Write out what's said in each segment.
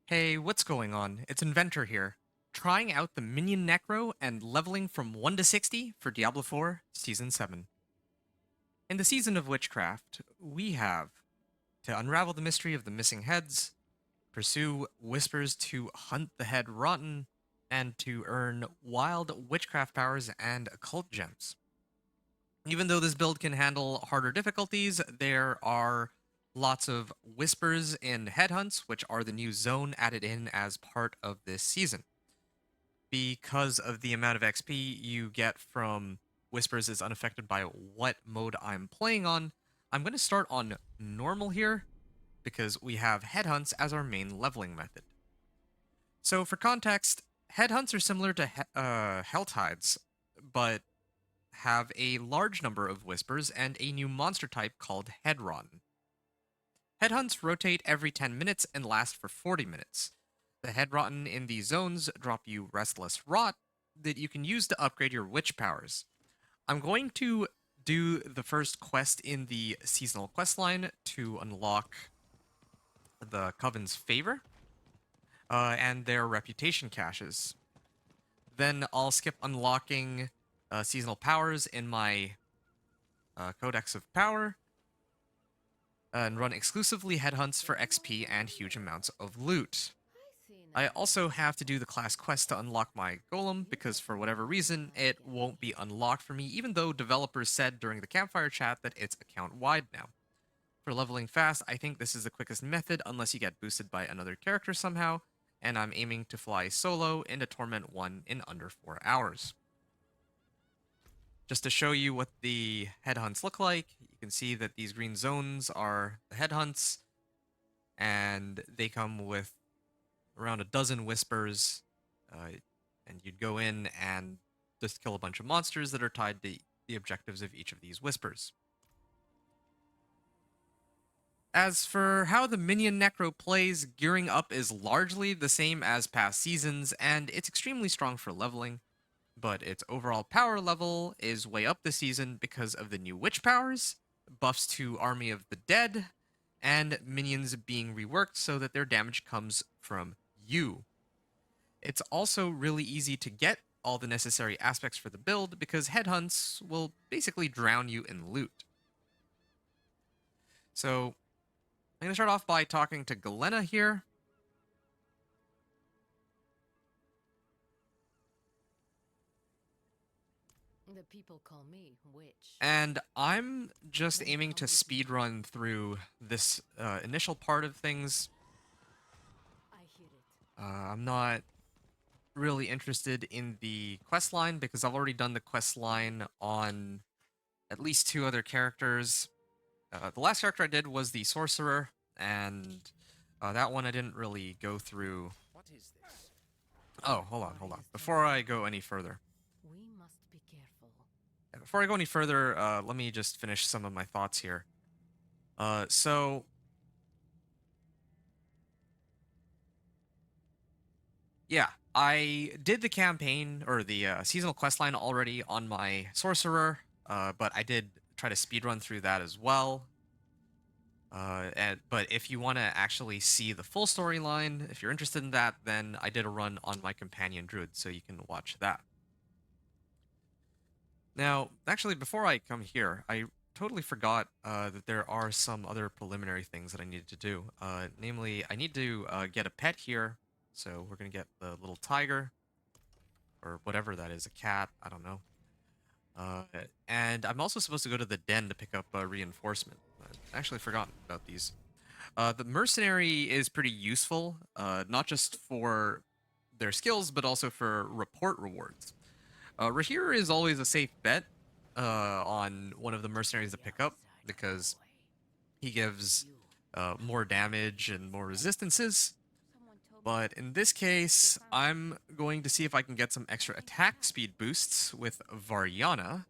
Hey, what's going on? It's Inventor here, trying out the Minion Necro and leveling from 1 to 60 for Diablo 4 Season 7. In the Season of Witchcraft, we have to unravel the mystery of the missing heads, pursue whispers to hunt the head rotten, and to earn wild witchcraft powers and occult gems. Even though this build can handle harder difficulties, there are lots of whispers in Headhunts, which are the new zone added in as part of this season. Because of the amount of XP you get from whispers is unaffected by what mode I'm playing on, I'm going to start on normal here because we have Headhunts as our main leveling method. So for context, Headhunts are similar to Helltides, but have a large number of whispers and a new monster type called Headrotten. Headhunts rotate every 10 minutes and last for 40 minutes. The Headrotten in these zones drop you Restless Rot that you can use to upgrade your witch powers. I'm going to do the first quest in the seasonal quest line to unlock the Coven's Favor and their reputation caches. Then I'll skip unlocking seasonal powers in my Codex of Power and run exclusively headhunts for XP and huge amounts of loot. I also have to do the class quest to unlock my golem because for whatever reason it won't be unlocked for me, even though developers said during the campfire chat that it's account wide now. For leveling fast, I think this is the quickest method unless you get boosted by another character somehow, and I'm aiming to fly solo into Torment 1 in under 4 hours. Just to show you what the headhunts look like, you can see that these green zones are the headhunts, and they come with around a dozen whispers, and you'd go in and just kill a bunch of monsters that are tied to the objectives of each of these whispers. As for how the Minion Necro plays, gearing up is largely the same as past seasons, and it's extremely strong for leveling, but its overall power level is way up this season because of the new witch powers, buffs to Army of the Dead, and minions being reworked so that their damage comes from you. It's also really easy to get all the necessary aspects for the build because headhunts will basically drown you in loot. So I'm going to start off by talking to Galena here. The people call me witch. And I'm just aiming to speedrun through this initial part of things. I hear it. I'm not really interested in the quest line because I've already done the quest line on at least 2 other characters. The last character I did was the sorcerer, and that one I didn't really go through. What is this? Oh, hold on. Before I go any further, We must be careful. let me just finish some of my thoughts here. So yeah, I did the campaign or the seasonal quest line already on my sorcerer, but I did try to speedrun through that as well. But if you want to actually see the full storyline, if you're interested in that, then I did a run on my companion druid, so you can watch that. Now, actually, before I come here, I totally forgot that there are some other preliminary things that I needed to do. Namely, I need to get a pet here, so we're gonna get the little tiger, or whatever that is, a cat, I don't know. And I'm also supposed to go to the den to pick up a reinforcement. I actually forgotten about these. The mercenary is pretty useful, not just for their skills, but also for report rewards. Rahir is always a safe bet on one of the mercenaries to pick up because he gives more damage and more resistances. But in this case, I'm going to see if I can get some extra attack speed boosts with Varyana,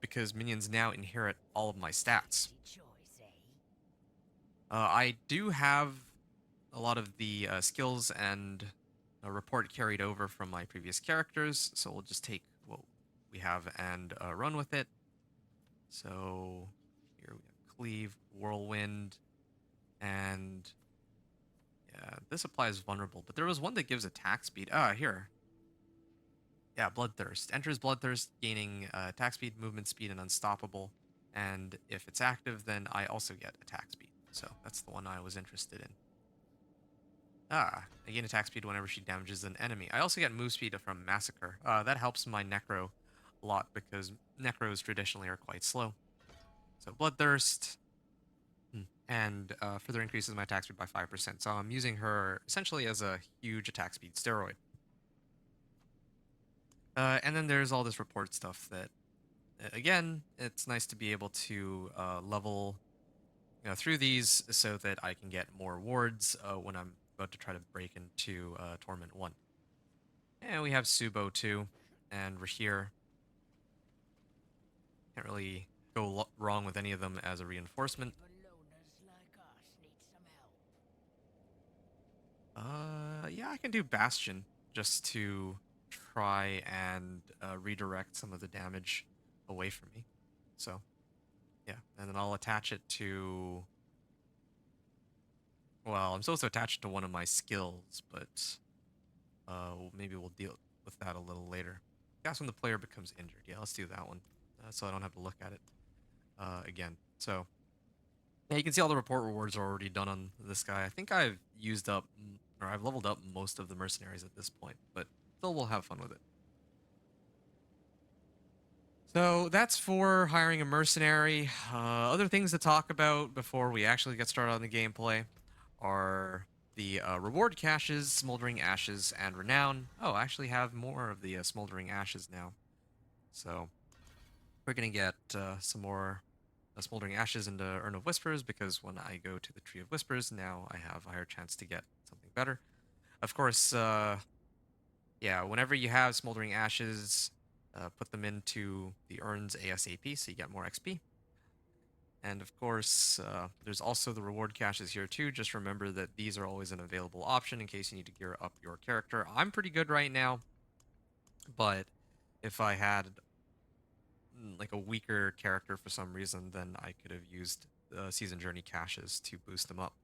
because minions now inherit all of my stats. I do have a lot of the skills and a report carried over from my previous characters, so we'll just take what we have and run with it. So here we have Cleave, Whirlwind, and yeah, this applies vulnerable, but there was one that gives attack speed. Ah, here. Yeah, Bloodthirst. Enters Bloodthirst, gaining attack speed, movement speed, and unstoppable. And if it's active, then I also get attack speed. So that's the one I was interested in. Ah, I gain attack speed whenever she damages an enemy. I also get move speed from Massacre. That helps my Necro a lot because Necros traditionally are quite slow. So Bloodthirst, and further increases my attack speed by 5%. So I'm using her essentially as a huge attack speed steroid. And then there's all this report stuff that, again, it's nice to be able to level through these so that I can get more wards when I'm about to try to break into Torment 1. And we have Subo too, and Rahir. Can't really go wrong with any of them as a reinforcement. Yeah, I can do Bastion just to try and redirect some of the damage away from me. So, yeah, and then I'll attach it to... Well, I'm supposed to attach it to one of my skills, but maybe we'll deal with that a little later. That's when the player becomes injured. Yeah, let's do that one, so I don't have to look at it again. So, yeah, you can see all the report rewards are already done on this guy. I think I've used up, or I've leveled up most of the mercenaries at this point, but still we'll have fun with it. So that's for hiring a mercenary. Other things to talk about before we actually get started on the gameplay are the reward caches, Smoldering Ashes, and Renown. Oh, I actually have more of the Smoldering Ashes now. So we're going to get some more Smoldering Ashes into Urn of Whispers, because when I go to the Tree of Whispers, now I have a higher chance to get something better. Of course, yeah, whenever you have Smoldering Ashes, put them into the urns ASAP so you get more XP. And of course, there's also the reward caches here too. Just remember that these are always an available option in case you need to gear up your character. I'm pretty good right now, but if I had like a weaker character for some reason, then I could have used Season Journey caches to boost them up.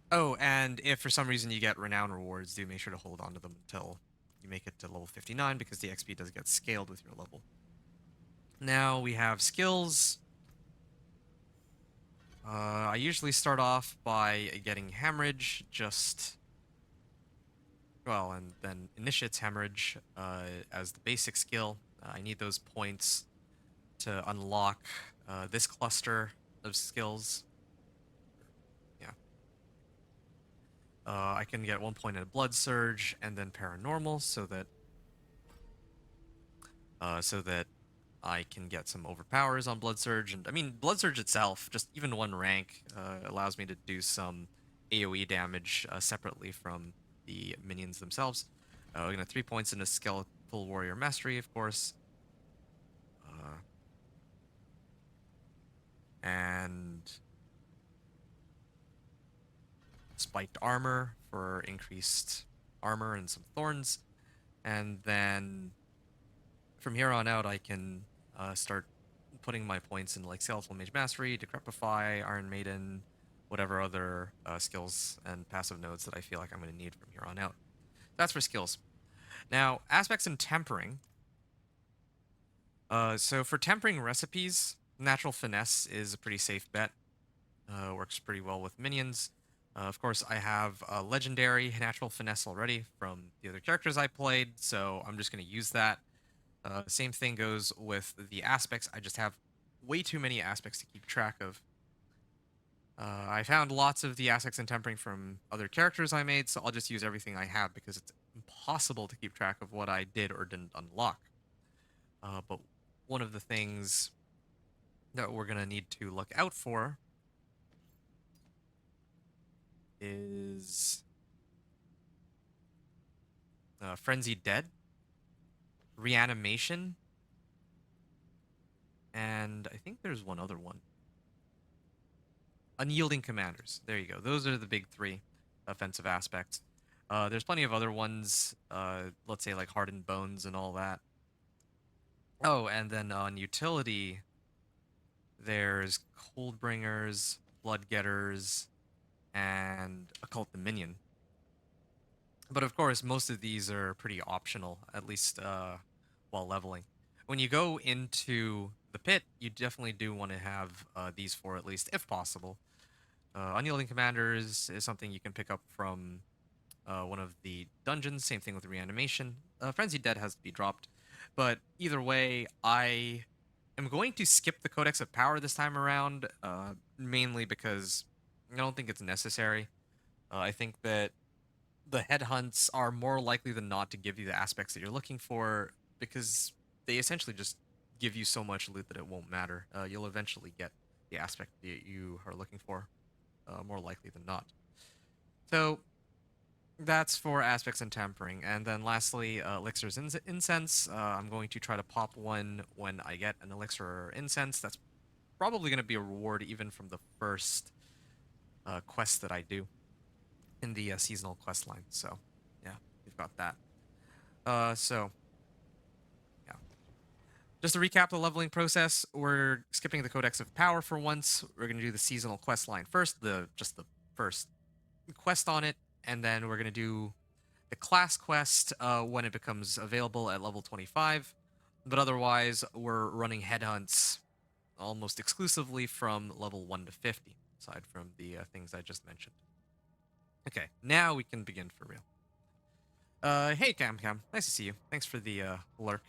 Oh, and if for some reason you get Renown rewards, do make sure to hold on to them until you make it to level 59, because the XP does get scaled with your level. Now we have skills. I usually start off by getting Hemorrhage, well, and then Initiate's Hemorrhage as the basic skill. I need those points to unlock this cluster of skills. Yeah. I can get 1 point at Blood Surge and then Paranormal, so that I can get some overpowers on Blood Surge. And I mean, Blood Surge itself, just even one rank, allows me to do some AoE damage separately from the minions themselves. We're gonna 3 points into Skeletal Warrior Mastery, of course. And Spiked Armor for increased armor and some thorns. And then from here on out, I can start putting my points into like Skeletal Mage Mastery, Decrepify, Iron Maiden, whatever other skills and passive nodes that I feel like I'm going to need from here on out. That's for skills. Now, aspects and tempering. So for tempering recipes, Natural Finesse is a pretty safe bet. Works pretty well with minions. Of course, I have a legendary Natural Finesse already from the other characters I played, so I'm just going to use that. Same thing goes with the aspects. I just have way too many aspects to keep track of. I found lots of the aspects and tempering from other characters I made, so I'll just use everything I have because it's impossible to keep track of what I did or didn't unlock. But one of the things that we're going to need to look out for is Frenzied Dead, Reanimation, and I think there's one other one. Unyielding Commanders. There you go. Those are the big three offensive aspects. There's plenty of other ones, let's say like Hardened Bones and all that. Oh, and then on utility, there's Coldbringers, Bloodgetters, and Occult the Minion. But of course, most of these are pretty optional, at least while leveling. When you go into the pit, you definitely do want to have these four at least, if possible. Unyielding Commanders is something you can pick up from one of the dungeons. Same thing with Reanimation. Frenzied Dead has to be dropped. But either way, I am going to skip the Codex of Power this time around, mainly because I don't think it's necessary. I think that the Headhunts are more likely than not to give you the aspects that you're looking for, because they essentially just give you so much loot that it won't matter. You'll eventually get the aspect that you are looking for, more likely than not. So that's for aspects and tampering. And then lastly, elixirs incense. I'm going to try to pop one when I get an elixir or incense. That's probably going to be a reward even from the first quest that I do in the seasonal quest line. So yeah, we've got that. So yeah, just to recap the leveling process, we're skipping the Codex of Power for once. We're going to do the seasonal quest line first, just the first quest on it, and then we're going to do the class quest when it becomes available at level 25. But otherwise, we're running headhunts almost exclusively from level 1 to 50, aside from the things I just mentioned. Okay, now we can begin for real. Hey Cam, nice to see you. Thanks for the lurk.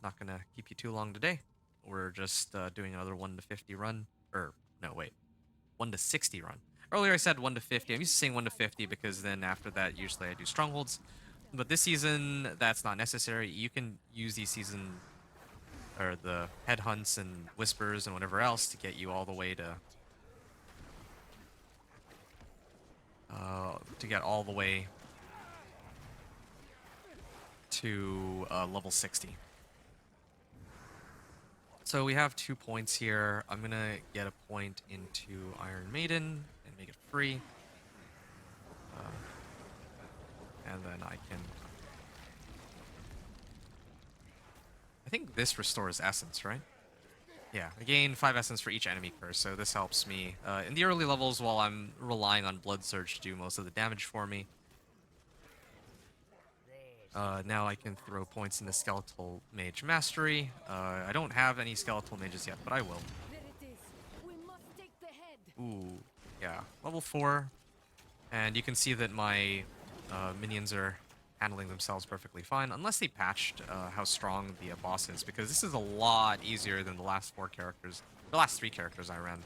Not gonna keep you too long today. We're just doing another 1 to 50 run. Or, no, wait. 1 to 60 run. Earlier I said 1 to 50. I'm used to saying 1 to 50 because then after that, usually I do strongholds. But this season, that's not necessary. You can use these season, or the headhunts and whispers and whatever else to get you all the way to get all the way to level 60. So we have 2 points here. I'm gonna get a point into Iron Maiden and make it free. And then I can... I think this restores essence, right? Yeah, I gain 5 essence for each enemy curse, so this helps me in the early levels while I'm relying on Blood Surge to do most of the damage for me. Now I can throw points into Skeletal Mage Mastery. I don't have any Skeletal Mages yet, but I will. There it is. We must take the head. Ooh, yeah, level 4. And you can see that my minions are handling themselves perfectly fine, unless they patched how strong the boss is, because this is a lot easier than the last 4 characters, the last 3 characters I ran.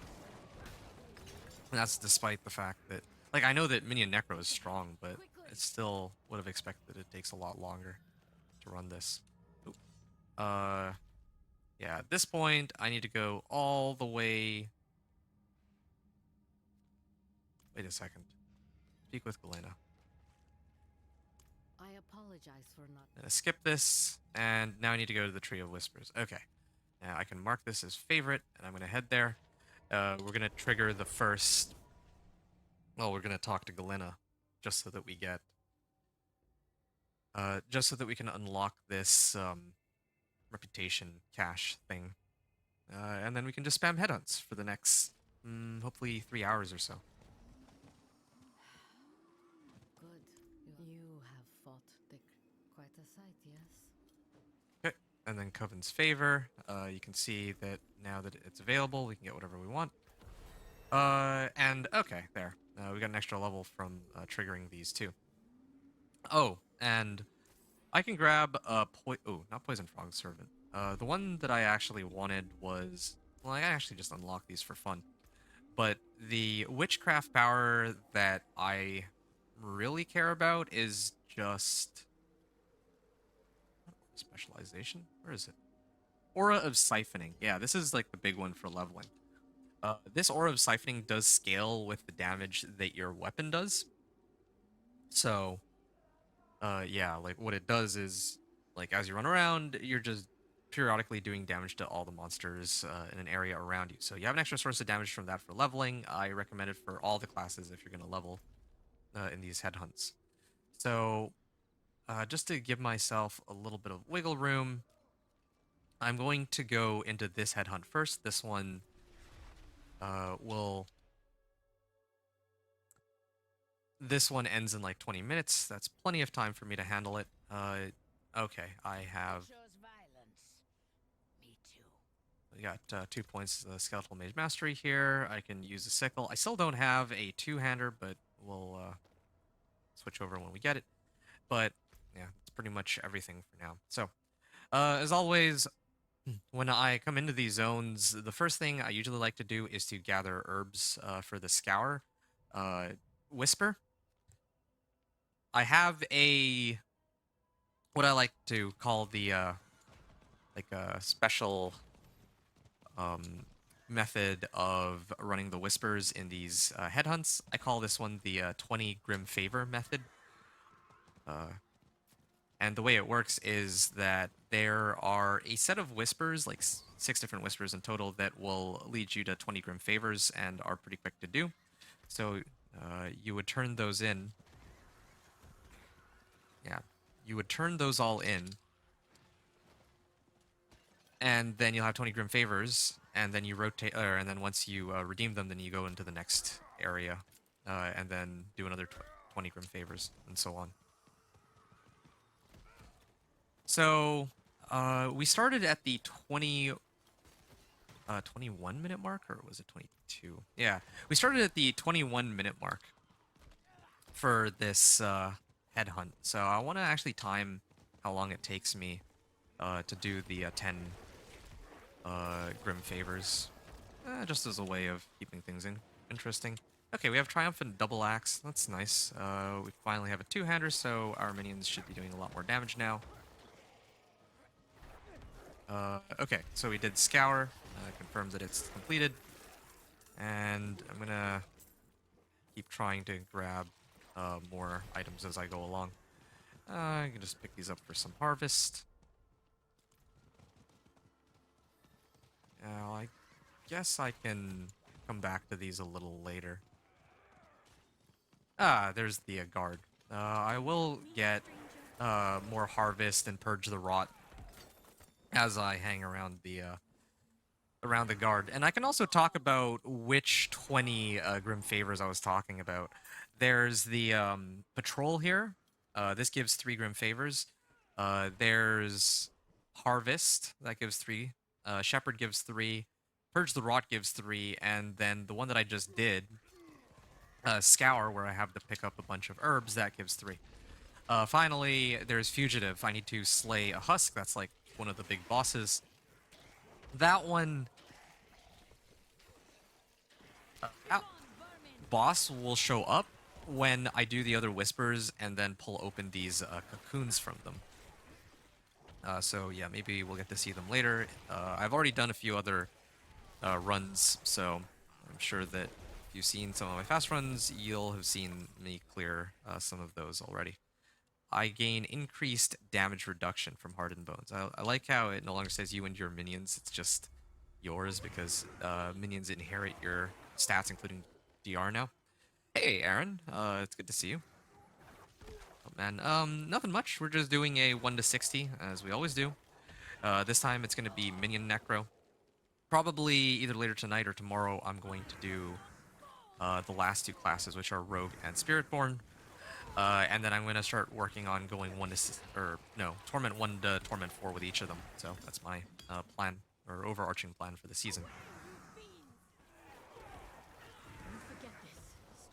And that's despite the fact that, like, I know that Minion Necro is strong, but I still would have expected it takes a lot longer to run this. Oop. Yeah, at this point, I need to go all the way... Wait a second. Speak with Galena. I apologize for not. I'm gonna skip this, and now I need to go to the Tree of Whispers. Okay. Now I can mark this as favorite, and I'm gonna head there. We're gonna trigger the first... Well, we're gonna talk to Galena, just so that we get... just so that we can unlock this reputation cache thing. And then we can just spam headhunts for the next, hopefully 3 hours or so. Good. You have fought quite a sight, yes? Okay, and then Coven's Favor. You can see that now that it's available, we can get whatever we want. And okay, there. We got an extra level from triggering these too. Oh, and I can grab not Poison Frog Servant. The one that I actually wanted was... Well, I actually just unlocked these for fun. But the Witchcraft power that I really care about is just... Specialization? Where is it? Aura of Siphoning. Yeah, this is like the big one for leveling. This Aura of Siphoning does scale with the damage that your weapon does. So, yeah, like what it does is, like as you run around, you're just periodically doing damage to all the monsters in an area around you. So you have an extra source of damage from that for leveling. I recommend it for all the classes if you're going to level in these headhunts. So, just to give myself a little bit of wiggle room, I'm going to go into this headhunt first. This one will This one ends in like 20 minutes. That's plenty of time for me to handle it. Okay, I have... We got 2 points of Skeletal Mage Mastery here. I can use a sickle. I still don't have a two-hander, but we'll switch over when we get it. But yeah, that's pretty much everything for now. So, as always, when I come into these zones, the first thing I usually like to do is to gather herbs for the Scour. Whisper. I have what I like to call the like a special method of running the whispers in these headhunts. I call this one the 20 Grim Favor method. And the way it works is that there are a set of whispers, like 6 different whispers in total, that will lead you to 20 Grim Favors and are pretty quick to do. So you would turn those in. Yeah, you would turn those all in. And then you'll have 20 Grim Favors, and then you rotate, and then once you redeem them, then you go into the next area, and then do another 20 Grim Favors, and so on. So, we started at the 21 minute mark, or was it 22? Yeah, we started at the 21 minute mark for this headhunt. So I want to actually time how long it takes me to do the 10 Grim Favors, just as a way of keeping things interesting. Okay, we have Triumphant Double Axe. That's nice. We finally have a two-hander, so our minions should be doing a lot more damage now. Okay, so we did Scour. Confirms that it's completed. And I'm gonna keep trying to grab more items as I go along. I can just pick these up for some harvest. Now, I guess I can come back to these a little later. Ah, there's the guard. I will get more harvest and purge the rot as I hang around the guard. And I can also talk about which 20 Grim Favors I was talking about. There's the Patrol here. This gives 3 Grim Favors. There's Harvest. That gives 3. Shepherd gives 3. Purge the Rot gives 3. And then the one that I just did, Scour, where I have to pick up a bunch of herbs, that gives 3. Finally, there's Fugitive. I need to slay a Husk. That's like one of the big bosses. That one... that boss will show up when I do the other Whispers and then pull open these cocoons from them. So yeah, maybe we'll get to see them later. I've already done a few other runs, so I'm sure that if you've seen some of my fast runs, you'll have seen me clear some of those already. I gain increased damage reduction from Hardened Bones. I like how it no longer says you and your minions, it's just yours, because minions inherit your stats, including DR now. Hey, Aaron. It's good to see you. Oh, man. Nothing much. We're just doing a 1 to 60, as we always do. This time it's going to be Minion Necro. Probably either later tonight or tomorrow I'm going to do the last 2 classes, which are Rogue and Spiritborn. And then I'm going to start working on going Torment 1 to Torment 4 with each of them. So that's my plan, or overarching plan for the season.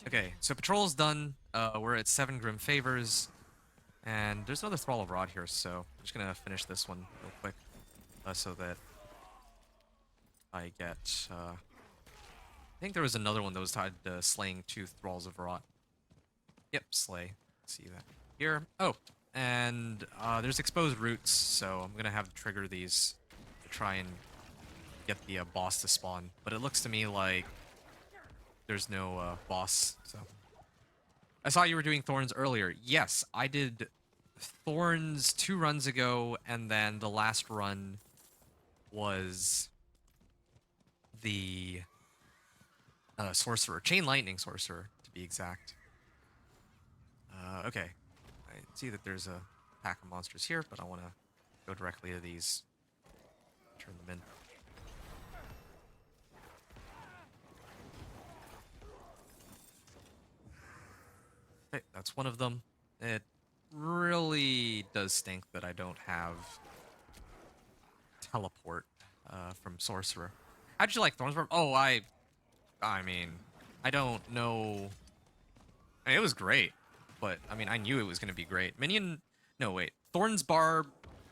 Okay, so Patrol's done. We're at 7 Grim Favors. And there's another Thrall of Rod here, so I'm just going to finish this one real quick. So that I get... I think there was another one that was tied to slaying 2 Thralls of Rot. Yep, slay. See that here. Oh, and there's exposed roots, so I'm going to have to trigger these to try and get the boss to spawn. But it looks to me like there's no boss, so... I saw you were doing Thorns earlier. Yes, I did Thorns 2 runs ago, and then the last run was the Sorcerer. Chain Lightning Sorcerer, to be exact. Okay. I see that there's a pack of monsters here, but I want to go directly to these. Turn them in. Okay. That's one of them. It really does stink that I don't have teleport from Sorcerer. How'd you like Thornsburg? Oh, I mean, I don't know. I mean, it was great, but I mean, I knew it was going to be great. Minion, no wait, Thorn's Barb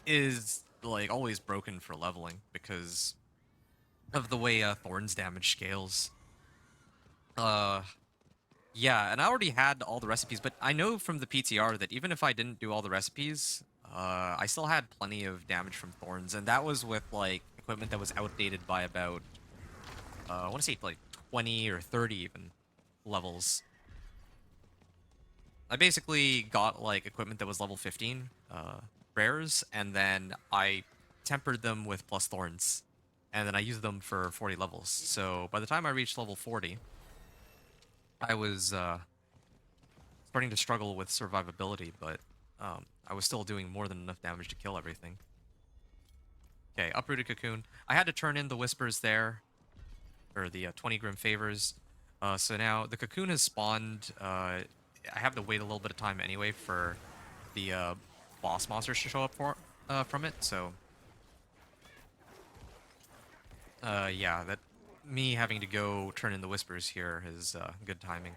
is like always broken for leveling because of the way Thorn's damage scales. Uh, yeah, and I already had all the recipes, but I know from the PTR that even if I didn't do all the recipes, I still had plenty of damage from Thorns, and that was with like equipment that was outdated by about, I want to say like 20 or 30 even levels. I basically got like equipment that was level 15 rares, and then I tempered them with plus thorns, and then I used them for 40 levels. So by the time I reached level 40, I was starting to struggle with survivability, but I was still doing more than enough damage to kill everything. Okay, uprooted cocoon. I had to turn in the whispers there, or the 20 grim favors. So now the cocoon has spawned. I have to wait a little bit of time anyway for the boss monsters to show up from it. So yeah, that me having to go turn in the whispers here is good timing.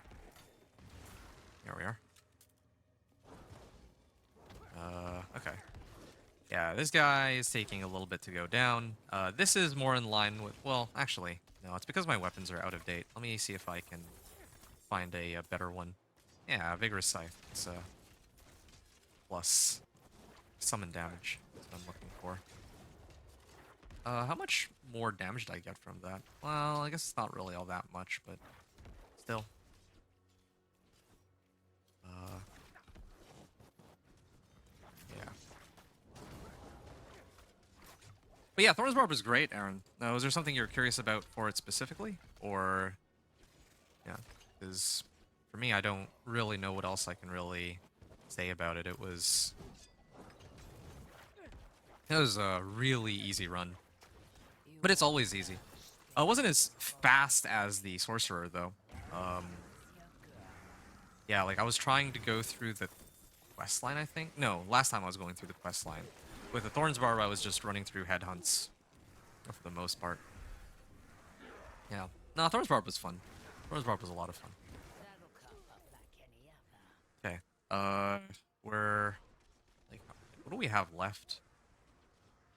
Here we are. Okay. Yeah, this guy is taking a little bit to go down. This is more in line with, well, actually, no, it's because my weapons are out of date. Let me see if I can find a better one. Yeah, Vigorous Scythe. It's plus summon damage. That's what I'm looking for. How much more damage did I get from that? Well, I guess it's not really all that much, but still. Yeah. But yeah, Thorn's Barb was great, Aaron. Now, was there something you're curious about for it specifically? Or, yeah, because for me, I don't really know what else I can really say about it. It was a really easy run. But it's always easy. It wasn't as fast as the Sorcerer, though. Yeah, like, I was trying to go through the quest line, I think? No, last time I was going through the quest line. With the Thorns Barb, I was just running through Headhunts, for the most part. Yeah. No, Thorns Barb was fun. Thorns Barb was a lot of fun. Okay. We're... Like, what do we have left?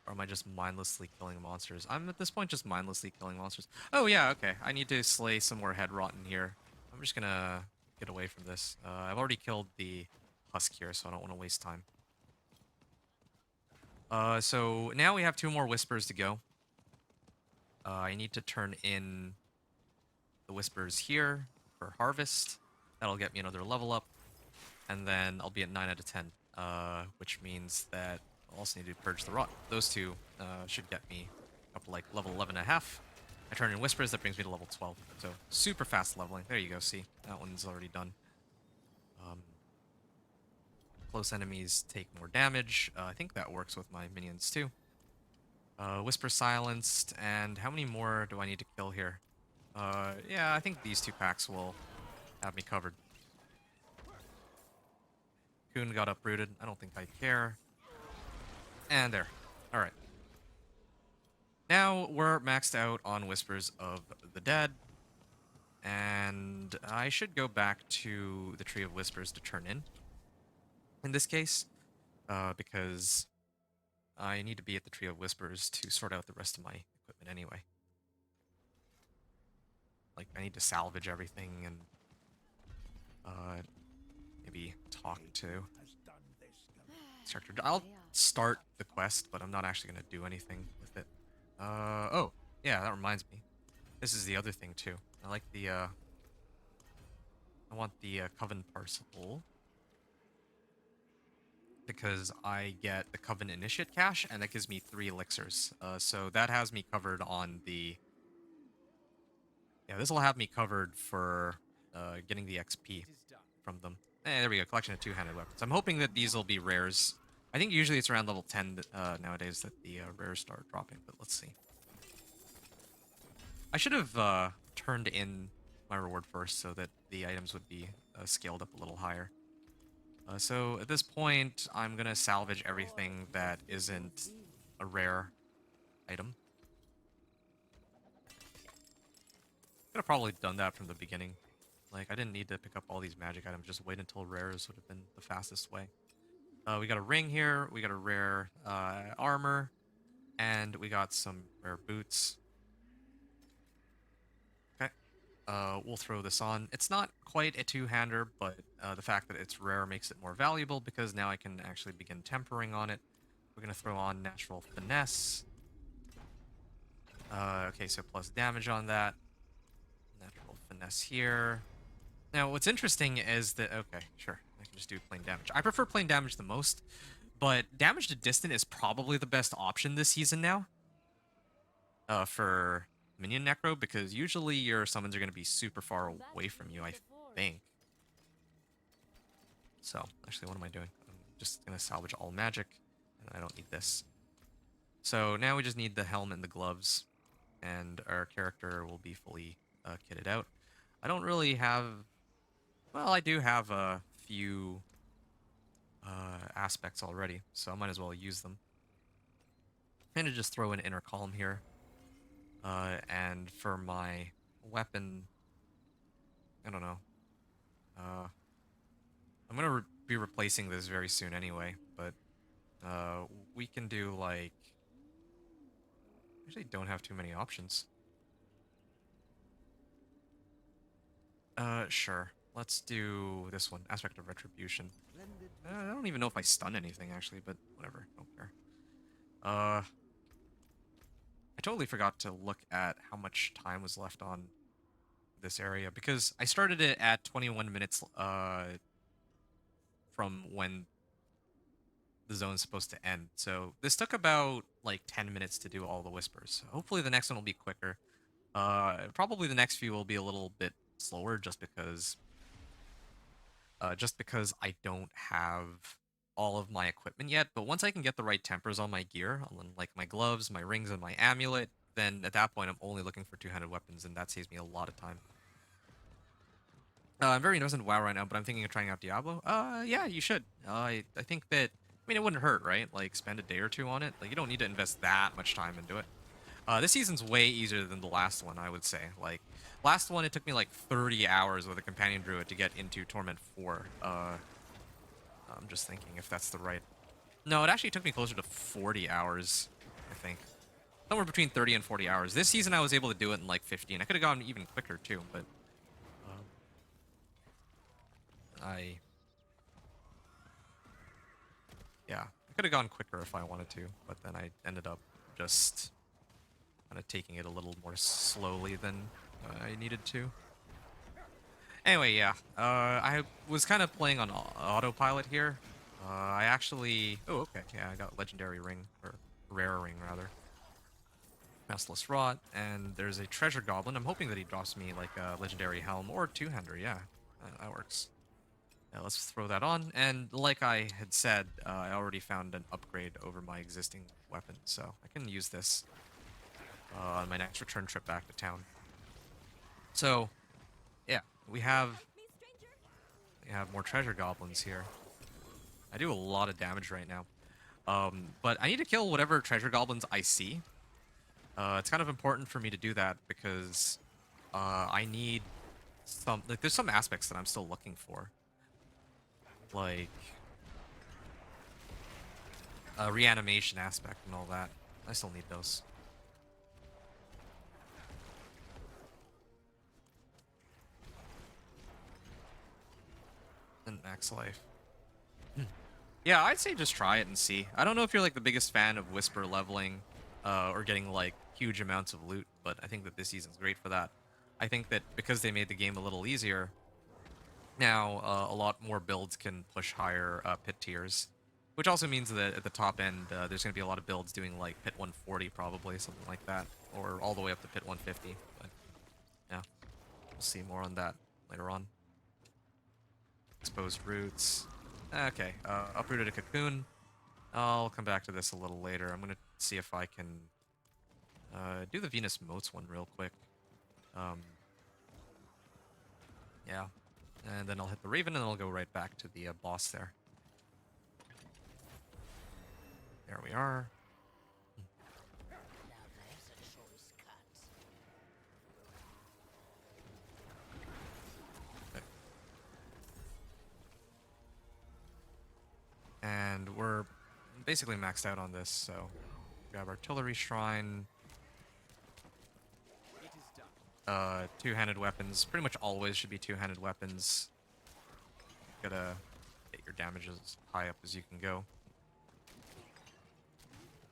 Or am I just mindlessly killing monsters? I'm at this point just mindlessly killing monsters. Oh yeah, okay. I need to slay some more head rotten here. I'm just gonna get away from this. I've already killed the husk here, so I don't want to waste time. So now we have 2 more whispers to go. I need to turn in the whispers here for harvest. That'll get me another level up. And then I'll be at 9 out of 10, which means that I'll also need to purge the rot. Those 2 should get me up to like level 11 and a half. I turn in whispers, that brings me to level 12. So super fast leveling. There you go, see? That one's already done. Close enemies take more damage. I think that works with my minions too. Whisper silenced, and how many more do I need to kill here? Yeah, I think these 2 packs will have me covered. Coon got uprooted. I don't think I care. And there. Alright. Now we're maxed out on Whispers of the Dead. And I should go back to the Tree of Whispers to turn in this case. Because I need to be at the Tree of Whispers to sort out the rest of my equipment anyway. Like, I need to salvage everything and maybe talk to instructor. I'll start the quest, but I'm not actually going to do anything with it. Oh, yeah, that reminds me. This is the other thing, too. I like the, I want the Coven Parcel, because I get the Coven Initiate Cache, and that gives me 3 elixirs. So that has me covered on the... Yeah, this will have me covered for getting the XP from them. There we go, collection of 2-handed weapons. I'm hoping that these will be rares. I think usually it's around level 10 nowadays that the rares start dropping, but let's see. I should have turned in my reward first so that the items would be scaled up a little higher. So at this point, I'm gonna salvage everything that isn't a rare item. Could have probably done that from the beginning. Like, I didn't need to pick up all these magic items, just wait until rares would have been the fastest way. We got a ring here, we got a rare armor, and we got some rare boots. Okay. We'll throw this on. It's not quite a two-hander, but the fact that it's rare makes it more valuable because now I can actually begin tempering on it. We're going to throw on natural finesse. Okay, so plus damage on that. Natural finesse here. Now, what's interesting is that... Okay, sure. I can just do plain damage. I prefer plain damage the most, but damage to distant is probably the best option this season now. For Minion Necro, because usually your summons are going to be super far away from you, I think. So, actually, what am I doing? I'm just going to salvage all magic, and I don't need this. So now we just need the helmet and the gloves, and our character will be fully kitted out. I don't really have... Well, I do have a few aspects already, so I might as well use them. I'm going to just throw an inner column here. And for my weapon, I don't know. I'm going to be replacing this very soon anyway, but we can do like... Actually, don't have too many options. Sure. Let's do this one, Aspect of Retribution. I don't even know if I stun anything, actually, but whatever. Don't care. I totally forgot to look at how much time was left on this area, because I started it at 21 minutes from when the zone's supposed to end. So this took about, like, 10 minutes to do all the whispers. Hopefully the next one will be quicker. Probably the next few will be a little bit slower, just because I don't have all of my equipment yet. But once I can get the right tempers on my gear, on like my gloves, my rings, and my amulet, then at that point I'm only looking for two-handed weapons, and that saves me a lot of time. I'm very interested in WoW right now, but I'm thinking of trying out Diablo. Yeah, you should. I think that... I mean, it wouldn't hurt, right? Like, spend a day or two on it. Like, you don't need to invest that much time into it. This season's way easier than the last one, I would say. Like, last one, it took me like 30 hours with a companion druid to get into Torment 4. I'm just thinking if that's the right... No, it actually took me closer to 40 hours, I think. Somewhere between 30 and 40 hours. This season, I was able to do it in like 15. I could have gone even quicker, too, but... Yeah, I could have gone quicker if I wanted to, but then I ended up just kind of taking it a little more slowly than I needed to. Anyway, yeah, I was kind of playing on autopilot here. I actually... Oh, okay, yeah, I got Legendary Ring, or Rare Ring, rather. Restless Rot, and there's a Treasure Goblin. I'm hoping that he drops me, like, a Legendary Helm, or Two-Hander, yeah, that works. Yeah, let's throw that on, and like I had said, I already found an upgrade over my existing weapon, so I can use this on my next return trip back to town. So, yeah, we have more treasure goblins here. I do a lot of damage right now, but I need to kill whatever treasure goblins I see. It's kind of important for me to do that because I need some... Like, there's some aspects that I'm still looking for. Like a reanimation aspect and all that. I still need those. And max life. Yeah, I'd say just try it and see. I don't know if you're like the biggest fan of whisper leveling or getting like huge amounts of loot, but I think that this season's great for that. I think that because they made the game a little easier, now a lot more builds can push higher pit tiers, which also means that at the top end there's going to be a lot of builds doing like pit 140 probably, something like that, or all the way up to pit 150. But yeah, we'll see more on that later on. Exposed roots. Okay, uprooted a cocoon. I'll come back to this a little later. I'm going to see if I can do the Venus Motes one real quick. Yeah. And then I'll hit the Raven, and I'll go right back to the boss there. There we are. Now there's a choice cut. And we're basically maxed out on this, so grab Artillery Shrine. Two-handed weapons. Pretty much always should be two-handed weapons. Gotta get your damage as high up as you can go.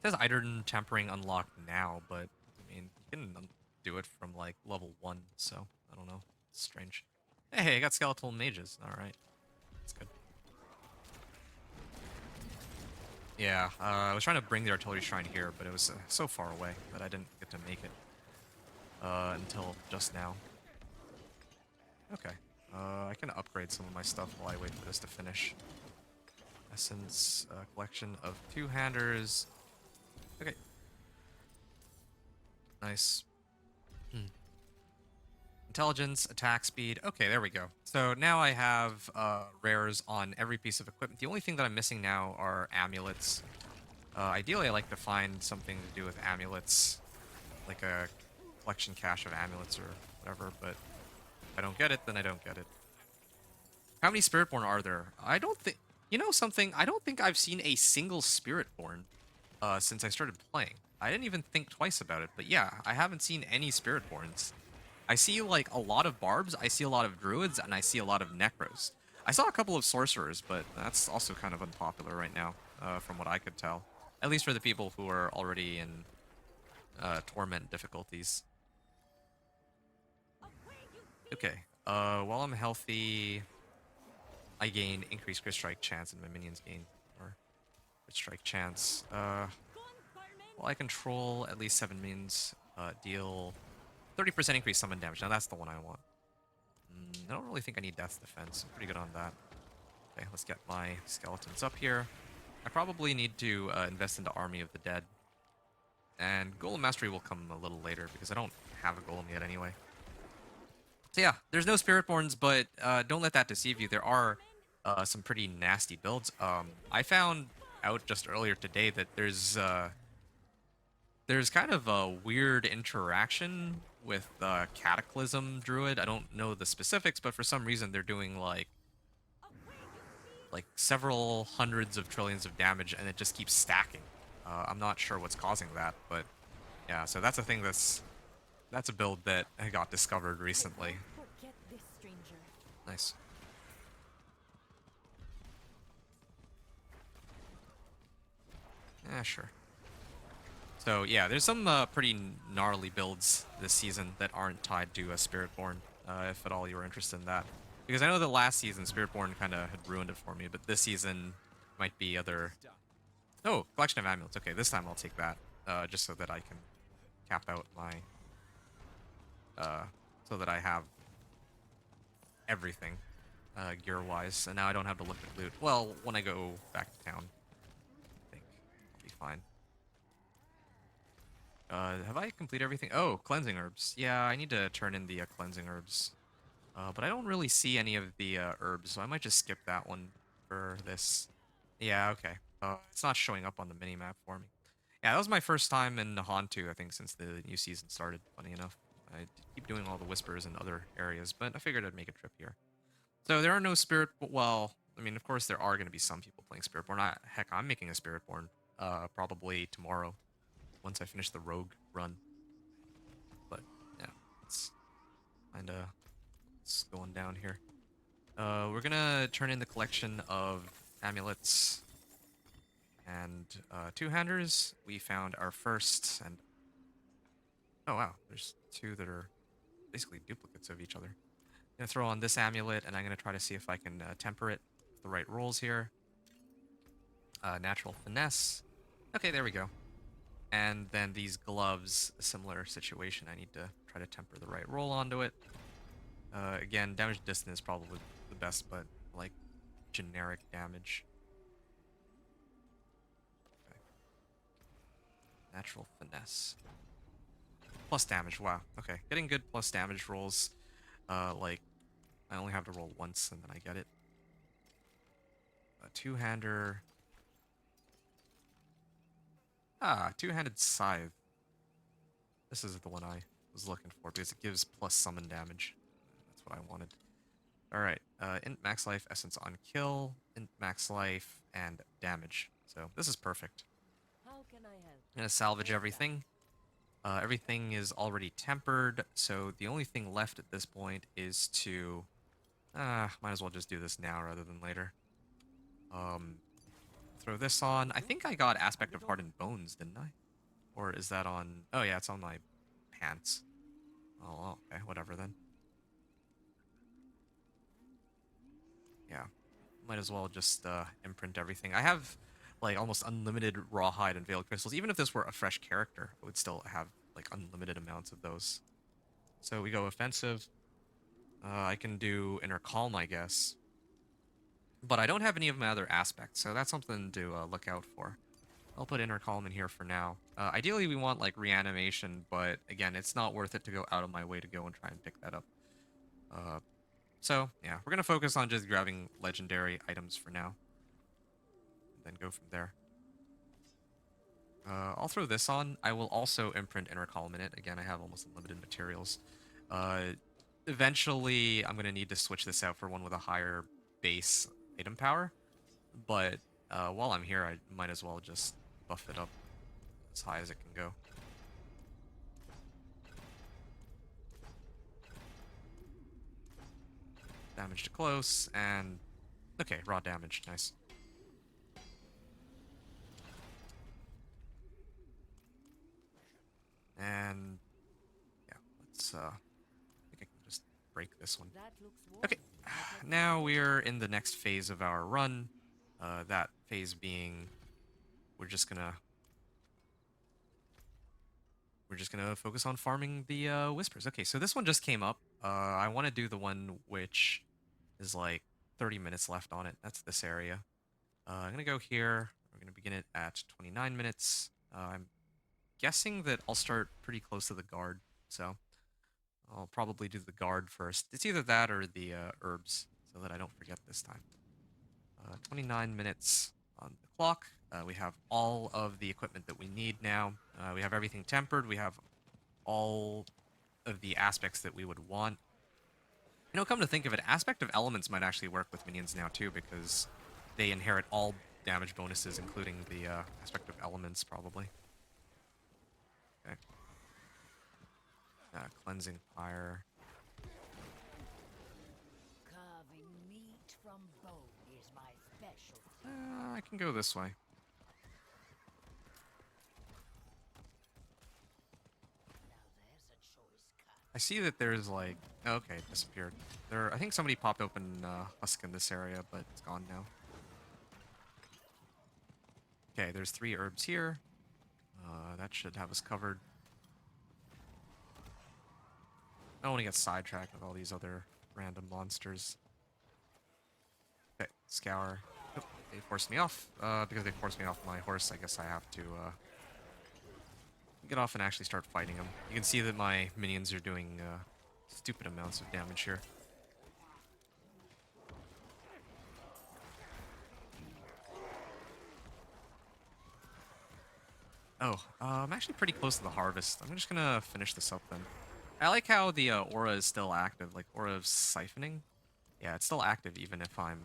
It says Iron Tempering unlocked now, but I mean, you can do it from like level 1, so I don't know. It's strange. Hey, I got skeletal mages. Alright. That's good. Yeah, I was trying to bring the Artillery Shrine here, but it was so far away that I didn't get to make it until just now. Okay. I can upgrade some of my stuff while I wait for this to finish. Essence, collection of two-handers. Okay. Nice. Intelligence, attack speed. Okay, there we go. So now I have rares on every piece of equipment. The only thing that I'm missing now are amulets. Ideally, I like to find something to do with amulets, like a collection cache of amulets or whatever, but if I don't get it, then I don't get it. How many Spiritborn are there? I don't think... You know something? I don't think I've seen a single Spiritborn since I started playing. I didn't even think twice about it, but yeah, I haven't seen any Spiritborns. I see, like, a lot of Barbs, I see a lot of Druids, and I see a lot of Necros. I saw a couple of Sorcerers, but that's also kind of unpopular right now, from what I could tell. At least for the people who are already in Torment difficulties. Okay, while I'm healthy, I gain increased crit strike chance, and my minions gain more crit strike chance. While I control at least 7 minions, deal 30% increased summon damage. Now that's the one I want. I don't really think I need Death's Defense. I'm pretty good on that. Okay, let's get my skeletons up here. I probably need to invest into Army of the Dead. And Golem Mastery will come a little later because I don't have a Golem yet anyway. So yeah, there's no Spiritborns, but don't let that deceive you. There are some pretty nasty builds. I found out just earlier today that there's kind of a weird interaction with Cataclysm Druid. I don't know the specifics, but for some reason they're doing like several hundreds of trillions of damage, and it just keeps stacking. I'm not sure what's causing that, but yeah. So that's a thing that's a build that got discovered recently. Nice. Yeah, sure. So yeah, there's some pretty gnarly builds this season that aren't tied to a Spiritborn, if at all you were interested in that. Because I know that last season Spiritborn kind of had ruined it for me, but this season might be other... Oh, collection of amulets. Okay, this time I'll take that, just so that I can cap out my... so that I have everything, gear-wise, and now I don't have to look at loot. Well, when I go back to town, I think I'll be fine. Have I completed everything? Oh, cleansing herbs. Yeah, I need to turn in the cleansing herbs. But I don't really see any of the herbs, so I might just skip that one for this. Yeah, okay. It's not showing up on the minimap for me. Yeah, that was my first time in Hantu, I think, since the new season started, funny enough. I keep doing all the whispers in other areas, but I figured I'd make a trip here. So there are no spirit... Well, I mean, of course there are going to be some people playing Spiritborn. Heck, I'm making a Spiritborn probably tomorrow, once I finish the rogue run. But yeah, it's kind of going down here. We're gonna turn in the collection of amulets and two-handers. We found our first, and oh wow, there's two that are basically duplicates of each other. I'm gonna throw on this amulet, and I'm gonna try to see if I can temper it with the right rolls here. Natural finesse. Okay, there we go. And then these gloves, a similar situation. I need to try to temper the right roll onto it. Again, damage distance is probably the best, but like generic damage. Okay. Natural finesse. Plus damage, wow. Okay, getting good plus damage rolls. Like, I only have to roll once and then I get it. A two-hander. Two-handed scythe. This is the one I was looking for because it gives plus summon damage. That's what I wanted. Alright, int max life, essence on kill, int max life, and damage. So this is perfect. How can I help? I'm gonna salvage everything. Everything is already tempered, so the only thing left at this point is to... might as well just do this now rather than later. Throw this on. I think I got Aspect of Hardened Bones, didn't I? Or is that on... Oh yeah, it's on my pants. Oh, okay, whatever then. Yeah, might as well just imprint everything. I have like almost unlimited rawhide and veiled crystals. Even if this were a fresh character, I would still have like unlimited amounts of those. So we go offensive. I can do Inner Calm, I guess. But I don't have any of my other aspects, so that's something to look out for. I'll put Inner Calm in here for now. Ideally, we want like Reanimation, but again, it's not worth it to go out of my way to go and try and pick that up. So, yeah, we're going to focus on just grabbing legendary items for now. And then go from there. I'll throw this on. I will also imprint Inner Calm in it. Again, I have almost unlimited materials. Eventually, I'm going to need to switch this out for one with a higher base item power. But while I'm here, I might as well just buff it up as high as it can go. Damage to close, and... Okay, raw damage, nice. And... Yeah, let's, I think I can just break this one. That looks warm. Okay, now we're in the next phase of our run. That phase being... We're just gonna focus on farming the Whispers. Okay, so this one just came up. I want to do the one which is like 30 minutes left on it. That's this area. I'm going to go here. We're going to begin it at 29 minutes. I'm guessing that I'll start pretty close to the guard, so I'll probably do the guard first. It's either that or the herbs, so that I don't forget this time. 29 minutes on the clock. We have all of the equipment that we need now. We have everything tempered. We have all of the aspects that we would want. You know, come to think of it, Aspect of Elements might actually work with minions now too, because they inherit all damage bonuses, including the Aspect of Elements, probably. Okay. Cleansing Pyre. Carving meat from bone is my specialty. I can go this way. Now there's a choice cut. I see that there's like... Okay, it disappeared. I think somebody popped open Husk in this area, but it's gone now. Okay, there's 3 herbs here. That should have us covered. I don't want to get sidetracked with all these other random monsters. Okay, Scour. Oh, they forced me off. Because they forced me off my horse, I guess I have to get off and actually start fighting them. You can see that my minions are doing stupid amounts of damage here. Oh, I'm actually pretty close to the harvest. I'm just gonna finish this up then. I like how the aura is still active, like aura of siphoning. Yeah, it's still active even if I'm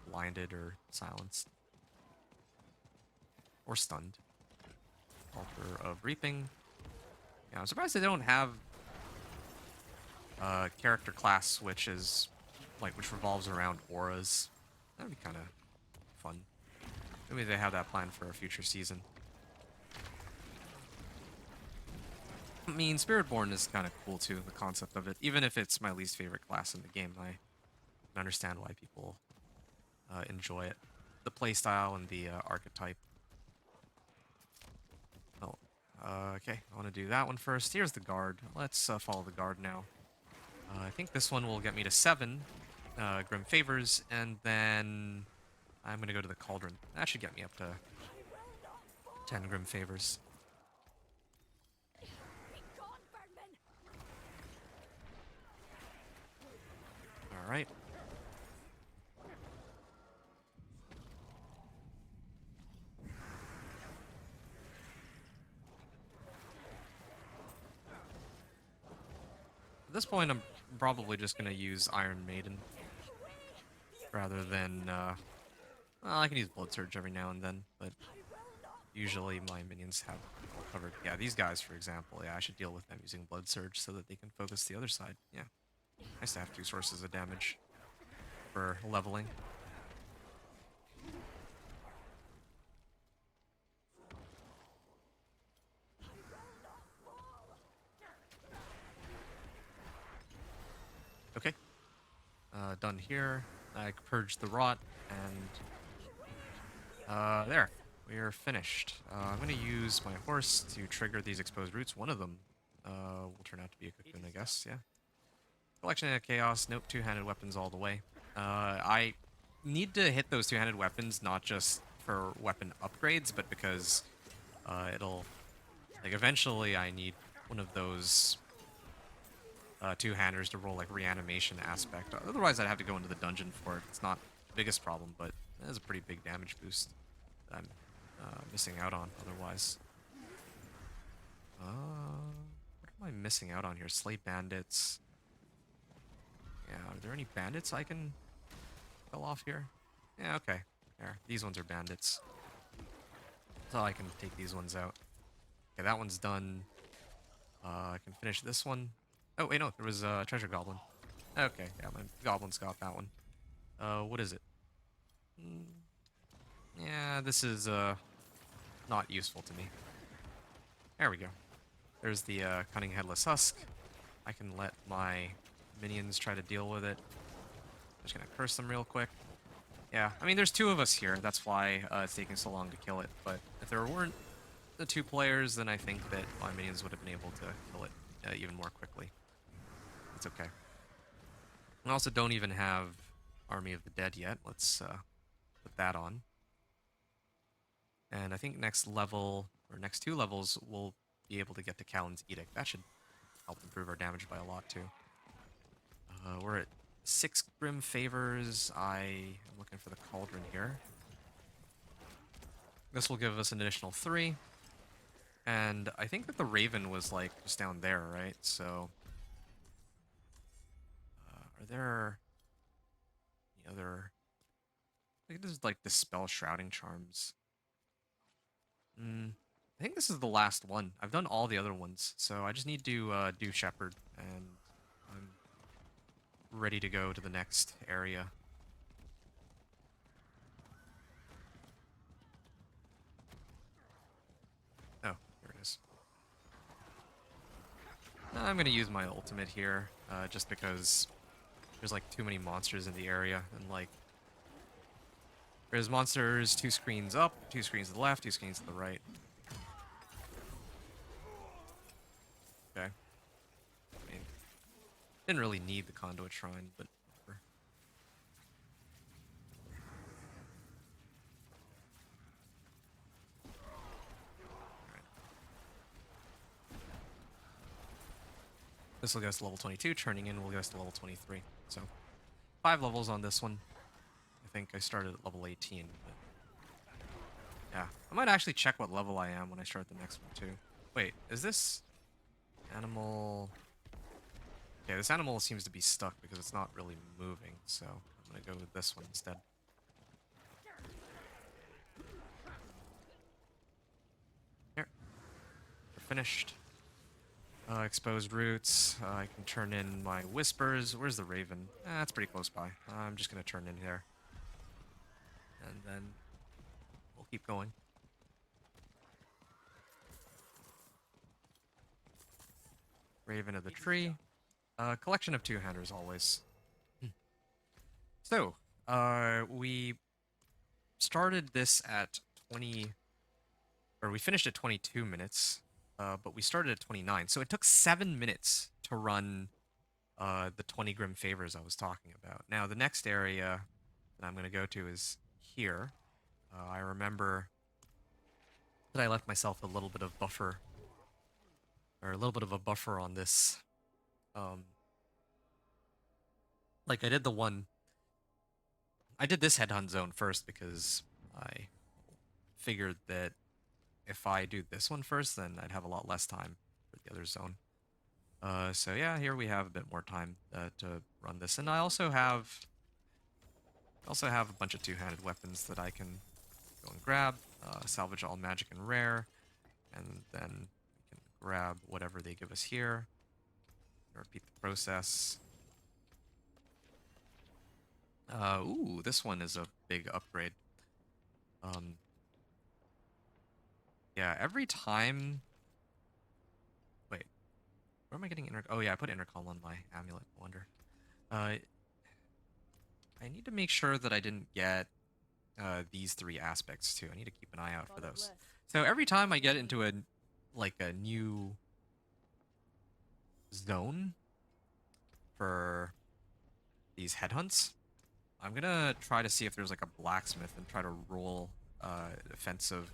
blinded or silenced. Or stunned. Altar of Reaping. Yeah, I'm surprised they don't have a character class which is which revolves around auras. That'd be kind of fun. Maybe they have that planned for a future season. I mean, Spiritborn is kind of cool too, the concept of it. Even if it's my least favorite class in the game, I can understand why people enjoy it. The playstyle and the archetype. Oh, okay, I want to do that one first. Here's the guard. Let's follow the guard now. I think this one will get me to 7 Grim Favors, and then I'm going to go to the Cauldron. That should get me up to 10 Grim Favors. Alright. At this point, I'm probably just going to use Iron Maiden rather than, well, I can use Blood Surge every now and then, but usually my minions have it all covered. Yeah, these guys, for example, yeah, I should deal with them using Blood Surge so that they can focus the other side. Yeah, nice to have 2 sources of damage for leveling. Okay. Done here. I purged the rot, and there. We are finished. I'm going to use my horse to trigger these exposed roots. One of them will turn out to be a cocoon, I guess, yeah. Collection of Chaos. Nope, 2-handed weapons all the way. I need to hit those 2-handed weapons, not just for weapon upgrades, but because it'll... Like, eventually I need one of those 2-handers to roll, like, reanimation aspect. Otherwise, I'd have to go into the dungeon for it. It's not the biggest problem, but it has a pretty big damage boost that I'm missing out on otherwise. What am I missing out on here? Slay bandits. Yeah, are there any bandits I can kill off here? Yeah, okay. There. These ones are bandits. So I can take these ones out. Okay, that one's done. I can finish this one. Oh, wait, no, there was a treasure goblin. Okay, yeah, my goblin's got that one. What is it? Yeah, this is, not useful to me. There we go. There's the, Cunning Headless Husk. I can let my minions try to deal with it. I'm just gonna curse them real quick. Yeah, I mean, there's 2 of us here. That's why it's taking so long to kill it. But if there weren't the 2 players, then I think that my minions would have been able to kill it even more quickly. It's okay. I also don't even have Army of the Dead yet. Let's put that on. And I think next level, or next 2 levels, we'll be able to get to Callan's Edict. That should help improve our damage by a lot, too. We're at 6 Grim Favors. I am looking for the Cauldron here. This will give us an additional 3. And I think that the Raven was, like, just down there, right? So... are there... any other... I think this is, like, Dispel Shrouding Charms. I think this is the last one. I've done all the other ones, so I just need to do Shepherd, and I'm ready to go to the next area. Oh, here it is. I'm gonna use my ultimate here, just because there's like too many monsters in the area, and like there's monsters 2 screens up, 2 screens to the left, 2 screens to the right. Okay. I mean, didn't really need the Conduit Shrine, but whatever. Alright. This will get us to level 22, turning in will get us to level 23. So, 5 levels on this one. I think I started at level 18, but yeah. I might actually check what level I am when I start the next one, too. Wait, is this animal... Okay, this animal seems to be stuck because it's not really moving, so I'm gonna go with this one instead. Here. We're finished. Exposed roots. I can turn in my whispers. Where's the raven? That's pretty close by. I'm just gonna turn in here. And then we'll keep going. Raven of the Tree. Collection of 2-handers always. So, we started this at 20... Or we finished at 22 minutes, but we started at 29. So it took 7 minutes to run the 20 Grim Favors I was talking about. Now, the next area that I'm going to go to is here. I remember that I left myself a little bit of buffer, or a little bit of a buffer on this Like, I did this Headhunt zone first because I figured that if I do this one first, then I'd have a lot less time for the other zone. So yeah, here we have a bit more time to run this, and I also have a bunch of two-handed weapons that I can go and grab, salvage all magic and rare, and then we can grab whatever they give us here. Repeat the process. Ooh, this one is a big upgrade. Yeah, every time. Wait, where am I getting Oh yeah, I put intercom on my amulet. I wonder. I need to make sure that I didn't get these three aspects too. I need to keep an eye out for those. So every time I get into a new zone for these headhunts, I'm gonna try to see if there's like a blacksmith and try to roll defensive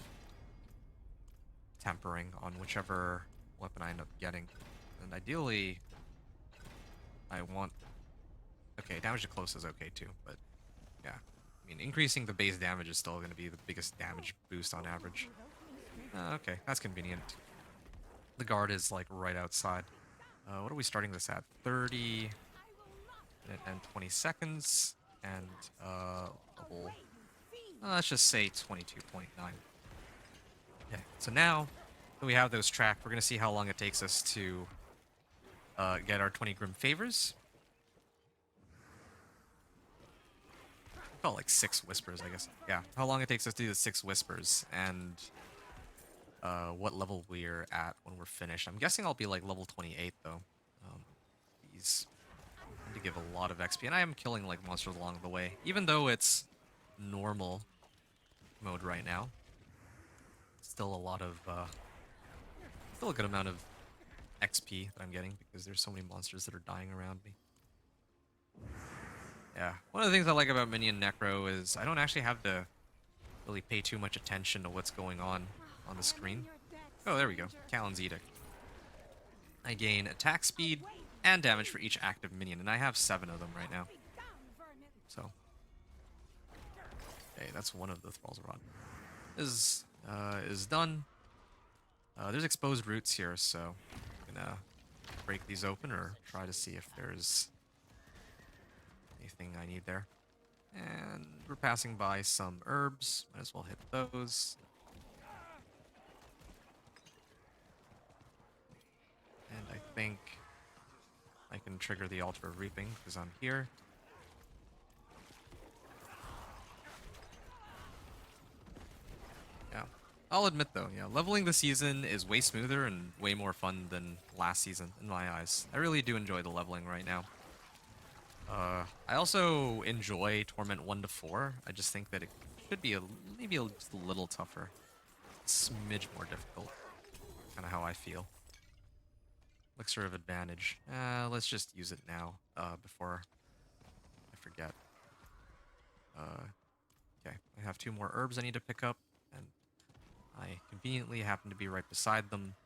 tempering on whichever weapon I end up getting. And ideally, I want... Okay, damage to close is okay too, but yeah. I mean, increasing the base damage is still going to be the biggest damage boost on average. Okay, that's convenient. The guard is like right outside. What are we starting this at? 30 minute and 20 seconds. And level... let's just say 22.9. Okay, so now that we have those tracked, we're going to see how long it takes us to get our 20 Grim Favors. Oh, like 6 Whispers, I guess. Yeah, how long it takes us to do the 6 Whispers, and what level we're at when we're finished. I'm guessing I'll be like level 28, though. These tend to give a lot of XP, and I am killing like monsters along the way. Even though it's normal mode right now, still a lot of... still a good amount of XP that I'm getting, because there's so many monsters that are dying around me. Yeah, one of the things I like about Minion Necro is I don't actually have to really pay too much attention to what's going on the screen. Oh, there we go. Callan's Edict. I gain attack speed and damage for each active minion, and I have 7 of them right now. So, okay, that's one of the Thralls of Rod. Is done. There's exposed roots here, so I'm gonna break these open or try to see if there's anything I need there. And we're passing by some herbs. Might as well hit those. And I think I can trigger the Altar of Reaping because I'm here. Yeah. I'll admit though, yeah, leveling this season is way smoother and way more fun than last season in my eyes. I really do enjoy the leveling right now. I also enjoy Torment 1 to 4. I just think that it should be maybe just a little tougher. A smidge more difficult. Kind of how I feel. Elixir of Advantage. Let's just use it now, before I forget. Okay, I have 2 more herbs I need to pick up, and I conveniently happen to be right beside them.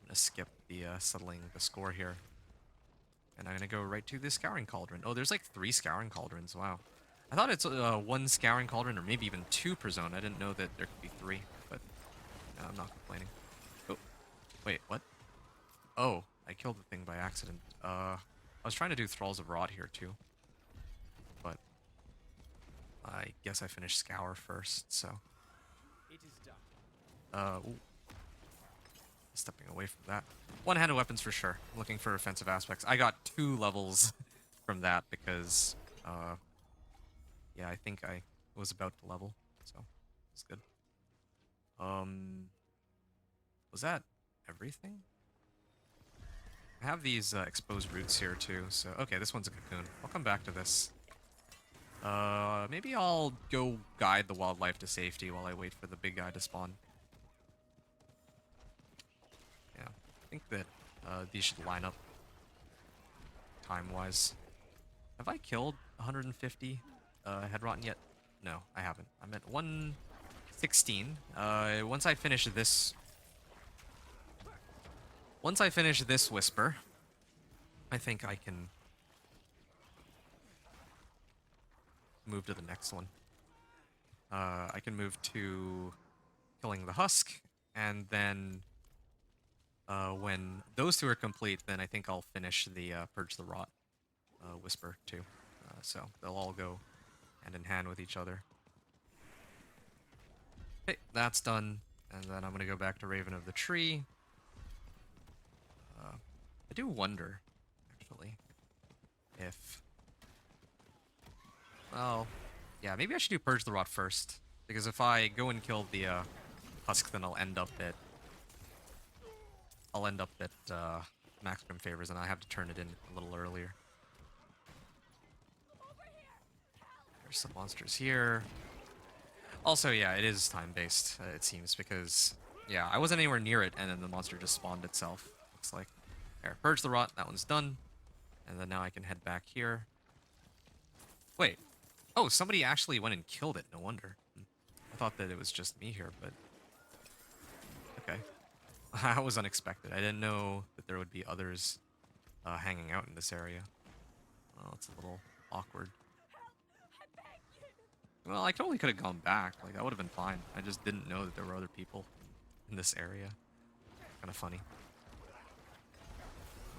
I'm gonna skip the settling the score here. And I'm gonna go right to the Scouring Cauldron. Oh, there's like 3 Scouring Cauldrons, wow. I thought it's 1 Scouring Cauldron, or maybe even 2 per zone. I didn't know that there could be 3, but no, I'm not complaining. Oh, wait, what? Oh, I killed the thing by accident. I was trying to do Thralls of Rot here too. But I guess I finished Scour first, so. It is done. Ooh. Stepping away from that. One-handed weapons for sure. I'm looking for offensive aspects. I got 2 levels from that because, yeah, I think I was about to level, so it's good. Was that everything? I have these exposed roots here too, so okay, this one's a cocoon. I'll come back to this. Maybe I'll go guide the wildlife to safety while I wait for the big guy to spawn. Yeah, I think that these should line up time-wise. Have I killed 150 Headrotten yet? No, I haven't. I'm at 116. Once I finish this Whisper, I think I can move to the next one. I can move to killing the husk, and then when those two are complete, then I think I'll finish the Purge the Rot Whisper too. So they'll all go hand in hand with each other. Okay, that's done, and then I'm gonna go back to Raven of the Tree. I do wonder, actually, if... Well, yeah, maybe I should do Purge the Rot first, because if I go and kill the husk, then I'll end up at maximum favors, and I have to turn it in a little earlier. There's some monsters here. Also, yeah, it is time-based, it seems, because, yeah, I wasn't anywhere near it, and then the monster just spawned itself, looks like. There, Purge the Rot, that one's done. And then now I can head back here. Wait. Oh, somebody actually went and killed it, no wonder. I thought that it was just me here, but... Okay. That was unexpected. I didn't know that there would be others hanging out in this area. Well, it's a little awkward. Well, I totally could have gone back. Like, that would have been fine. I just didn't know that there were other people in this area. Kind of funny.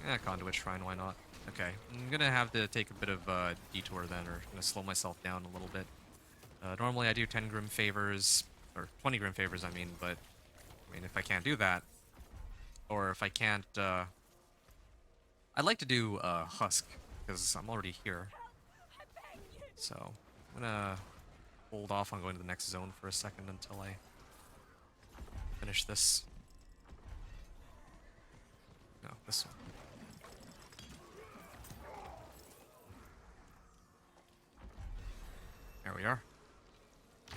Yeah, Conduit Shrine, why not? Okay, I'm gonna have to take a bit of a detour then, or I'm gonna slow myself down a little bit. Normally I do 10 Grim Favors, or 20 Grim Favors, I mean, but, I mean, if I can't do that, or if I can't, I'd like to do Husk, because I'm already here. So, I'm gonna hold off on going to the next zone for a second until I finish this. No, this one. There we are.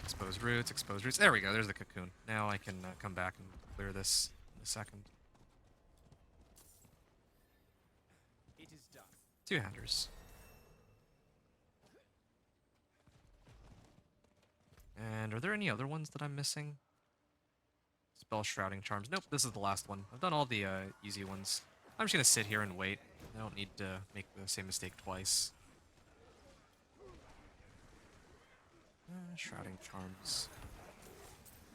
Exposed roots, exposed roots. There we go, there's the cocoon. Now I can come back and clear this in a second. It is done. Two-handers. And are there any other ones that I'm missing? Spell Shrouding Charms. Nope, this is the last one. I've done all the easy ones. I'm just gonna sit here and wait. I don't need to make the same mistake twice. Shrouding Charms.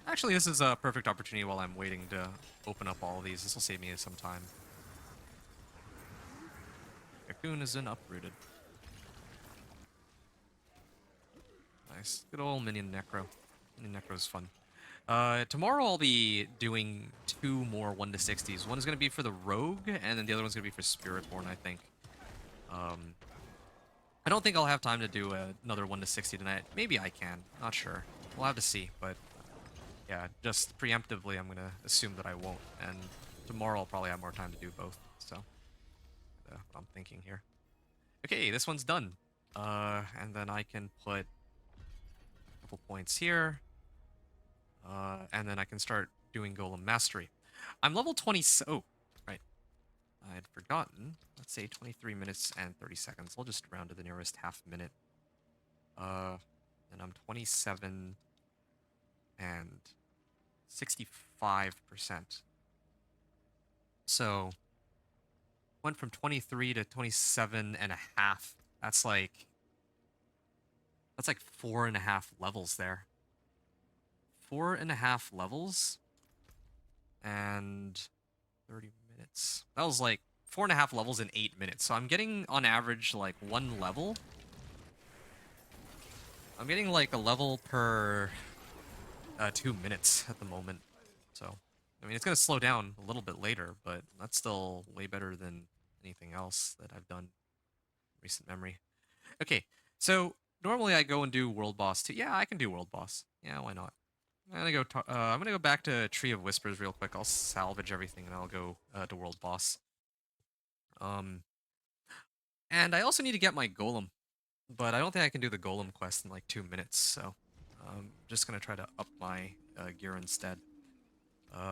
Actually, this is a perfect opportunity while I'm waiting to open up all of these. This will save me some time. Cocoon has been uprooted. Nice. Good old Minion Necro. Minion Necro is fun. Tomorrow I'll be doing 2 more 1-60s. One is going to be for the Rogue, and then the other one's going to be for Spiritborn, I think. I don't think I'll have time to do another 1-60 tonight. Maybe I can. Not sure. We'll have to see, but yeah, just preemptively I'm going to assume that I won't, and tomorrow I'll probably have more time to do both, so what I'm thinking here. Okay, this one's done. And then I can put a couple points here. And then I can start doing Golem Mastery. I'm level 20... Oh, right. I had forgotten. Let's say 23 minutes and 30 seconds. I'll just round to the nearest half minute. And I'm 27 and 65%. So, went from 23 to 27 and a half. That's like 4.5 levels there. 4.5 levels and 30 minutes. That was like 4.5 levels in 8 minutes. So I'm getting on average like 1 level. I'm getting like a level per 2 minutes at the moment. So, I mean, it's going to slow down a little bit later, but that's still way better than anything else that I've done in recent memory. Okay, so normally I go and do World Boss too. Yeah, I can do World Boss. Yeah, why not? I'm gonna go back to Tree of Whispers real quick. I'll salvage everything and I'll go to World Boss. And I also need to get my Golem, but I don't think I can do the Golem quest in like 2 minutes. So I'm just gonna try to up my gear instead.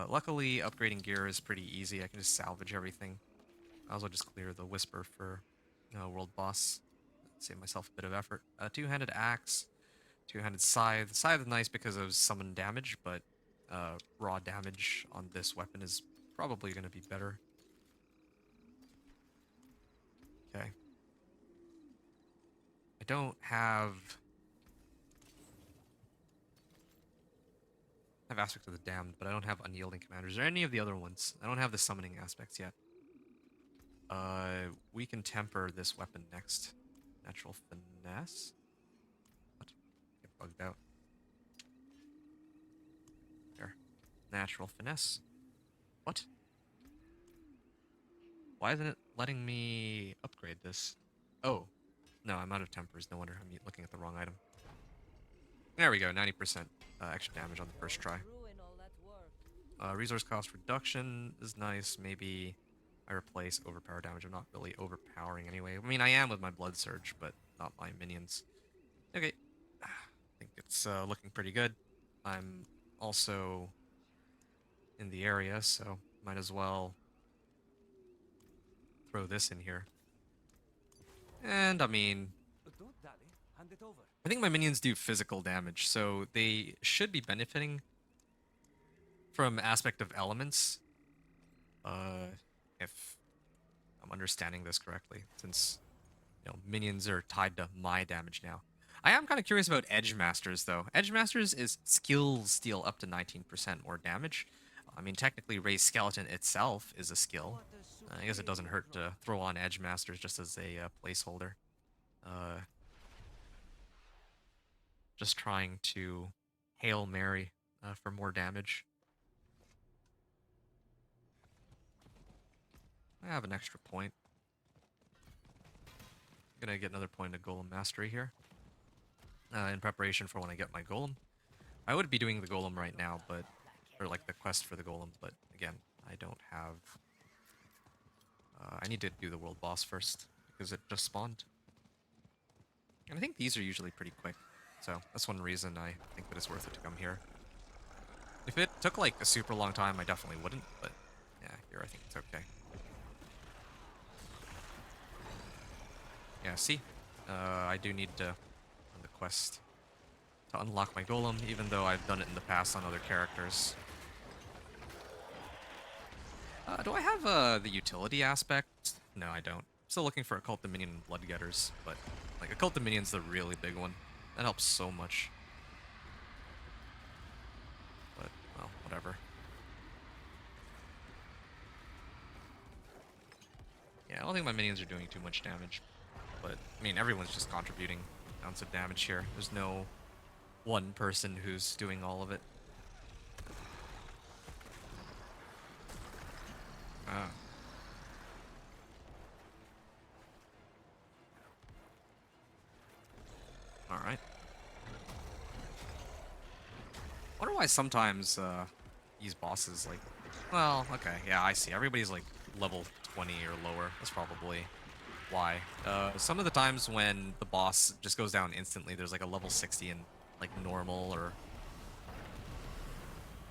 Luckily, upgrading gear is pretty easy. I can just salvage everything. I also just clear the Whisper for World Boss. Save myself a bit of effort. Two-handed axe. Two-handed scythe. Scythe is nice because of summon damage, but raw damage on this weapon is probably going to be better. Okay. I don't have have Aspect of the Damned, but I don't have Unyielding Commanders or any of the other ones. I don't have the summoning aspects yet. We can temper this weapon next. Natural Finesse? What? Get bugged out. Here. Natural Finesse. What? Why isn't it letting me upgrade this? Oh. No, I'm out of tempers. No wonder I'm looking at the wrong item. There we go, 90% extra damage on the first try. Resource cost reduction is nice. Maybe I replace overpower damage. I'm not really overpowering anyway. I mean, I am with my Blood Surge, but not my minions. Okay. I think it's looking pretty good. I'm also in the area, so might as well throw this in here. And, I mean, Don't dally. Hand it over. I think my minions do physical damage, so they should be benefiting from aspect of elements. If I'm understanding this correctly, since minions are tied to my damage now. I am kind of curious about Edge Masters though. Edge Masters is skill steal up to 19% more damage. I mean, technically, Raised Skeleton itself is a skill. I guess it doesn't hurt to throw on Edge Masters just as a placeholder. Just trying to Hail Mary for more damage. I have an extra point. I'm gonna get another point of Golem Mastery here. In preparation for when I get my Golem. I would be doing the Golem right now, but... or like the quest for the Golem, but again, I don't have... I need to do the world boss first, because it just spawned. And I think these are usually pretty quick, so that's one reason I think that it's worth it to come here. If it took like a super long time, I definitely wouldn't, but yeah, here I think it's okay. Yeah, see? I do need to, on the quest, to unlock my Golem, even though I've done it in the past on other characters. Do I have the utility aspect? No, I don't. Still looking for Occult Dominion and Bloodgetters, but like Occult Dominion's the really big one. That helps so much. But, well, whatever. Yeah, I don't think my minions are doing too much damage. But, I mean, everyone's just contributing amounts of damage here. There's no one person who's doing all of it. Ah. Alright. I wonder why sometimes these bosses, like... Well, okay, yeah, I see. Everybody's like level 20 or lower. That's probably why. Some of the times when the boss just goes down instantly, there's like a level 60 in like normal or...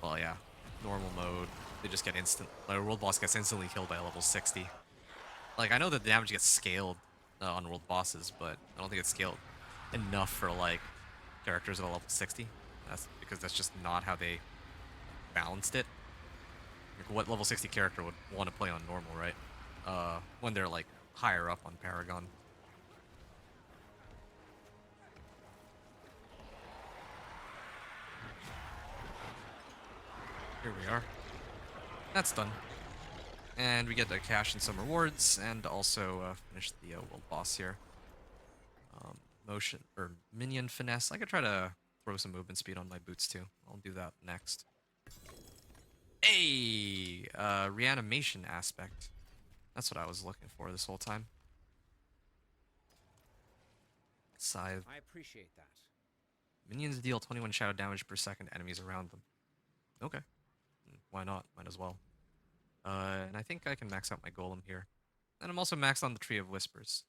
Well, yeah, normal mode. They just get instant... Like, a world boss gets instantly killed by a level 60. Like, I know that the damage gets scaled on world bosses, but I don't think it's scaled enough for, like, characters at a level 60. That's because that's just not how they balanced it. Like, what level 60 character would want to play on normal, right? When they're, like, higher up on Paragon. Here we are. That's done. And we get to cash in some rewards, and also finish the world boss here. Motion, or Minion Finesse. I could try to throw some movement speed on my boots too. I'll do that next. Hey! Reanimation aspect. That's what I was looking for this whole time. Scythe. I appreciate that. Minions deal 21 shadow damage per second to enemies around them. Okay. Why not? Might as well. And I think I can max out my Golem here. And I'm also maxed on the Tree of Whispers.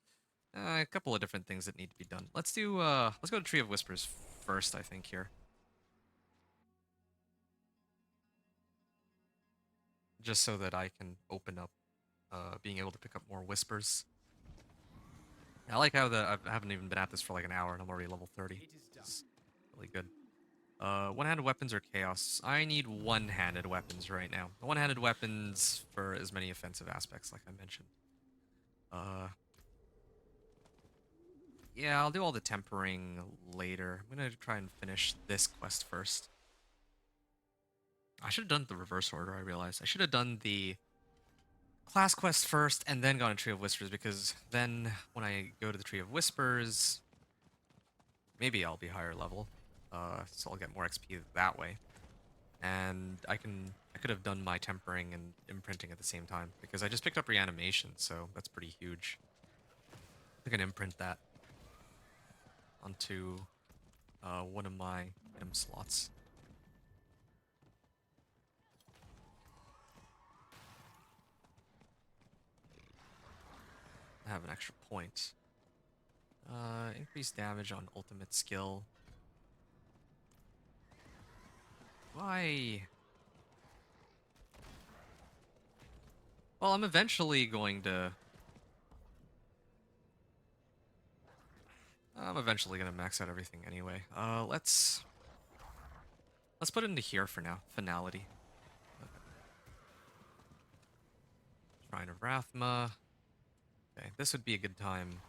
A couple of different things that need to be done. Let's go to Tree of Whispers first, I think, here. Just so that I can open up being able to pick up more Whispers. I like how I haven't even been at this for like an hour and I'm already level 30. It is done. It's really good. One-handed weapons or chaos? I need one-handed weapons right now. One-handed weapons for as many offensive aspects, like I mentioned. Yeah, I'll do all the tempering later. I'm gonna try and finish this quest first. I should have done the reverse order, I realized. I should have done the class quest first and then gone to Tree of Whispers, because then when I go to the Tree of Whispers, maybe I'll be higher level. So I'll get more XP that way. And I could have done my tempering and imprinting at the same time, because I just picked up reanimation, so that's pretty huge. I can imprint that onto one of my item slots. I have an extra point. Increased damage on ultimate skill. Why? Well, I'm eventually going to... I'm eventually going to max out everything anyway. Let's put it into here for now. Finality. Shrine of Rathma. Okay, this would be a good time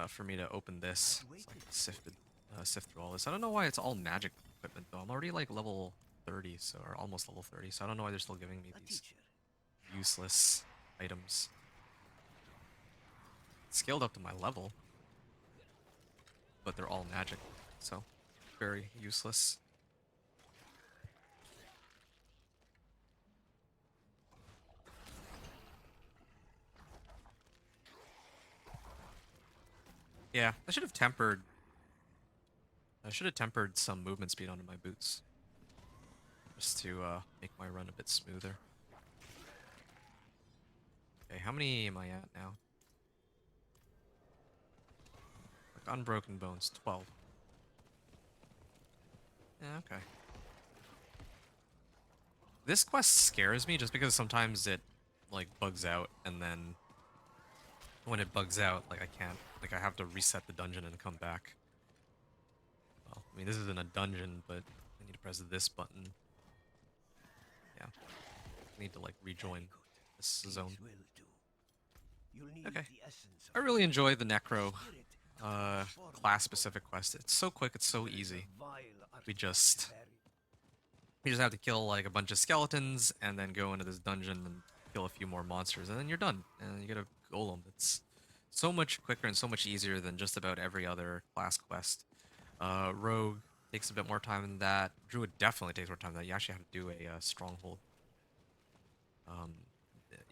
for me to open this, so I can sift through all this. I don't know why it's all magic equipment though. I'm already like level 30, so or almost level 30, so I don't know why they're still giving me these useless items. Scaled up to my level, but they're all magic, so very useless. Yeah, I should have tempered. I should have tempered some movement speed onto my boots, just to make my run a bit smoother. Okay, how many am I at now? Like unbroken bones, 12. Yeah, okay. This quest scares me just because sometimes it like bugs out, and then when it bugs out, like I have to reset the dungeon and come back. Well, I mean, this isn't a dungeon, but I need to press this button. Yeah. I need to like rejoin this zone. Okay. I really enjoy the Necro class specific quest. It's so quick, it's so easy. We just have to kill like a bunch of skeletons and then go into this dungeon and kill a few more monsters, and then you're done. And you get a golem. It's so much quicker and so much easier than just about every other class quest. Rogue takes a bit more time than that. Druid definitely takes more time than that. You actually have to do a stronghold,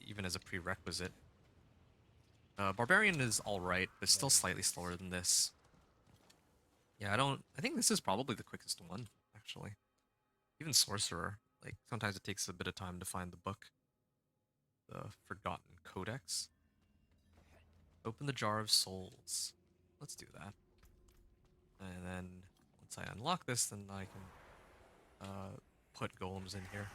even as a prerequisite. Barbarian is alright, but still slightly slower than this. Yeah, I think this is probably the quickest one, actually. Even Sorcerer, like, sometimes it takes a bit of time to find the book. The Forgotten Codex. Open the Jar of Souls. Let's do that. And then, once I unlock this, then I can put golems in here.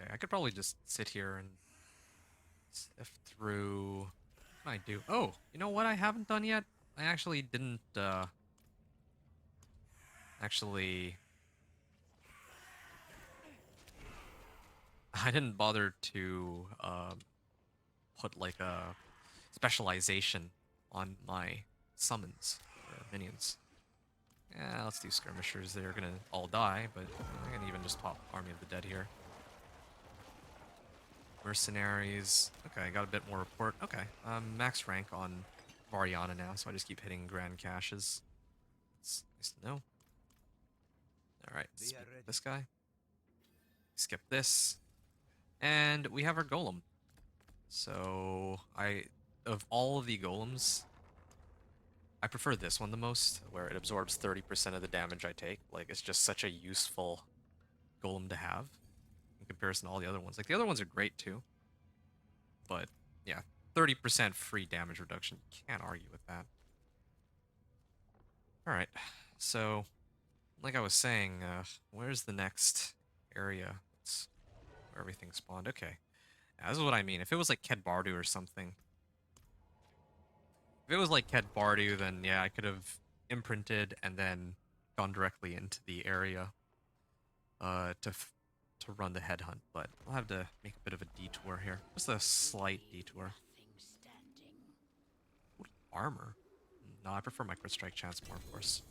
Okay, I could probably just sit here and sift through... What can I do? Oh, you know what I haven't done yet? I actually didn't, I didn't bother to, put, like, a specialization on my summons, or minions. Yeah, let's do skirmishers. They're gonna all die, but I can even just pop Army of the Dead here. Mercenaries. Okay, I got a bit more report. Okay, max rank on Variana now, so I just keep hitting grand caches. It's nice to know. Alright, this guy. Skip this. And we have our golem. So, of all of the golems, I prefer this one the most, where it absorbs 30% of the damage I take. Like, it's just such a useful golem to have in comparison to all the other ones. Like, the other ones are great too. But, yeah, 30% free damage reduction. Can't argue with that. Alright, so, like I was saying, where's the next area? It's where everything spawned. Okay. Yeah, this is what I mean. If it was like Ked Bardu or something. If it was like Ked Bardu, then yeah, I could have imprinted and then gone directly into the area to run the headhunt. But I'll have to make a bit of a detour here. Just a slight detour. Ooh, armor. No, I prefer my crit strike chance more, of course.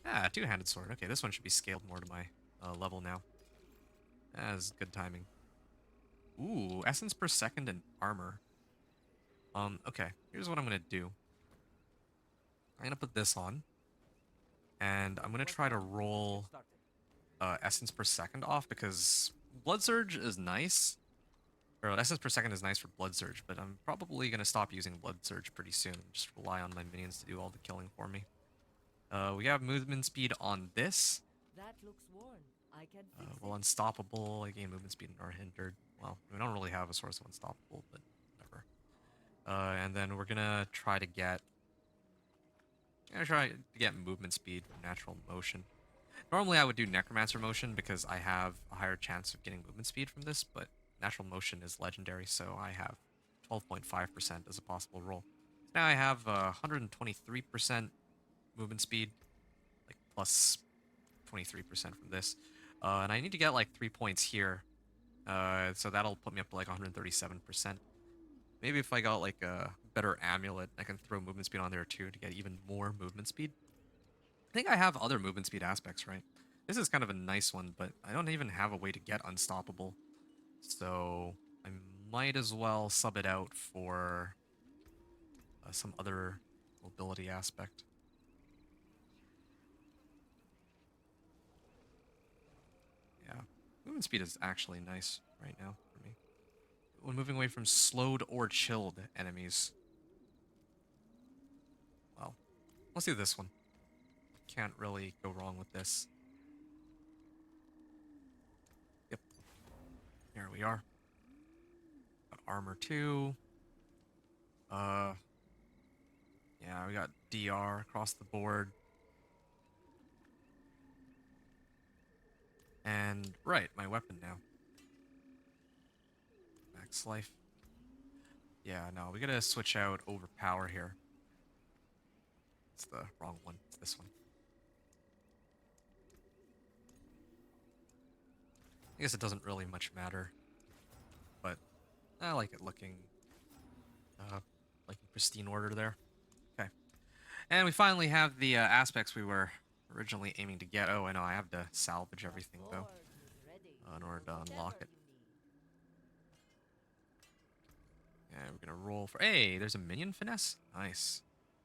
Ah, two-handed sword. Okay, this one should be scaled more to my level now. That's good timing. Ooh, essence per second and armor. Okay, here's what I'm gonna do. I'm gonna put this on, and I'm gonna try to roll essence per second off because Blood Surge is nice. Or essence per second is nice for Blood Surge, but I'm probably gonna stop using Blood Surge pretty soon. Just rely on my minions to do all the killing for me. We have movement speed on this. That looks worn. I can fix Well, it. unstoppable. I gain movement speed and are hindered. Well, we don't really have a source of unstoppable, but whatever. And then we're gonna try to get. Movement speed from natural motion. Normally, I would do Necromancer motion because I have a higher chance of getting movement speed from this, but natural motion is legendary, so I have 12.5% as a possible roll. So now I have 123% movement speed, like plus 23% from this. And I need to get like 3 points here. So that'll put me up to like 137%. Maybe if I got like a better amulet, I can throw movement speed on there too to get even more movement speed. I think I have other movement speed aspects, right? This is kind of a nice one, but I don't even have a way to get unstoppable. So I might as well sub it out for some other mobility aspect. Yeah, movement speed is actually nice right now for me. When moving away from slowed or chilled enemies. Well, let's do this one. Can't really go wrong with this. Yep. Here we are. Got armor 2. Yeah, we got DR across the board. And, right, my weapon now. Max life. Yeah, no, we gotta switch out overpower here. It's the wrong one. It's this one. I guess it doesn't really much matter. But I like it looking like in pristine order there. Okay. And we finally have the aspects we were originally aiming to get. Oh, I know, I have to salvage everything though in order to unlock it. Yeah, we're gonna roll for. Hey, there's a minion finesse. Nice.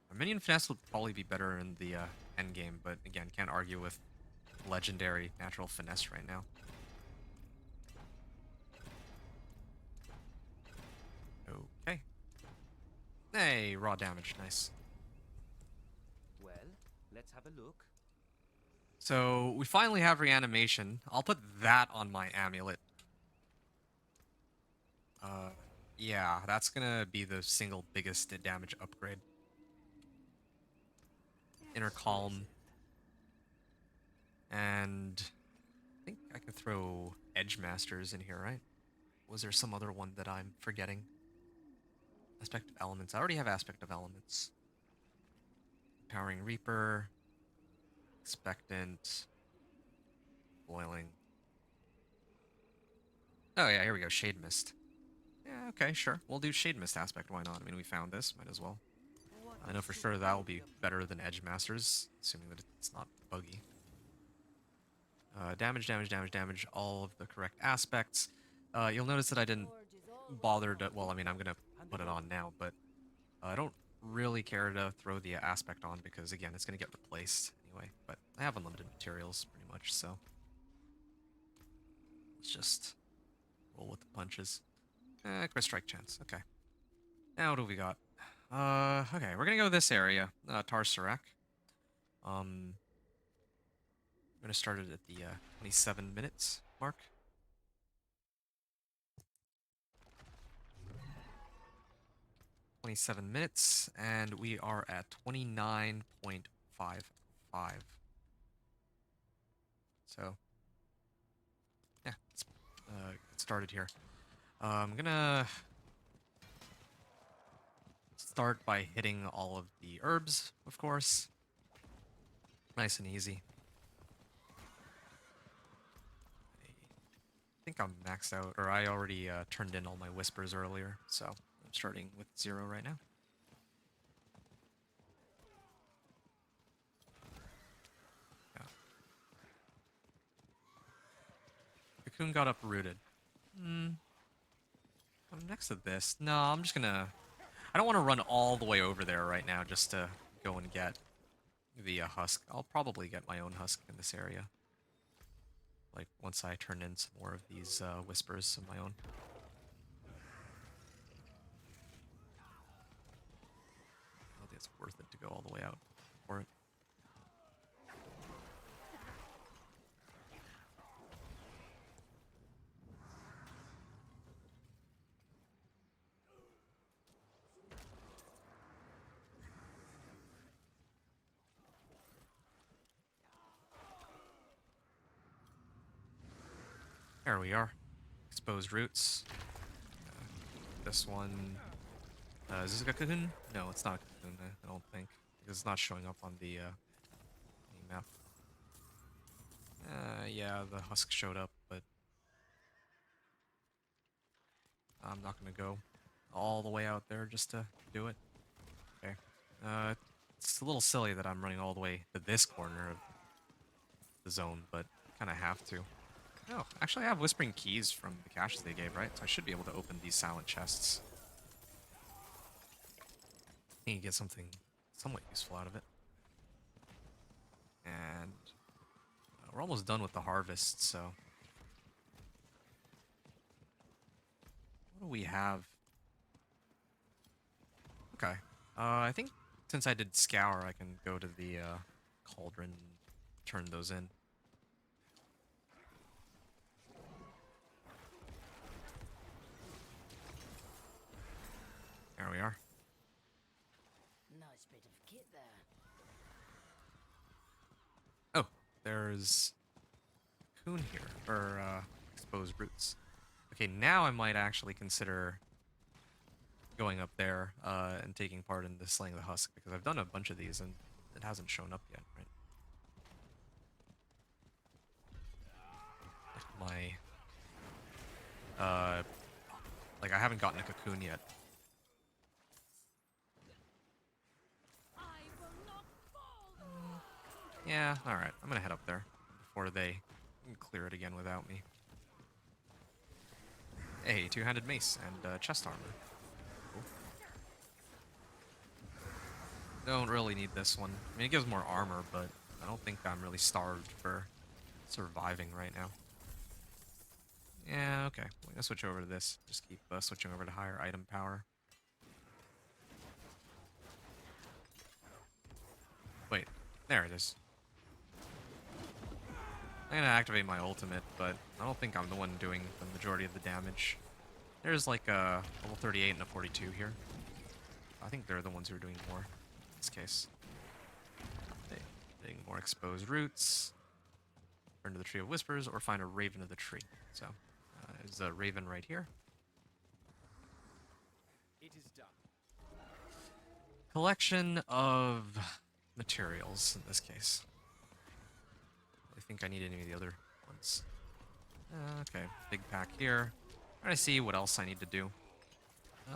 A minion finesse would probably be better in the end game, but again, can't argue with legendary natural finesse right now. Okay. Hey, raw damage. Nice. Well, let's have a look. So we finally have reanimation. I'll put that on my amulet. Yeah, that's gonna be the single biggest damage upgrade. Inner Calm. And I think I can throw Edge Masters in here, right? Was there some other one that I'm forgetting? Aspect of Elements. I already have Aspect of Elements. Powering Reaper. Expectant. Boiling. Oh yeah, here we go. Shade Mist. Yeah, okay, sure. We'll do Shade Mist aspect. Why not? I mean, we found this. Might as well. I know for sure that will be better than Edge Masters, assuming that it's not buggy. Damage, damage, damage, damage. All of the correct aspects. You'll notice that I didn't bother to... Well, I mean, I'm going to put it on now, but I don't really care to throw the aspect on because, again, it's going to get replaced anyway. But I have unlimited materials, pretty much, so... Let's just roll with the punches. Quick strike chance. Okay. Now what do we got? Okay, we're gonna go this area. Tarsarak. I'm gonna start it at the 27 minutes mark. $27 and we are at 29.55. So, yeah, let's get started here. I'm gonna start by hitting all of the herbs, of course. Nice and easy. I think I'm maxed out, or I already turned in all my whispers earlier, so I'm starting with 0 right now. cocoon got uprooted. I'm next to this. No, I'm just gonna... I don't want to run all the way over there right now just to go and get the husk. I'll probably get my own husk in this area. Like, once I turn in some more of these whispers of my own. I don't think it's worth it to go all the way out for it. There we are. Exposed roots. This one... is this a cocoon? No, it's not a cocoon, I don't think. Because it's not showing up on the map. Yeah, the husk showed up, but... I'm not gonna go all the way out there just to do it. Okay. It's a little silly that I'm running all the way to this corner of the zone, but kind of have to. Oh, actually I have Whispering Keys from the caches they gave, right? So I should be able to open these silent chests. I think you get something somewhat useful out of it. And we're almost done with the harvest, so... What do we have? Okay. I think since I did Scour, I can go to the Cauldron and turn those in. There we are. Nice bit of kit there. Oh, there's cocoon here, or exposed roots. Okay, now I might actually consider going up there and taking part in the slaying the husk, because I've done a bunch of these and it hasn't shown up yet, right? My like I haven't gotten a cocoon yet. Yeah, alright. I'm gonna head up there before they clear it again without me. Hey, two-handed mace and chest armor. Cool. Don't really need this one. I mean, it gives more armor, but I don't think I'm really starved for surviving right now. Yeah, okay. We're gonna switch over to this. Just keep switching over to higher item power. Wait, there it is. I'm gonna activate my ultimate, but I don't think I'm the one doing the majority of the damage. There's like a level 38 and a 42 here. I think they're the ones who are doing more in this case. Getting more exposed roots. Turn to the Tree of Whispers, or find a Raven of the Tree. So, there's a Raven right here. It is done. Collection of materials in this case. I think I need any of the other ones. Okay, big pack here. Trying to see what else I need to do.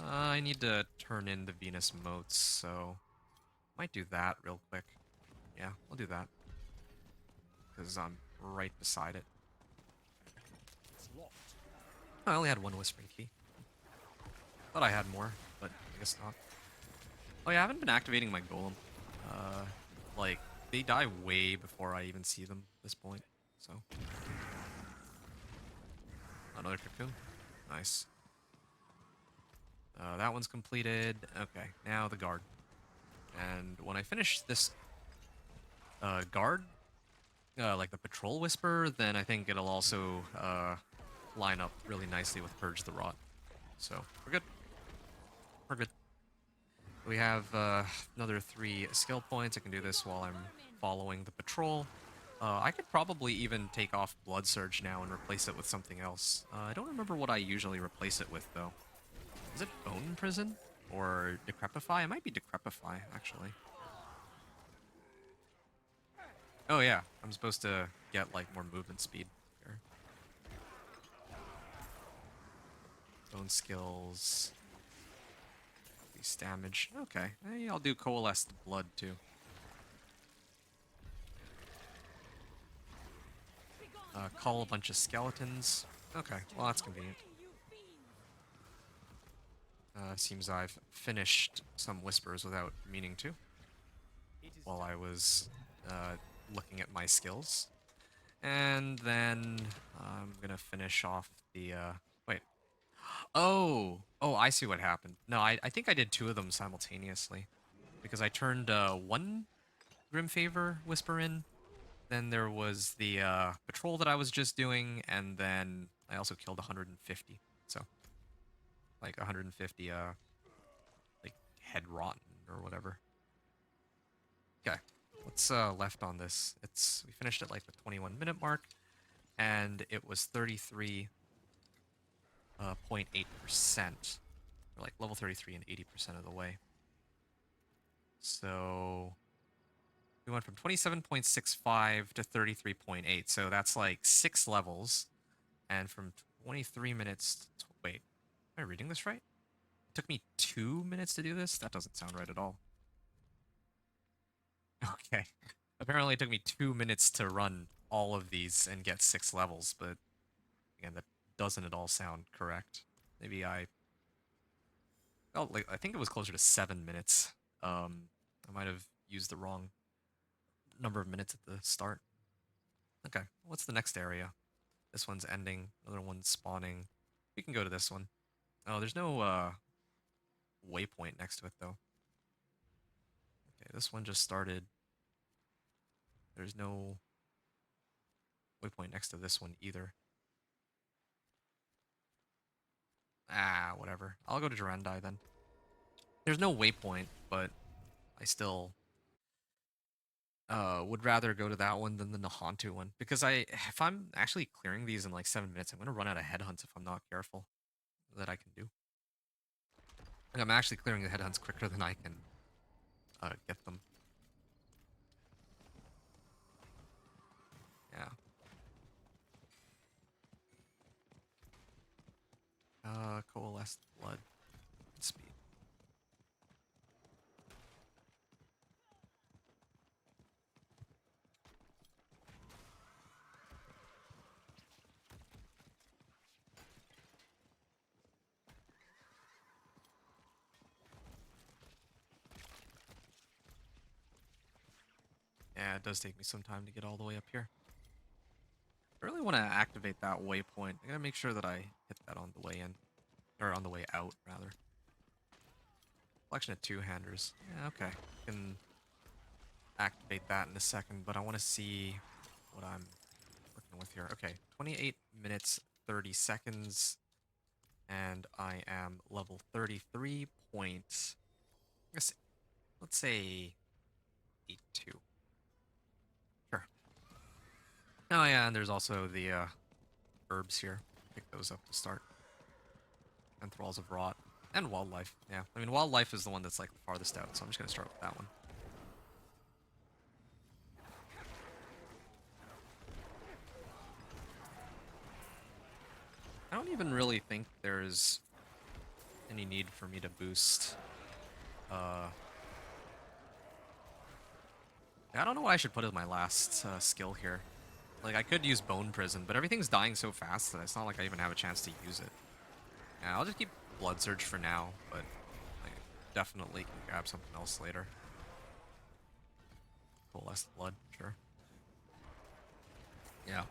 I need to turn in the Venus motes, so might do that real quick. Yeah, I'll do that because I'm right beside it. It's locked. I only had one Whispering Key. Thought I had more, but I guess not. Oh yeah, I haven't been activating my Golem. Like, they die way before I even see them at this point, so. Another cocoon. Nice. That one's completed. Okay, now the guard. And when I finish this guard, like the patrol whisper, then I think it'll also line up really nicely with Purge the Rot. So, we're good. We're good. We have another 3 skill points. I can do this while I'm following the patrol. I could probably even take off Blood Surge now and replace it with something else. I don't remember what I usually replace it with, though. Is it Bone Prison? Or Decrepify? It might be Decrepify, actually. Oh yeah, I'm supposed to get, like, more movement speed here. Bone skills. Increase damage. Okay, hey, I'll do Coalesced Blood, too. Call a bunch of skeletons. Okay, well that's convenient. Seems I've finished some whispers without meaning to, while I was looking at my skills. And then I'm gonna finish off the, wait. Oh! Oh, I see what happened. No, I think I did 2 of them simultaneously. Because I turned one Grim Favor Whisper in, then there was the patrol that I was just doing, and then I also killed 150. So, like 150, like, head rotten or whatever. Okay, what's left on this? We finished at like the 21-minute mark, and it was 33.8%. Or like level 33 and 80% of the way. So we went from 27.65 to 33.8. So that's like 6 levels. And from 23 minutes to, wait, am I reading this right? It took me 2 minutes to do this? That doesn't sound right at all. Okay. Apparently it took me 2 minutes to run all of these and get 6 levels, but again, that doesn't at all sound correct. Maybe I think it was closer to 7 minutes. I might have used the wrong number of minutes at the start. Okay, what's the next area? This one's ending, another one's spawning. We can go to this one. Oh, there's no waypoint next to it though. Okay, this one just started. There's no waypoint next to this one either. Ah, whatever. I'll go to Durandai then. There's no waypoint, but I still would rather go to that one than the Nahantu one. Because if I'm actually clearing these in like 7 minutes, I'm gonna run out of headhunts if I'm not careful. That I can do. And I'm actually clearing the headhunts quicker than I can get them. Yeah. Coalesced blood. Speed. Yeah, it does take me some time to get all the way up here. I really want to activate that waypoint. I gotta make sure that I hit that on the way in. Or on the way out, rather. Collection of 2-handers. Yeah, okay. I can activate that in a second, but I want to see what I'm working with here. Okay, 28 minutes, 30 seconds. And I am level 33 point... I guess, let's say 82. Sure. Oh yeah, and there's also the herbs here. Pick those up to start. And Thralls of Rot. And Wildlife, yeah. I mean, Wildlife is the one that's like the farthest out, so I'm just gonna start with that one. I don't even really think there's any need for me to boost. I don't know what I should put as my last skill here. Like, I could use Bone Prison, but everything's dying so fast that it's not like I even have a chance to use it. Yeah, I'll just keep Blood Surge for now, but I definitely can grab something else later. Coalesced Blood, sure. Yeah.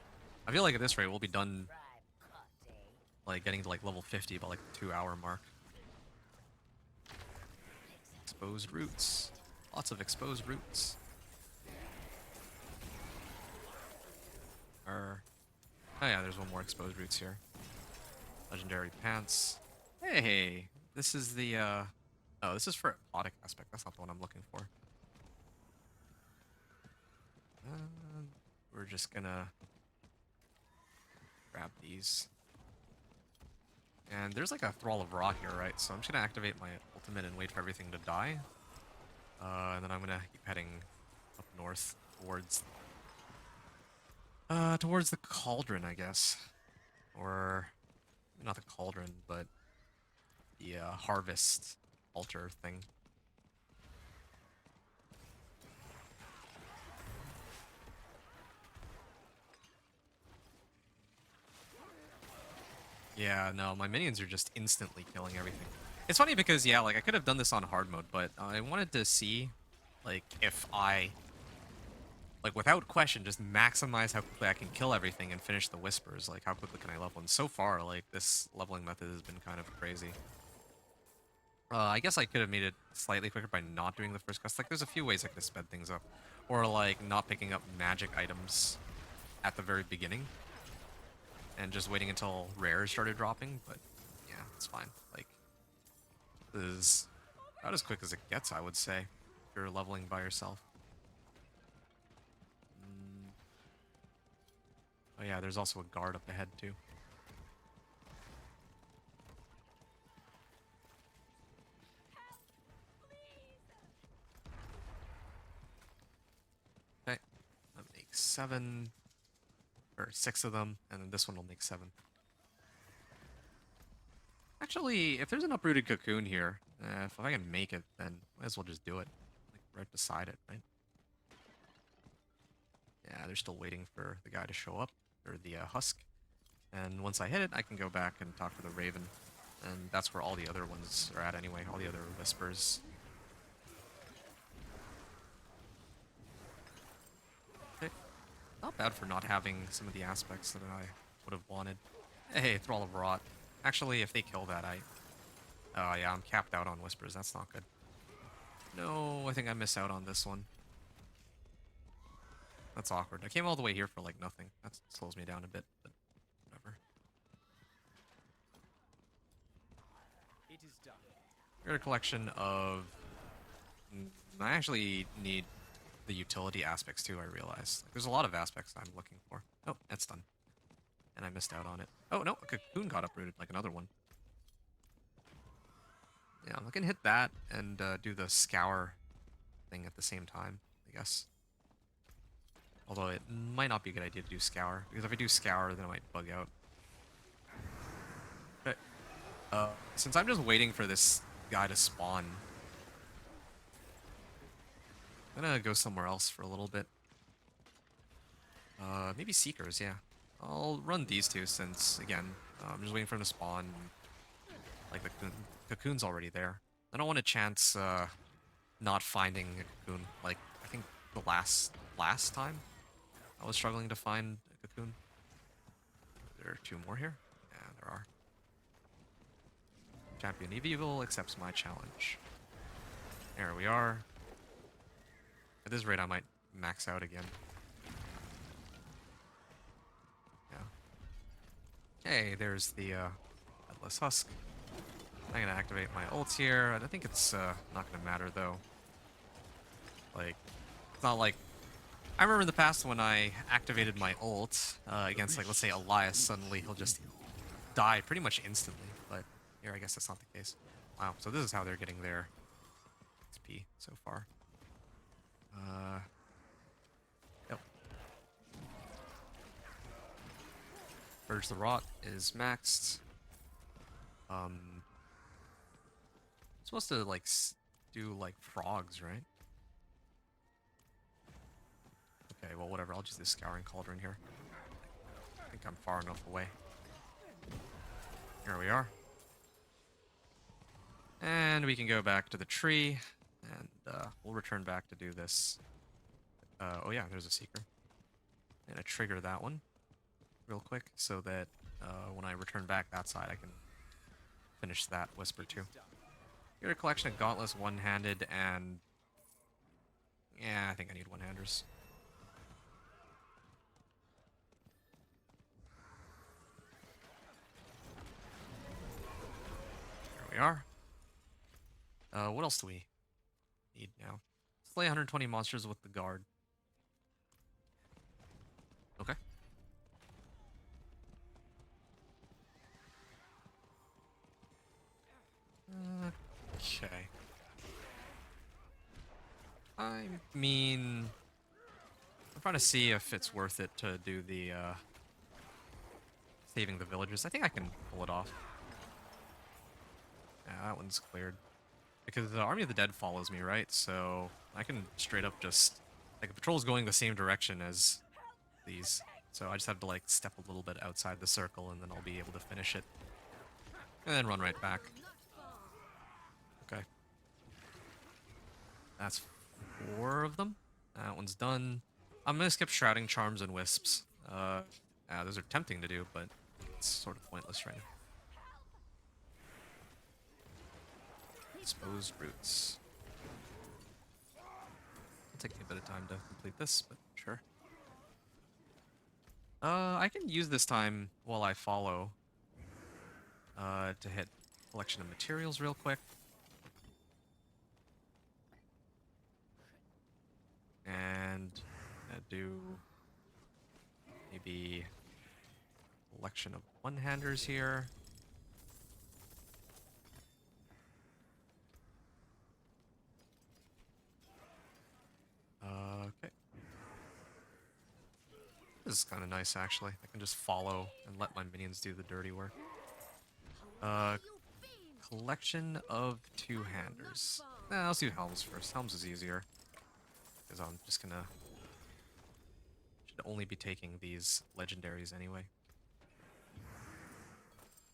I feel like at this rate, we'll be done, like, getting to, like, level 50 by, like, the 2-hour mark. Exposed roots. Lots of exposed roots. Oh yeah, there's one more exposed roots here. Legendary pants. Hey, this is the, oh, this is for aquatic aspect. That's not the one I'm looking for. We're just gonna grab these. And there's like a Thrall of Rot here, right? So I'm just gonna activate my ultimate and wait for everything to die. And then I'm gonna keep heading up north towards the Cauldron, I guess. Or, not the Cauldron, but the Harvest altar thing. Yeah, no, my minions are just instantly killing everything. It's funny because, yeah, like, I could have done this on hard mode, but I wanted to see, like, if I, like, without question, just maximize how quickly I can kill everything and finish the whispers. Like, how quickly can I level? And so far, like, this leveling method has been kind of crazy. I guess I could have made it slightly quicker by not doing the first quest. Like, there's a few ways I could have sped things up. Or, like, not picking up magic items at the very beginning. And just waiting until rares started dropping, but yeah, it's fine. Like, this is about as quick as it gets, I would say, if you're leveling by yourself. Oh yeah, there's also a guard up ahead, too. Okay, that makes 7, or 6 of them, and then this one will make 7. Actually, if there's an uprooted cocoon here, if I can make it, then might as well just do it. Like, right beside it, right? Yeah, they're still waiting for the guy to show up, or the husk. And once I hit it, I can go back and talk to the raven. And that's where all the other ones are at anyway, all the other whispers. Okay. Not bad for not having some of the aspects that I would have wanted. Hey, Thrall of Rot. Actually, if they kill that, oh yeah, I'm capped out on whispers. That's not good. No, I think I miss out on this one. That's awkward. I came all the way here for, like, nothing. That slows me down a bit, but whatever. It is done. Got a collection of... I actually need the utility aspects, too, I realize. Like, there's a lot of aspects I'm looking for. Oh, that's done. And I missed out on it. Oh, no, a cocoon got uprooted, like another one. Yeah, I can hit that and do the scour thing at the same time, I guess. Although it might not be a good idea to do scour, because if I do scour, then I might bug out. But, since I'm just waiting for this guy to spawn, I'm gonna go somewhere else for a little bit. Maybe Seekers, yeah. I'll run these two since, again, I'm just waiting for him to spawn. Like, the cocoon's already there. I don't want to chance not finding a cocoon. Like, I think the last time I was struggling to find a cocoon. There are 2 more here? Yeah, there are. Champion of Evil accepts my challenge. There we are. At this rate, I might max out again. Yeah. Hey, there's the Headless Husk. I'm gonna activate my ults here. I think it's not gonna matter though. Like, it's not like I remember in the past when I activated my ult against, like, let's say Elias, suddenly he'll just die pretty much instantly. But here, I guess that's not the case. Wow, so this is how they're getting their XP so far. Yep. Purge the Rot is maxed. Supposed to, like, do, like, frogs, right? Okay, well, whatever. I'll just do Scouring Cauldron here. I think I'm far enough away. Here we are. And we can go back to the tree, and we'll return back to do this. Oh yeah, there's a Seeker. I'm gonna trigger that one real quick so that when I return back that side, I can finish that Whisper too. Get a collection of Gauntless, One-Handed, and... yeah, I think I need One-Handers. There we are. What else do we need now? Slay 120 monsters with the guard. Okay. Okay. I mean, I'm trying to see if it's worth it to do the saving the villagers. I think I can pull it off. Yeah, that one's cleared. Because the Army of the Dead follows me, right? So I can straight up just... like, the patrol's going the same direction as these. So I just have to like step a little bit outside the circle and then I'll be able to finish it. And then run right back. Okay. That's 4 of them. That one's done. I'm gonna skip Shrouding Charms and Wisps. Those are tempting to do, but it's sort of pointless right now. Exposed Roots. It'll take me a bit of time to complete this, but sure. I can use this time while I follow to hit collection of materials real quick. And do maybe collection of one-handers here. Okay. This is kind of nice, actually. I can just follow and let my minions do the dirty work. Collection of two-handers. I'll do Helms first. Helms is easier. Because I'm just gonna... Should only be taking these legendaries anyway.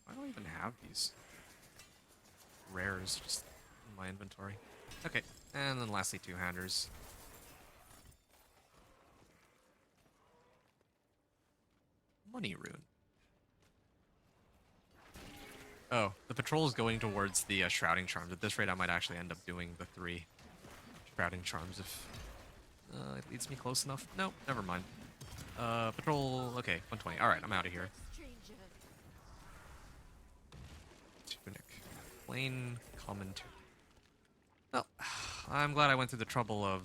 Why do I even have these rares just in my inventory? Okay, and then lastly two-handers. Money rune. Oh, the patrol is going towards the Shrouding Charms. At this rate, I might actually end up doing the 3 Shrouding Charms if it leads me close enough. No, never mind. Patrol, okay, 120. Alright, I'm out of here. Tunic. Plain common tunic. Well, I'm glad I went through the trouble of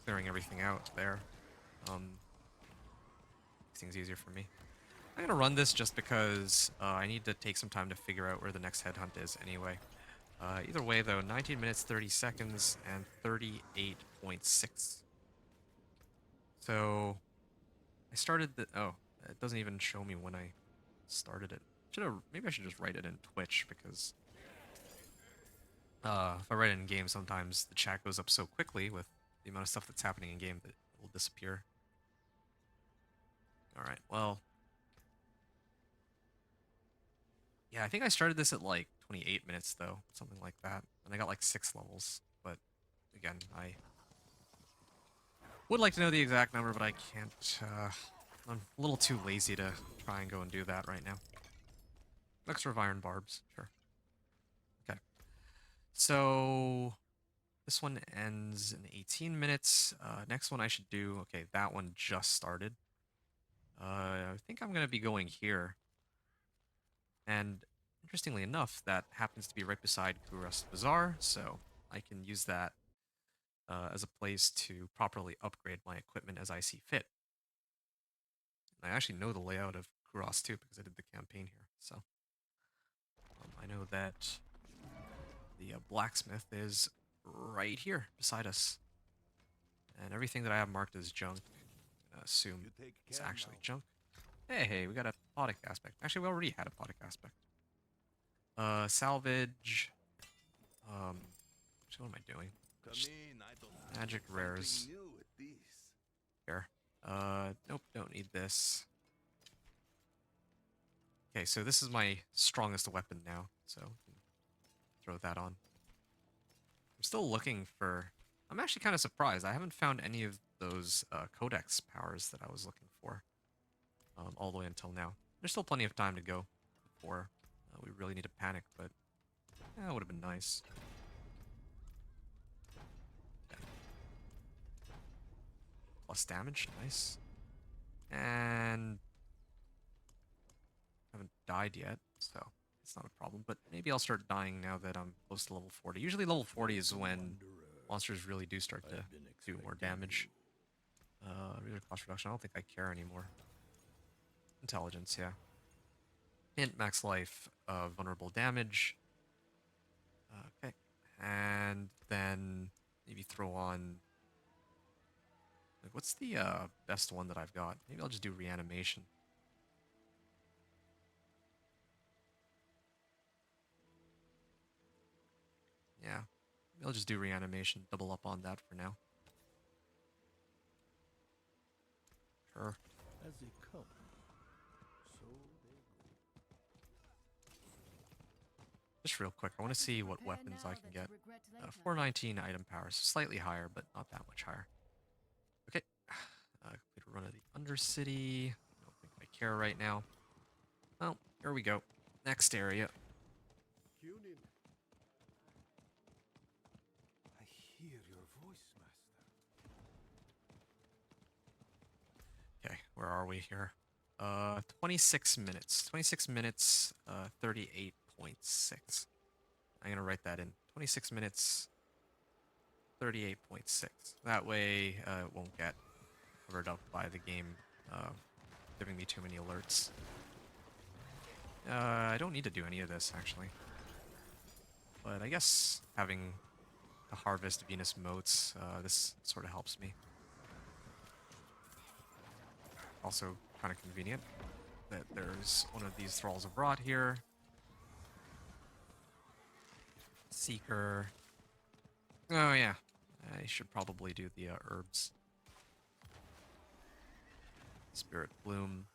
clearing everything out there. Makes things easier for me. I'm gonna run this just because I need to take some time to figure out where the next headhunt is anyway. Either way though, 19 minutes, 30 seconds, and 38.6. So, I started the... Oh, it doesn't even show me when I started it. Maybe I should just write it in Twitch because... if I write it in game, sometimes the chat goes up so quickly with the amount of stuff that's happening in game that it will disappear. Alright, well... Yeah, I think I started this at like 28 minutes though, something like that. And I got like 6 levels, but again, I would like to know the exact number, but I can't. I'm a little too lazy to try and go and do that right now. Mixture of Iron Barbs, sure. Okay. So this one ends in 18 minutes. Next one I should do, okay, that one just started. I think I'm going to be going here. And interestingly enough, that happens to be right beside Kuras Bazaar, so I can use that as a place to properly upgrade my equipment as I see fit. And I actually know the layout of Kuras too, because I did the campaign here, so I know that the blacksmith is right here beside us. And everything that I have marked as junk, I assume it's actually junk. Hey, we got a podic aspect. Actually, we already had a podic aspect. Salvage. Actually, what am I doing? Just magic rares. Here. Nope, don't need this. Okay, so this is my strongest weapon now, so throw that on. I'm still looking for... I'm actually kind of surprised. I haven't found any of those codex powers that I was looking for. All the way until now. There's still plenty of time to go before we really need to panic, but that would have been nice. Okay. Plus damage, nice. And haven't died yet, so it's not a problem. But maybe I'll start dying now that I'm close to level 40. Usually level 40 is when monsters really do start to do more damage. Regular cost reduction, I don't think I care anymore. Intelligence, yeah. Hint, max life, vulnerable damage. Okay. And then maybe throw on... Like, what's the best one that I've got? Maybe I'll just do reanimation. Yeah. Maybe I'll just do reanimation. Double up on that for now. Sure. as they come, so they go. Just real quick, I want to see what weapons I can get. 419 item power, so slightly higher, but not that much higher. Okay, complete a run of the Undercity. I don't think I care right now. Well, here we go. Next area. Cunin. I hear your voice, Master. Okay, where are we here? 26 minutes. 26 minutes, 38.6. I'm gonna write that in. 26 minutes, 38.6. That way, it won't get covered up by the game giving me too many alerts. I don't need to do any of this, actually. But I guess having to harvest Venus motes, this sort of helps me. Also kind of convenient that there's one of these Thralls of Rot here. Seeker. Oh yeah, I should probably do the herbs. Spirit Bloom.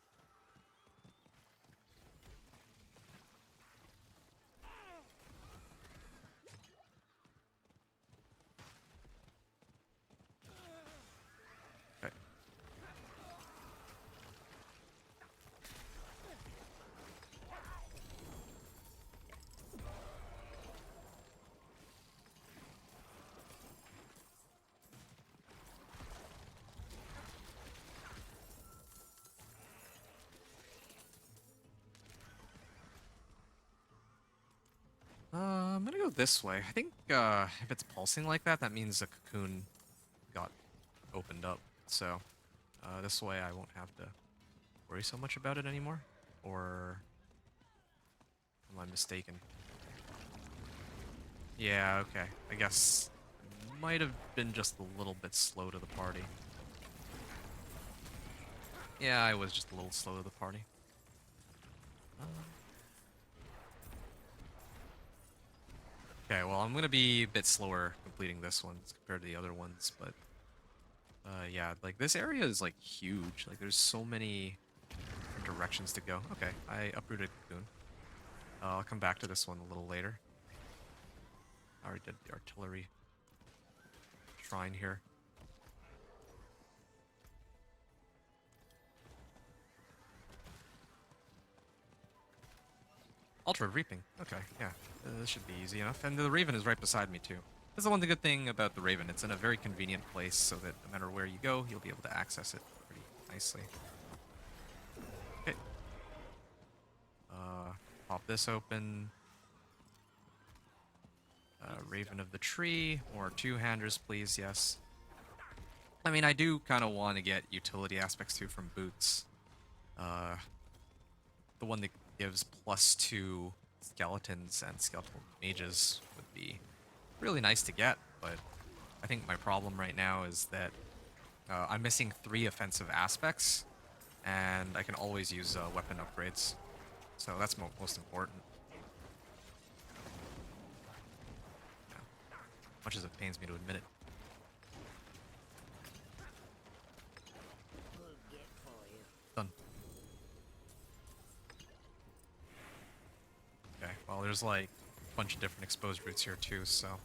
Okay. I'm gonna go this way. I think if it's pulsing like that, that means the cocoon got opened up. So this way I won't have to worry so much about it anymore. Or am I mistaken? Yeah, okay. I guess I might have been just a little bit slow to the party. Yeah, I was just a little slow to the party. Okay, well, I'm gonna be a bit slower completing this one compared to the other ones, but yeah, like this area is like huge. Like there's so many directions to go. Okay, I uprooted Cocoon. I'll come back to this one a little later. I already did the artillery shrine here. Ultra Reaping. Okay, yeah. This should be easy enough. And the Raven is right beside me, too. That's the one good thing about the Raven. It's in a very convenient place so that no matter where you go, you'll be able to access it pretty nicely. Okay. Pop this open. Raven of the Tree, or two-handers, please, yes. I mean, I do kind of want to get utility aspects, too, from boots. The one that gives +2 skeletons and skeletal mages would be really nice to get, but I think my problem right now is that I'm missing 3 offensive aspects, and I can always use weapon upgrades. So that's most important. Yeah. Much as it pains me to admit it. We'll get for you. Done. Okay, well there's like a bunch of different exposed routes here too, so...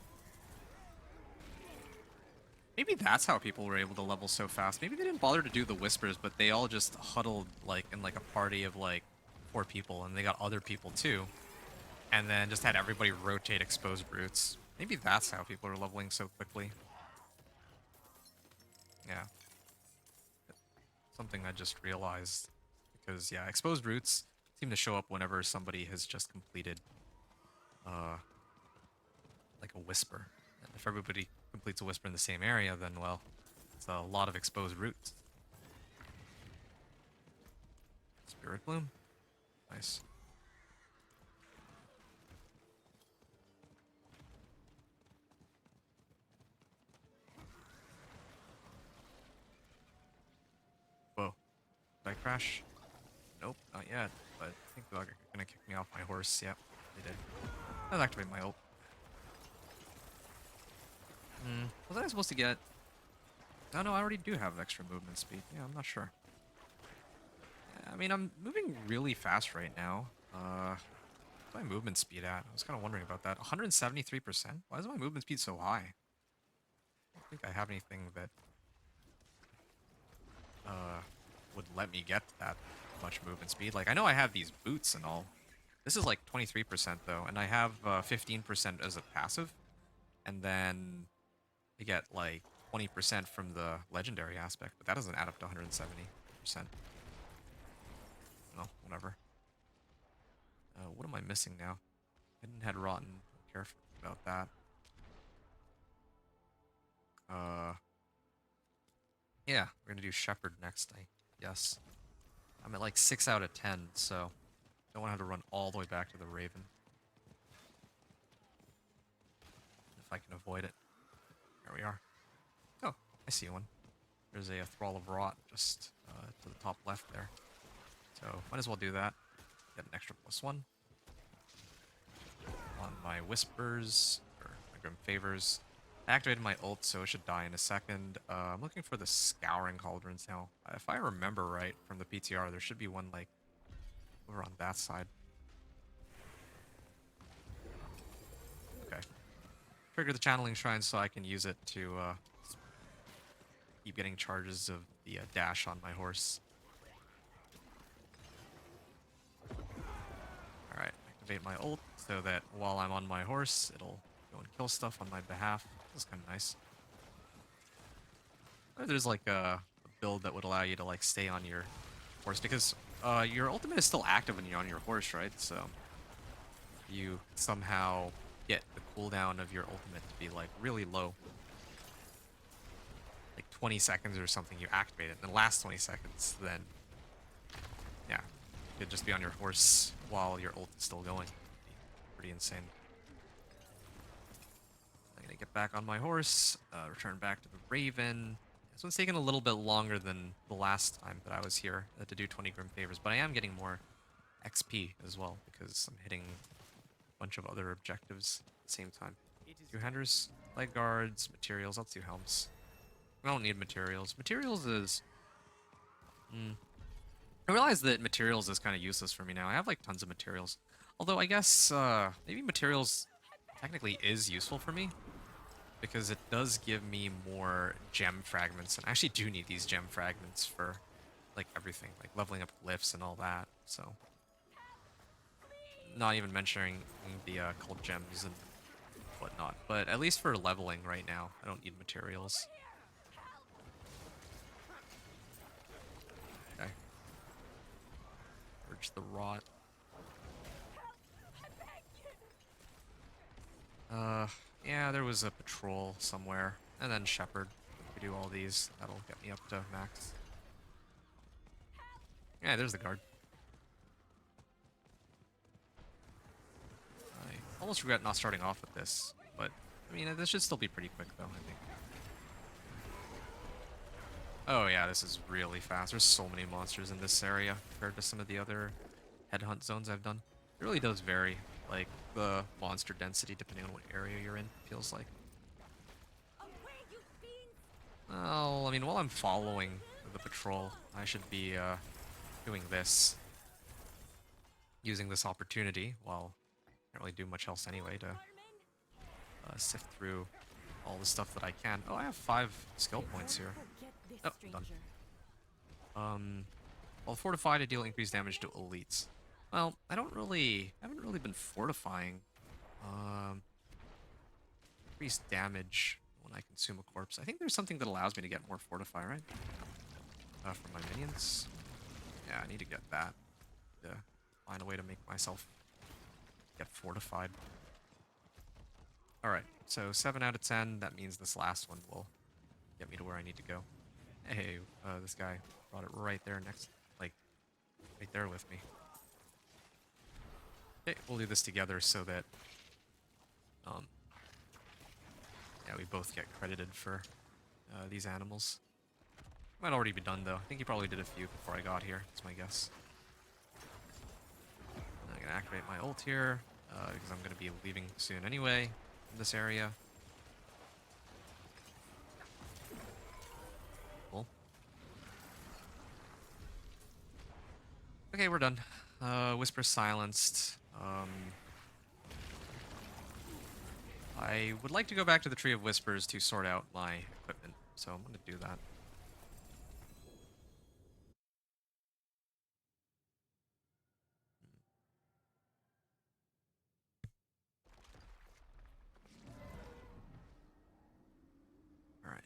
Maybe that's how people were able to level so fast. Maybe they didn't bother to do the whispers, but they all just huddled like in like a party of like 4 people, and they got other people too. And then just had everybody rotate exposed routes. Maybe that's how people are leveling so quickly. Yeah. Something I just realized. Because, yeah, exposed routes seem to show up whenever somebody has just completed, like a whisper. And if everybody completes a whisper in the same area, then, well, it's a lot of exposed routes. Spirit Bloom. Nice. Whoa. Did I crash? Nope, not yet. But I think they're gonna kick me off my horse. Yep, they did. I'll activate my ult. Was I supposed to get... Oh no, I already do have extra movement speed. Yeah, I'm not sure. I mean, I'm moving really fast right now. What's my movement speed at? I was kind of wondering about that. 173%? Why is my movement speed so high? I don't think I have anything that would let me get that much movement speed. Like, I know I have these boots and all. This is like 23% though, and I have 15% as a passive, and then I get like 20% from the legendary aspect, but that doesn't add up to 170%. No, whatever. What am I missing now? Hidden Head Rotten. Don't care about that. Yeah, we're gonna do Shepherd next, I guess. I'm at like 6 out of 10, so don't want to have to run all the way back to the Raven. If I can avoid it. There we are. Oh, I see one. There's a Thrall of Rot just to the top left there. So might as well do that. Get an extra +1. On my Whispers, or my Grim Favors. I activated my ult, so it should die in a second. I'm looking for the Scouring Cauldrons now. If I remember right from the PTR, there should be one like over on that side. Okay. Trigger the Channeling Shrine so I can use it to keep getting charges of the dash on my horse. Alright, activate my ult so that while I'm on my horse, it'll go and kill stuff on my behalf. That's kind of nice. There's like a build that would allow you to like stay on your horse because your ultimate is still active when you're on your horse, right? So you somehow get the cooldown of your ultimate to be like really low. Like 20 seconds or something, you activate it, and the last 20 seconds, then yeah, you could just be on your horse while your ult is still going. Pretty insane. I'm gonna get back on my horse, return back to the Raven. This one's taking a little bit longer than the last time that I was here to do 20 Grim Favors, but I am getting more XP as well because I'm hitting a bunch of other objectives at the same time. Two-handers, light guards, materials. Let's do helms. I don't need materials. Materials is... I realize that materials is kind of useless for me now. I have like tons of materials. Although I guess maybe materials technically is useful for me because it does give me more gem fragments. And I actually do need these gem fragments for like everything, like leveling up glyphs and all that. So not even mentioning the cult gems and whatnot. But at least for leveling right now, I don't need materials. Okay. Purge the rot. Yeah, there was a patrol somewhere. And then Shepherd. If we do all these, that'll get me up to max. Yeah, there's the guard. I almost regret not starting off with this, but I mean, this should still be pretty quick though, I think. Oh yeah, this is really fast. There's so many monsters in this area compared to some of the other headhunt zones I've done. It really does vary, like the monster density depending on what area you're in, feels like. Well, I mean, while I'm following the patrol, I should be doing this. Using this opportunity, while I can't really do much else anyway, to sift through all the stuff that I can. Oh, I have 5 skill points here. Oh, done. While fortified, I deal increased damage to elites. Well, I haven't really been fortifying. Increased damage when I consume a corpse. I think there's something that allows me to get more fortify, right? From my minions. Yeah, I need to get that. To find a way to make myself get fortified. Alright, so 7 out of 10. That means this last one will get me to where I need to go. Hey, this guy brought it right there next, like, right there with me. Okay, we'll do this together so that, yeah, we both get credited for these animals. Might already be done, though. I think he probably did a few before I got here. That's my guess. I'm gonna activate my ult here, because I'm gonna be leaving soon anyway in this area. Cool. Okay, we're done. Whisper silenced. I would like to go back to the Tree of Whispers to sort out my equipment, so I'm going to do that. Alright.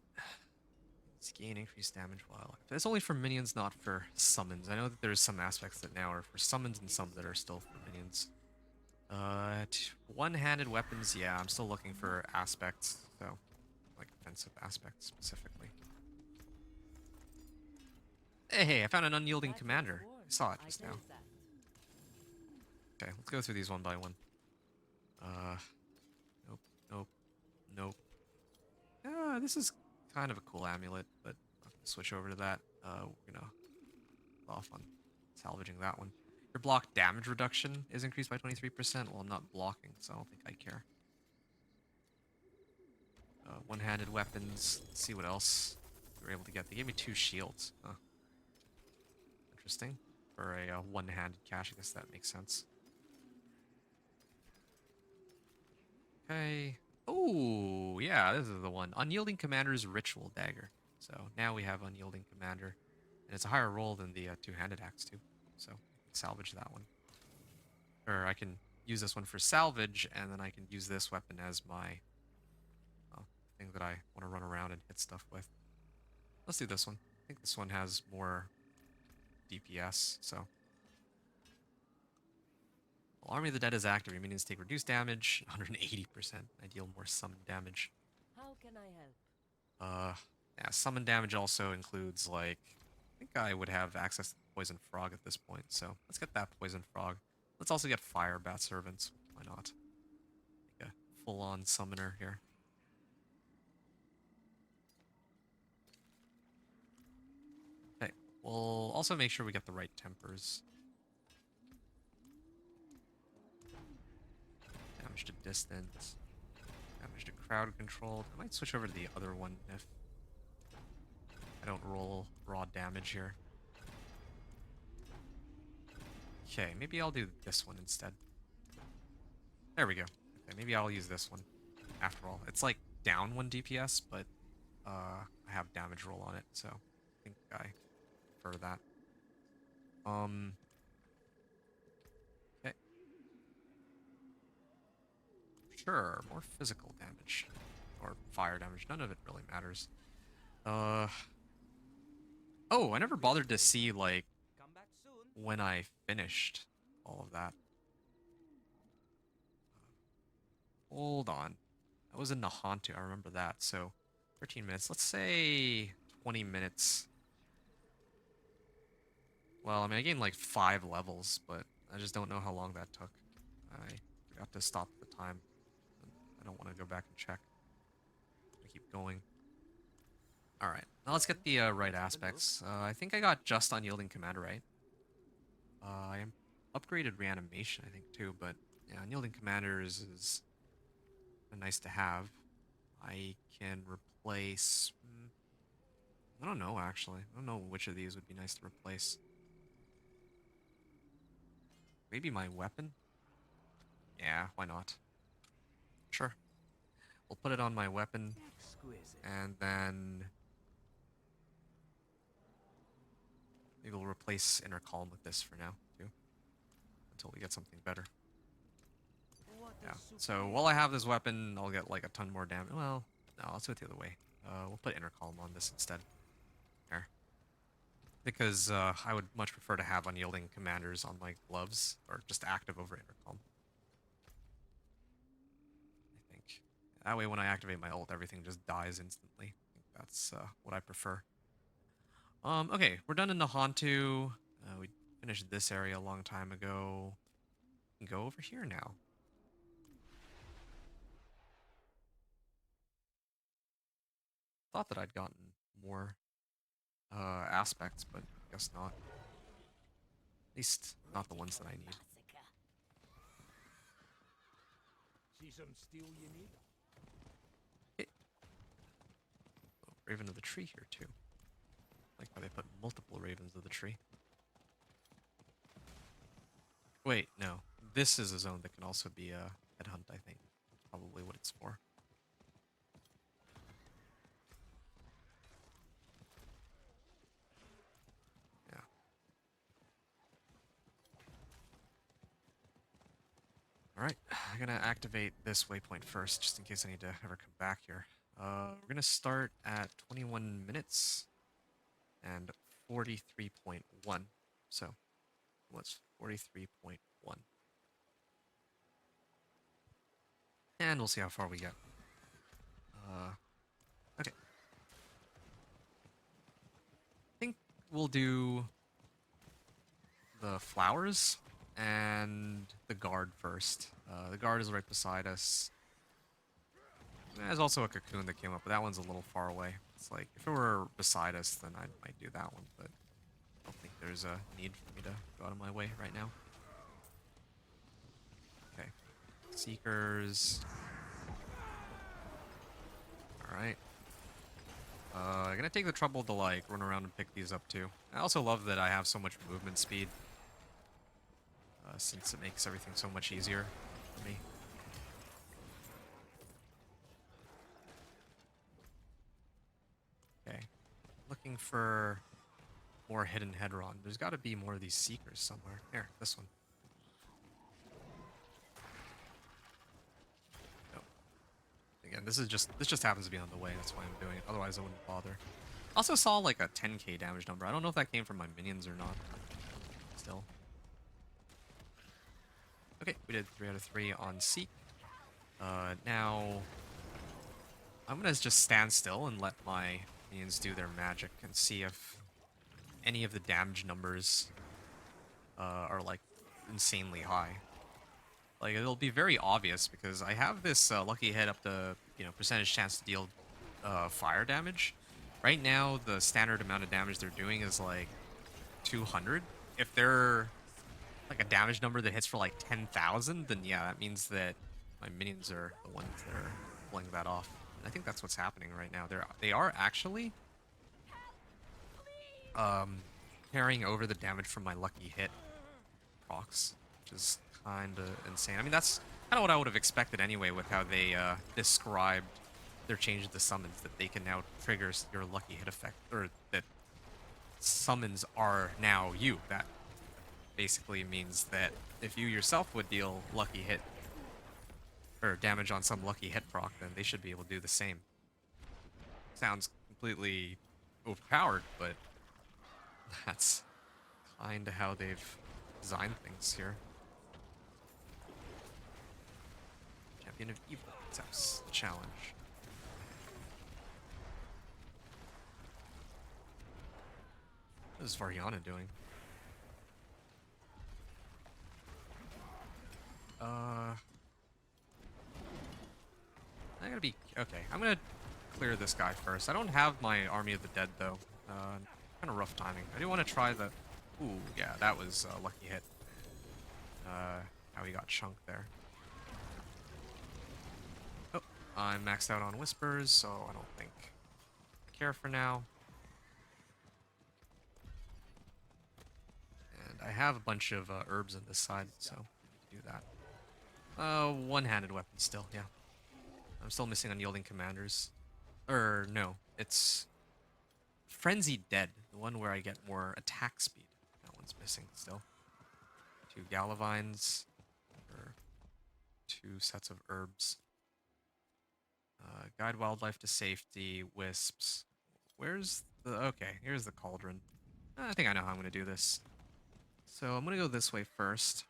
Let's gain increased damage while active. It's only for minions, not for summons. I know that there's some aspects that now are for summons and some that are still for minions. One-handed weapons, yeah, I'm still looking for aspects, so like offensive aspects specifically. Hey, I found an unyielding commander. I saw it just now. Okay, let's go through these one by one. Nope, nope, nope. This is kind of a cool amulet, but I'm gonna switch over to that. We're gonna off on salvaging that one. Your block damage reduction is increased by 23%. Well, I'm not blocking, so I don't think I care. One-handed weapons. Let's see what else we were able to get. They gave me 2 shields. Huh. Interesting. For a one-handed cache, I guess that makes sense. Okay. Oh, yeah, this is the one. Unyielding Commander's Ritual Dagger. So now we have Unyielding Commander. And it's a higher roll than the two-handed axe, too. So I can salvage that one. Or I can use this one for salvage, and then I can use this weapon as my thing that I want to run around and hit stuff with. Let's do this one. I think this one has more DPS, so. While Army of the Dead is active, your minions take reduced damage, 180%. I deal more summon damage. How can I help? Yeah, summon damage also includes, like, I think I would have access to Poison Frog at this point, so let's get that Poison Frog. Let's also get Fire Bat Servants. Why not? Like a full-on summoner here. Okay, we'll also make sure we get the right tempers. Damage to distance. Damage to crowd control. I might switch over to the other one if I don't roll raw damage here. Okay, maybe I'll do this one instead. There we go. Okay, maybe I'll use this one after all. It's like down 1 DPS, but I have damage roll on it, so I think I prefer that. Okay. Sure, more physical damage. Or fire damage. None of it really matters. Oh, I never bothered to see, like, Come back soon. when I finished all of that. Hold on. That was in Nahantu, I remember that. So, 13 minutes. Let's say 20 minutes. Well, I mean, I gained like 5 levels, but I just don't know how long that took. I forgot to stop the time. I don't want to go back and check. I keep going. Alright, now let's get the right aspects. I think I got just Unyielding Commander right. I upgraded Reanimation, I think, too, but yeah, Unyielding Commander is nice to have. I can replace... I don't know, actually. I don't know which of these would be nice to replace. Maybe my weapon? Yeah, why not? Sure. We'll put it on my weapon, Exquisite. and then... maybe we'll replace Inner Calm with this for now, too. Until we get something better. What Yeah, a so while I have this weapon, I'll get like a ton more damage. Well, no, let's do it the other way. We'll put Inner Calm on this instead. There. Because I would much prefer to have Unyielding Commanders on my gloves, or just active over Inner Calm. I think. That way when I activate my ult, everything just dies instantly. I think that's what I prefer. Okay, we're done in Nahantu. We finished this area a long time ago. We can go over here now. Thought that I'd gotten more aspects, but I guess not. At least not the ones that I need. See some steel you need? Oh, Raven of the Tree here too. Like how they put multiple Ravens of the Tree. Wait, no. This is a zone that can also be a headhunt, I think. Probably what it's for. Yeah. Alright, I'm gonna activate this waypoint first, just in case I need to ever come back here. We're gonna start at 21 minutes and 43.1. So, what's 43.1? And we'll see how far we get. Okay. I think we'll do the flowers and the guard first. The guard is right beside us. There's also a cocoon that came up, but that one's a little far away. It's like, if it were beside us, then I might do that one, but I don't think there's a need for me to go out of my way right now. Okay. Seekers. Alright. I'm gonna take the trouble to, like, run around and pick these up, too. I also love that I have so much movement speed. Since it makes everything so much easier for me. Okay. Looking for more hidden Hedron. There's got to be more of these Seekers somewhere. Here, this one. No. Again, this just happens to be on the way. That's why I'm doing it. Otherwise, I wouldn't bother. Also saw like a 10k damage number. I don't know if that came from my minions or not. Still. Okay, we did 3 out of 3 on Seek. Now I'm gonna just stand still and let my minions do their magic and see if any of the damage numbers are like insanely high. Like, it'll be very obvious because I have this lucky hit up to, percentage chance to deal fire damage. Right now, the standard amount of damage they're doing is like 200. If they're like a damage number that hits for like 10,000, then yeah, that means that my minions are the ones that are pulling that off. And I think that's what's happening right now. They are actually carrying over the damage from my lucky hit procs, which is kind of insane. I mean, that's kind of what I would have expected anyway with how they described their change to summons, that they can now trigger your lucky hit effect, or that summons are now you. That basically means that if you yourself would deal lucky hit or damage on some lucky hit proc, then they should be able to do the same. Sounds completely overpowered, but that's kind of how they've designed things here. Champion of Evil accepts the challenge. What is Variana doing? I gotta be... Okay, I'm gonna clear this guy first. I don't have my Army of the Dead, though. Kind of rough timing. I do want to try the... Ooh, yeah, that was a lucky hit. How he got chunked there. Oh, I'm maxed out on Whispers, so I don't think I care for now. And I have a bunch of herbs on this side, so do that. One-handed weapon still, yeah. I'm still missing Unyielding Commanders. No, it's Frenzied Dead, the one where I get more attack speed. That one's missing still. 2 Galavines, or 2 sets of herbs. Guide Wildlife to Safety, Wisps. Where's the... Okay, here's the Cauldron. I think I know how I'm going to do this. So I'm going to go this way first,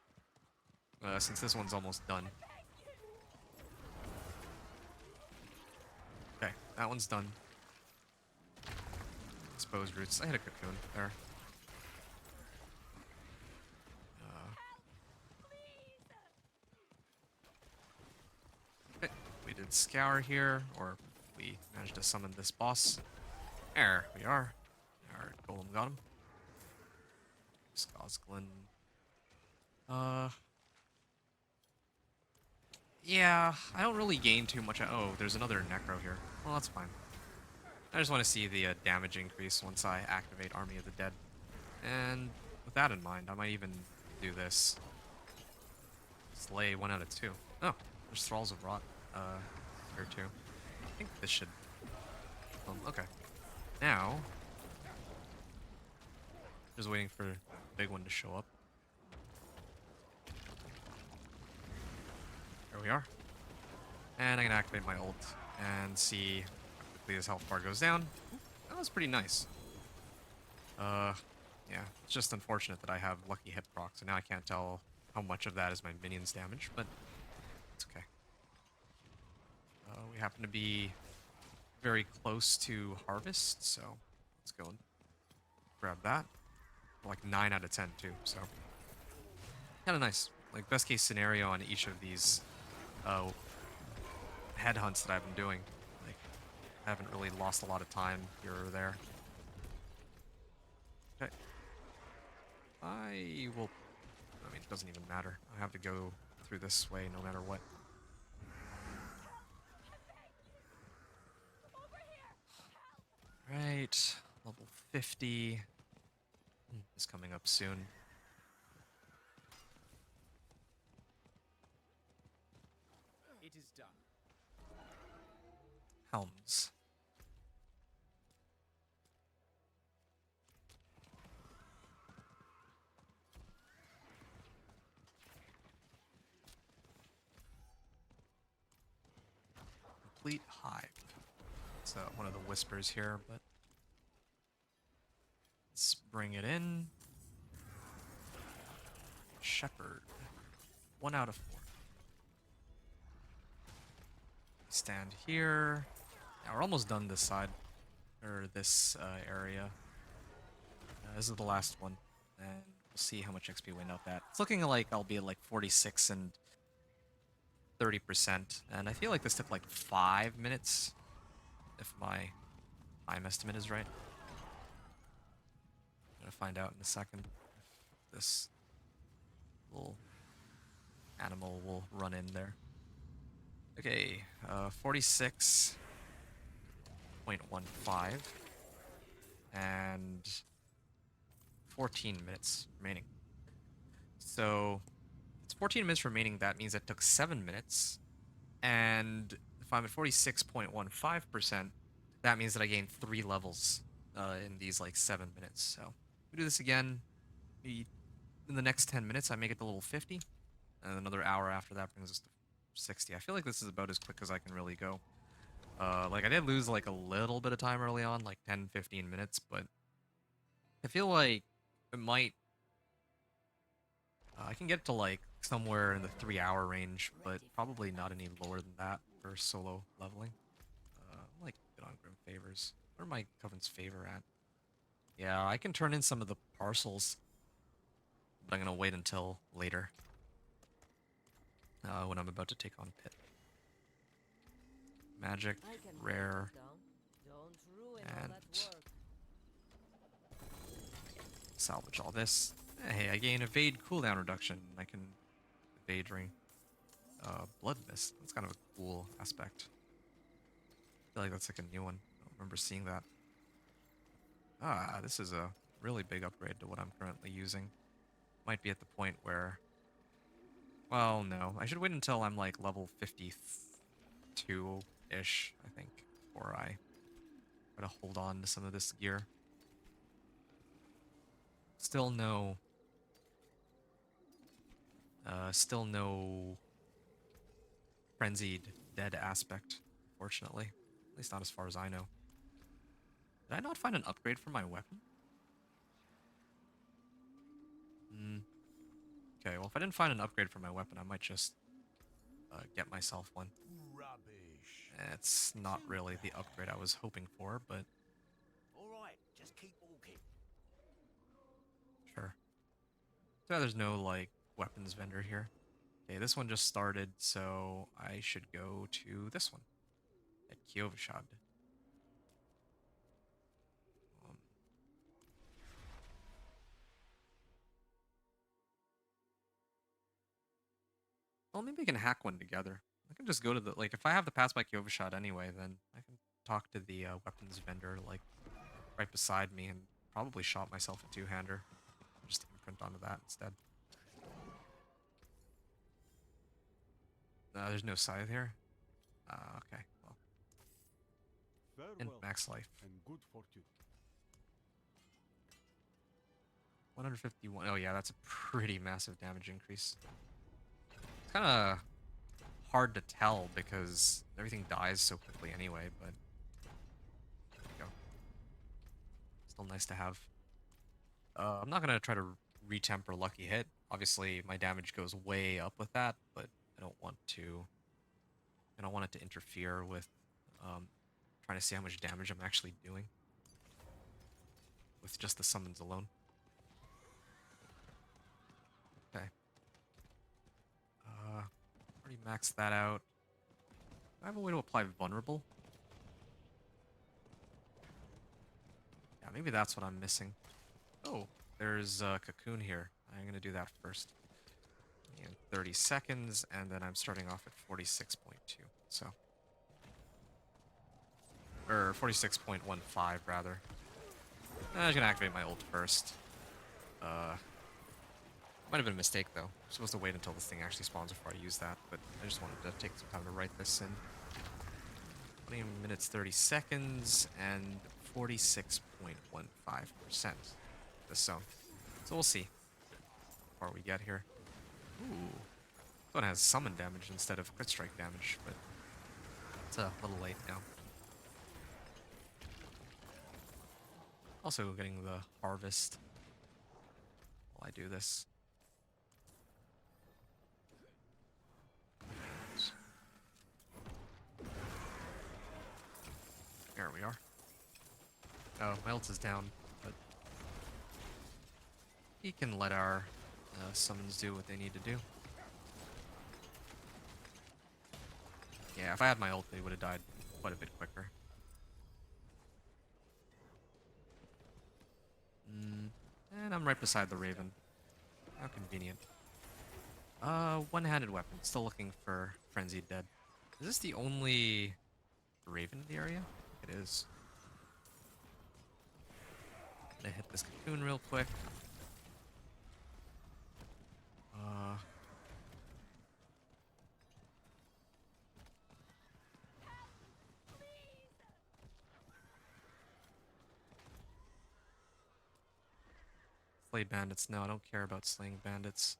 since this one's almost done. Okay, that one's done. Exposed roots. I had a cocoon there. Okay, we did scour here, or we managed to summon this boss. There we are. Our golem got him. Skosglin. Yeah, I don't really gain too much. Oh, there's another Necro here. Well, that's fine. I just want to see the damage increase once I activate Army of the Dead. And with that in mind, I might even do this. Slay 1 out of 2. Oh, there's Thralls of Rot here too. I think this should... okay. Now... just waiting for the big one to show up. There we are. And I can activate my ult and see how quickly his health bar goes down. Ooh, that was pretty nice. Yeah, it's just unfortunate that I have lucky hit proc, so now I can't tell how much of that is my minions damage, but it's okay. We happen to be very close to harvest, so let's go and grab that. Like 9 out of 10 too, so kind of nice. Like best case scenario on each of these headhunts that I've been doing. Like I haven't really lost a lot of time here or there. Okay. I will... I mean, it doesn't even matter. I have to go through this way no matter what. Right, level 50 is coming up soon. It is done. Helms. Complete hive. It's one of the whispers here, but let's bring it in. Shepherd. 1 out of 4. Stand here. Now we're almost done this side, or this area. This is the last one, and we'll see how much XP we end up at. It's looking like I'll be at like 46 and 30%, and I feel like this took like 5 minutes, if my time estimate is right. I'm gonna find out in a second if this little animal will run in there. Okay, 46.15 and 14 minutes remaining. So it's 14 minutes remaining. That means it took 7 minutes. And if I'm at 46.15%, that means that I gained 3 levels in these like 7 minutes. So we do this again. In the next 10 minutes, I make it to level 50. And another hour after that brings us to 60. I feel like this is about as quick as I can really go. Like I did lose like a little bit of time early on, like 10-15 minutes, but I feel like it might... I can get to like somewhere in the 3-hour range, but probably not any lower than that for solo leveling. I'm like good on Grim Favors. Where are my Covenant's Favor at? Yeah, I can turn in some of the parcels, but I'm gonna wait until later. When I'm about to take on Pit. Magic, rare, and salvage all this. Hey, I gain evade cooldown reduction. I can evade during Blood Mist. That's kind of a cool aspect. I feel like that's like a new one. I don't remember seeing that. Ah, this is a really big upgrade to what I'm currently using. Might be at the point where... Well, no. I should wait until I'm like level 52-ish, I think, before I try to hold on to some of this gear. Still no frenzied dead aspect, fortunately. At least not as far as I know. Did I not find an upgrade for my weapon? Okay, well if I didn't find an upgrade for my weapon, I might just get myself one. Rubbish. It's not really the upgrade I was hoping for, but All right, just keep walking. sure. So there's no like weapons vendor here. Okay, this one just started, so I should go to this one at Kiovishad. Well, maybe I can hack one together. I can just go to the, like, if I have the pass by Kiovishad anyway, then I can talk to the weapons vendor, like, right beside me and probably shot myself a two-hander. Just imprint onto that instead. There's no scythe here. Okay. Well, and Farewell max life. and good fortune. 151. Oh yeah, that's a pretty massive damage increase. It's kind of hard to tell because everything dies so quickly anyway, but there we go. Still nice to have. I'm not gonna try to retemper lucky hit. Obviously, my damage goes way up with that, but I don't want to. I don't want it to interfere with trying to see how much damage I'm actually doing with just the summons alone. Okay. Already maxed that out. Do I have a way to apply vulnerable? Yeah, maybe that's what I'm missing. Oh, there's a cocoon here. I'm gonna do that first. In 30 seconds, and then I'm starting off at 46.2. So, or 46.15 rather. I'm just gonna activate my ult first. Might have been a mistake though. I'm supposed to wait until this thing actually spawns before I use that, but I just wanted to take some time to write this in. 20 minutes 30 seconds and 46.15% this zone. So we'll see how far we get here. Ooh. This one has summon damage instead of crit strike damage, but it's a little late now. Also getting the harvest while I do this. There we are. Oh, my ult is down, but he can let our summons do what they need to do. Yeah, if I had my ult, they would have died quite a bit quicker. And I'm right beside the Raven. How convenient. One-handed weapon. Still looking for Frenzied Dead. Is this the only Raven in the area? It is. I'm gonna hit this cocoon real quick. Slay bandits. No, I don't care about slaying bandits.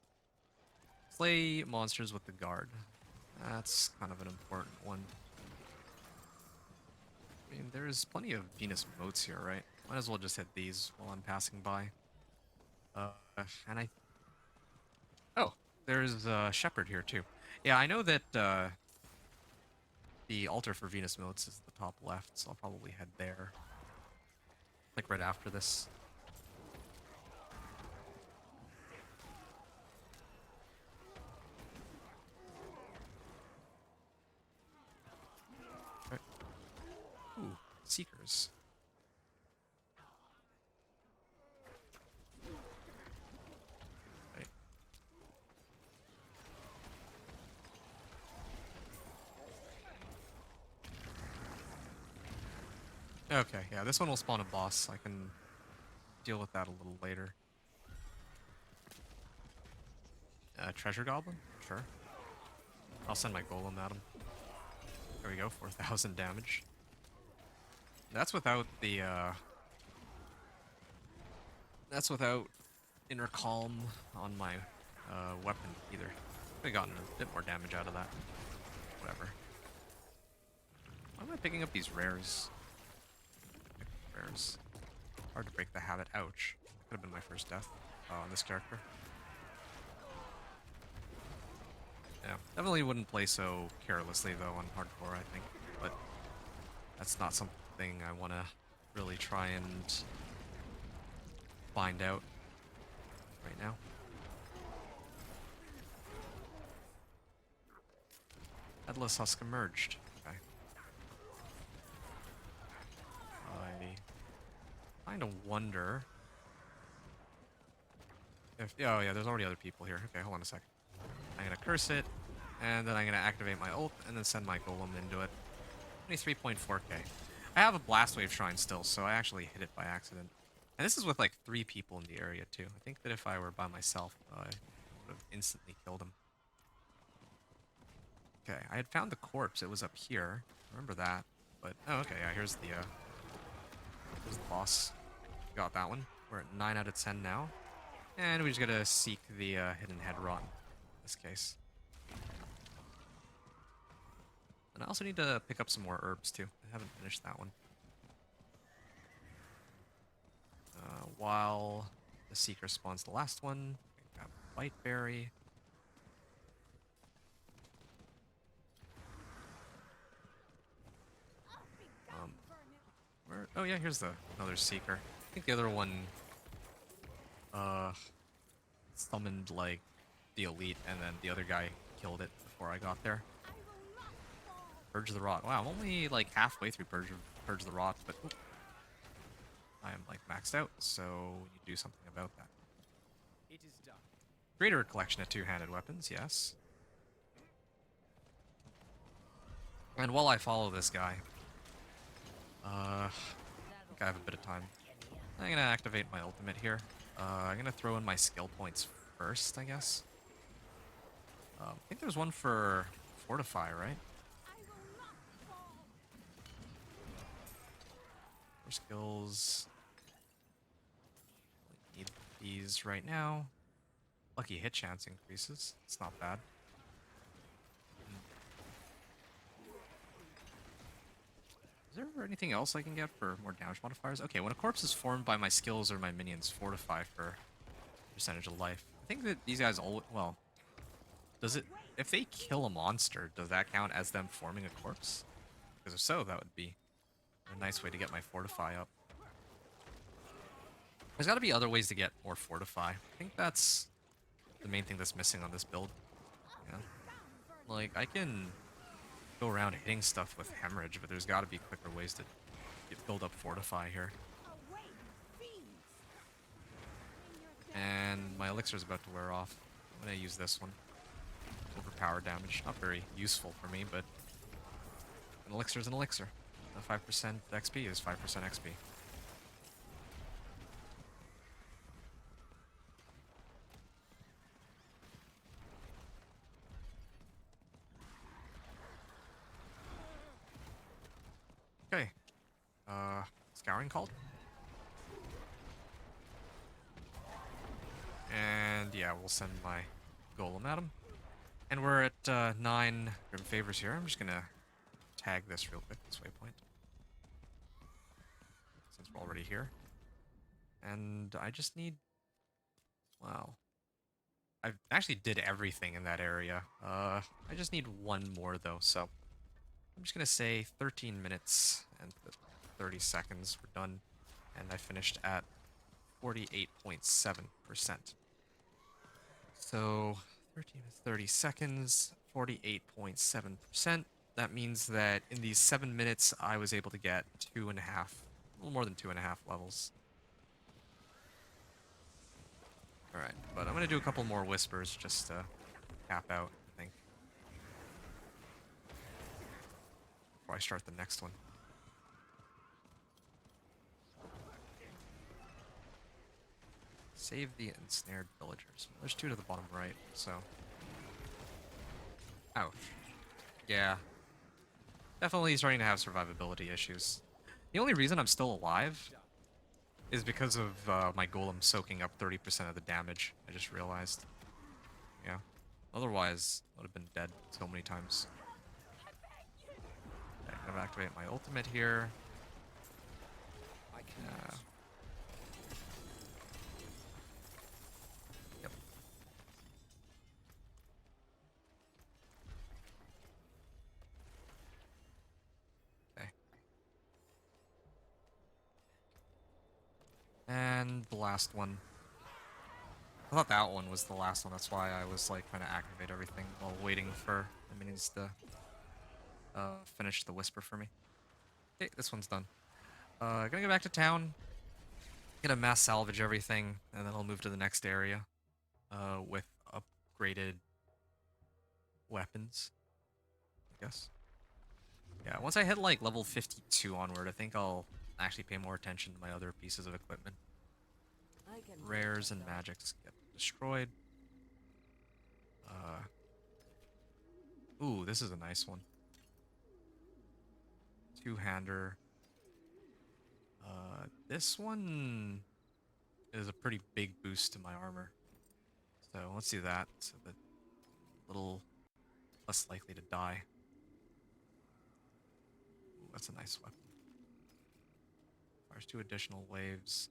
Slay monsters with the guard. That's kind of an important one. I mean, there's plenty of Venus motes here, right? Might as well just hit these while I'm passing by. And I... Oh, there's a Shepherd here, too. Yeah, I know that, the altar for Venus motes is the top left, so I'll probably head there. Like, right after this. Right. Ooh, Seekers. Okay, yeah, this one will spawn a boss. I can deal with that a little later. Treasure Goblin? Sure. I'll send my Golem at him. There we go, 4,000 damage. That's without the, that's without Inner Calm on my, weapon, either. Could've gotten a bit more damage out of that. Whatever. Why am I picking up these rares? Rares. Hard to break the habit. Ouch. Could have been my first death on this character. Yeah, definitely wouldn't play so carelessly though on hardcore, I think. But that's not something I want to really try and find out right now. Headless Husk emerged. Okay. I kind of wonder if... Oh yeah, there's already other people here. Okay, hold on a second. I'm gonna curse it, and then I'm gonna activate my ult, and then send my golem into it. 23.4k. I have a Blast Wave Shrine still, so I actually hit it by accident. And this is with like 3 people in the area too. I think that if I were by myself, I would have instantly killed him. Okay, I had found the corpse. It was up here. Remember that. But, oh, okay, yeah, here's the boss. Got that one. We're at 9 out of 10 now. And we just gotta seek the hidden head rot in this case. And I also need to pick up some more herbs, too. I haven't finished that one. While the seeker spawns the last one, grab white berry. Oh yeah, here's another seeker. I think the other one summoned like the elite, and then the other guy killed it before I got there. Purge the rot. Wow, I'm only like halfway through Purge the rot, but oop, I am like maxed out, so we need to do something about that. It is done. Greater collection of two-handed weapons, yes. And while I follow this guy, I think I have a bit of time. I'm gonna activate my ultimate here. I'm gonna throw in my skill points first, I guess. I think there's one for Fortify, right? For skills. Need these right now. Lucky hit chance increases. It's not bad. Is there anything else I can get for more damage modifiers? Okay, when a corpse is formed by my skills or my minions, fortify for percentage of life. I think that these guys all, well, does it, if they kill a monster, does that count as them forming a corpse? Because if so, that would be a nice way to get my fortify up. There's got to be other ways to get more fortify. I think that's the main thing that's missing on this build. Yeah. Like, I can go around hitting stuff with hemorrhage, but there's got to be quicker ways to build up fortify here. And my elixir is about to wear off. I'm gonna use this one. Overpower damage, not very useful for me, but an elixir is an elixir. A 5% XP is 5% XP. Okay. Scouring called. And yeah, we'll send my golem at him. And we're at 9 grim favors here. I'm just gonna tag this real quick, this waypoint. Since we're already here. And I just need... Wow. I actually did everything in that area. I just need one more though, so... I'm just gonna say 13 minutes and 30 seconds. We're done. And I finished at 48.7%. So 13 to 30 seconds, 48.7%. That means that in these 7 minutes, I was able to get 2.5, a little more than 2.5 levels. Alright, but I'm gonna do a couple more whispers just to cap out, I think. Before I start the next one. Save the ensnared villagers. There's 2 to the bottom right, so... Ouch. Yeah. Definitely starting to have survivability issues. The only reason I'm still alive is because of my golem soaking up 30% of the damage, I just realized. Yeah. Otherwise, I would have been dead so many times. Okay, I'm gonna activate my ultimate here. Yep. Okay. And the last one. I thought that one was the last one, that's why I was like trying to activate everything while waiting for the minions to finish the whisper for me. Okay, this one's done. Gonna go back to town, gonna mass salvage everything, and then I'll move to the next area with upgraded weapons, I guess. Yeah, once I hit like level 52 onward, I think I'll actually pay more attention to my other pieces of equipment. Rares and magics get destroyed. Ooh, this is a nice one. Two-hander. This one is a pretty big boost to my armor. So let's do that, so that a little less likely to die. Ooh, that's a nice weapon. Fires 2 additional waves.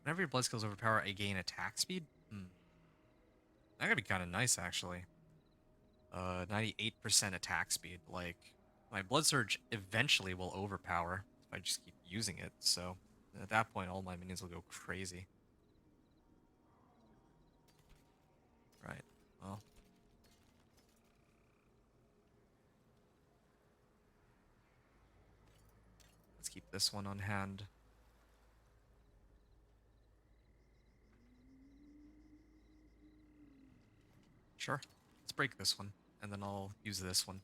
Whenever your blood skills overpower, I gain attack speed. That could be kind of nice, actually. 98% attack speed. Like, my blood surge eventually will overpower if I just keep using it. So at that point, all my minions will go crazy. Right. Well. Let's keep this one on hand. Sure. Let's break this one, and then I'll use this one.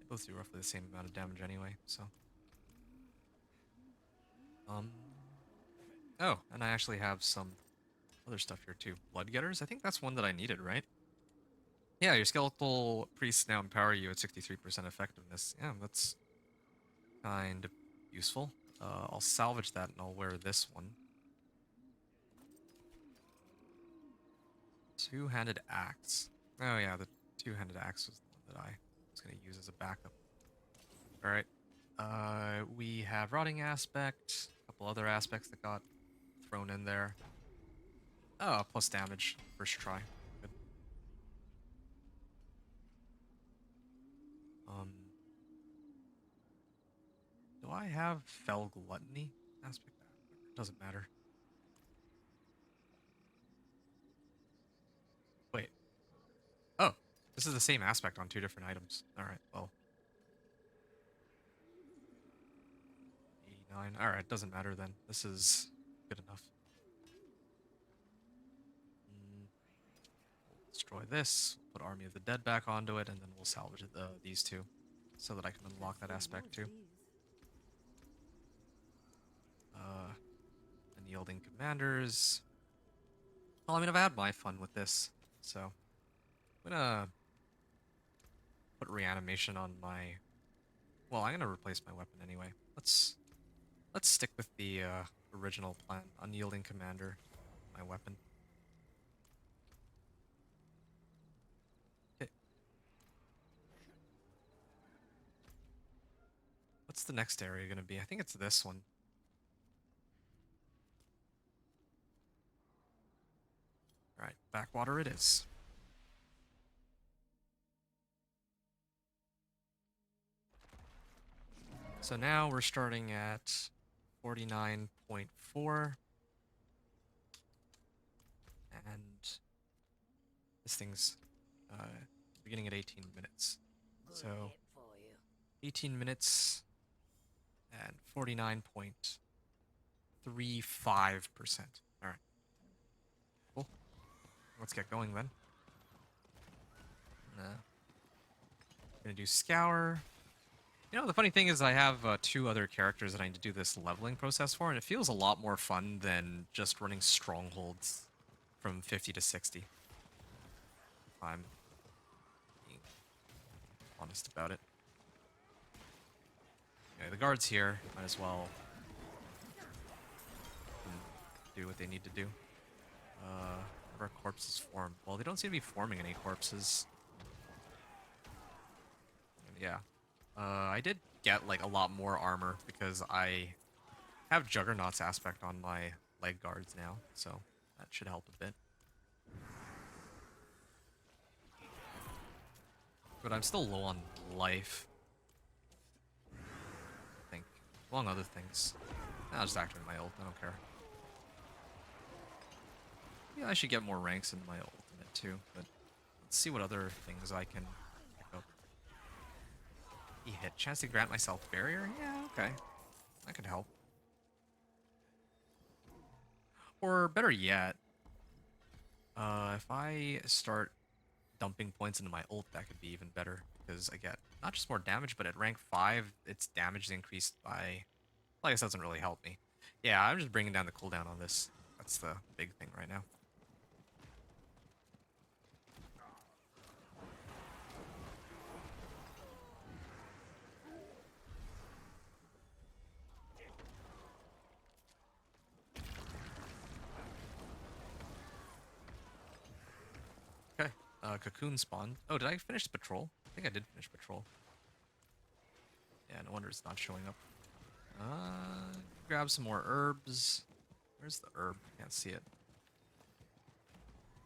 They both do roughly the same amount of damage anyway, so. Oh, and I actually have some other stuff here too. Blood Getters? I think that's one that I needed, right? Yeah, your skeletal priests now empower you at 63% effectiveness. Yeah, that's kind of useful. I'll salvage that and I'll wear this one. Two-handed axe. Oh yeah, the two-handed axe was the one that I was going to use as a backup. Alright. We have Rotting Aspect, a couple other aspects that got thrown in there. Oh, plus damage. First try. Good. Do I have Fell Gluttony aspect? Doesn't matter. Wait. Oh, this is the same aspect on two different items. Alright, well. 89. Alright, doesn't matter then. This is good enough. We'll destroy this, put Army of the Dead back onto it, and then we'll salvage these two so that I can unlock that aspect too. Unyielding Commanders. Well, I mean, I've had my fun with this, so I'm gonna put reanimation on my. Well, I'm gonna replace my weapon anyway. Let's stick with the original plan. Unyielding Commander, my weapon. Okay. What's the next area gonna be? I think it's this one. All right, backwater it is. So now we're starting at 49.4. And this thing's beginning at 18 minutes. Good So hit for you. 18 minutes and 49.35%. All right. Cool. Let's get going then. Gonna do Scour. You know, the funny thing is I have two other characters that I need to do this leveling process for, and it feels a lot more fun than just running strongholds from 50 to 60. If I'm being honest about it. Okay, the guards here might as well do what they need to do. Where corpses form. Well, they don't seem to be forming any corpses. Yeah. I did get like a lot more armor because I have Juggernaut's aspect on my leg guards now, so that should help a bit. But I'm still low on life. I think. Among other things. I'll just activate my ult, I don't care. Yeah, I should get more ranks in my ultimate too, but let's see what other things I can pick up. Hit. Chance to grant myself barrier? Yeah, okay. That could help. Or better yet, if I start dumping points into my ult, that could be even better. because I get not just more damage, but at rank 5, its damage is increased by... Well, I guess that doesn't really help me. Yeah, I'm just bringing down the cooldown on this. That's the big thing right now. Okay, cocoon spawned. Oh, did I finish the patrol? I think I did finish patrol. Yeah, no wonder it's not showing up. Grab some more herbs. Where's the herb? Can't see it.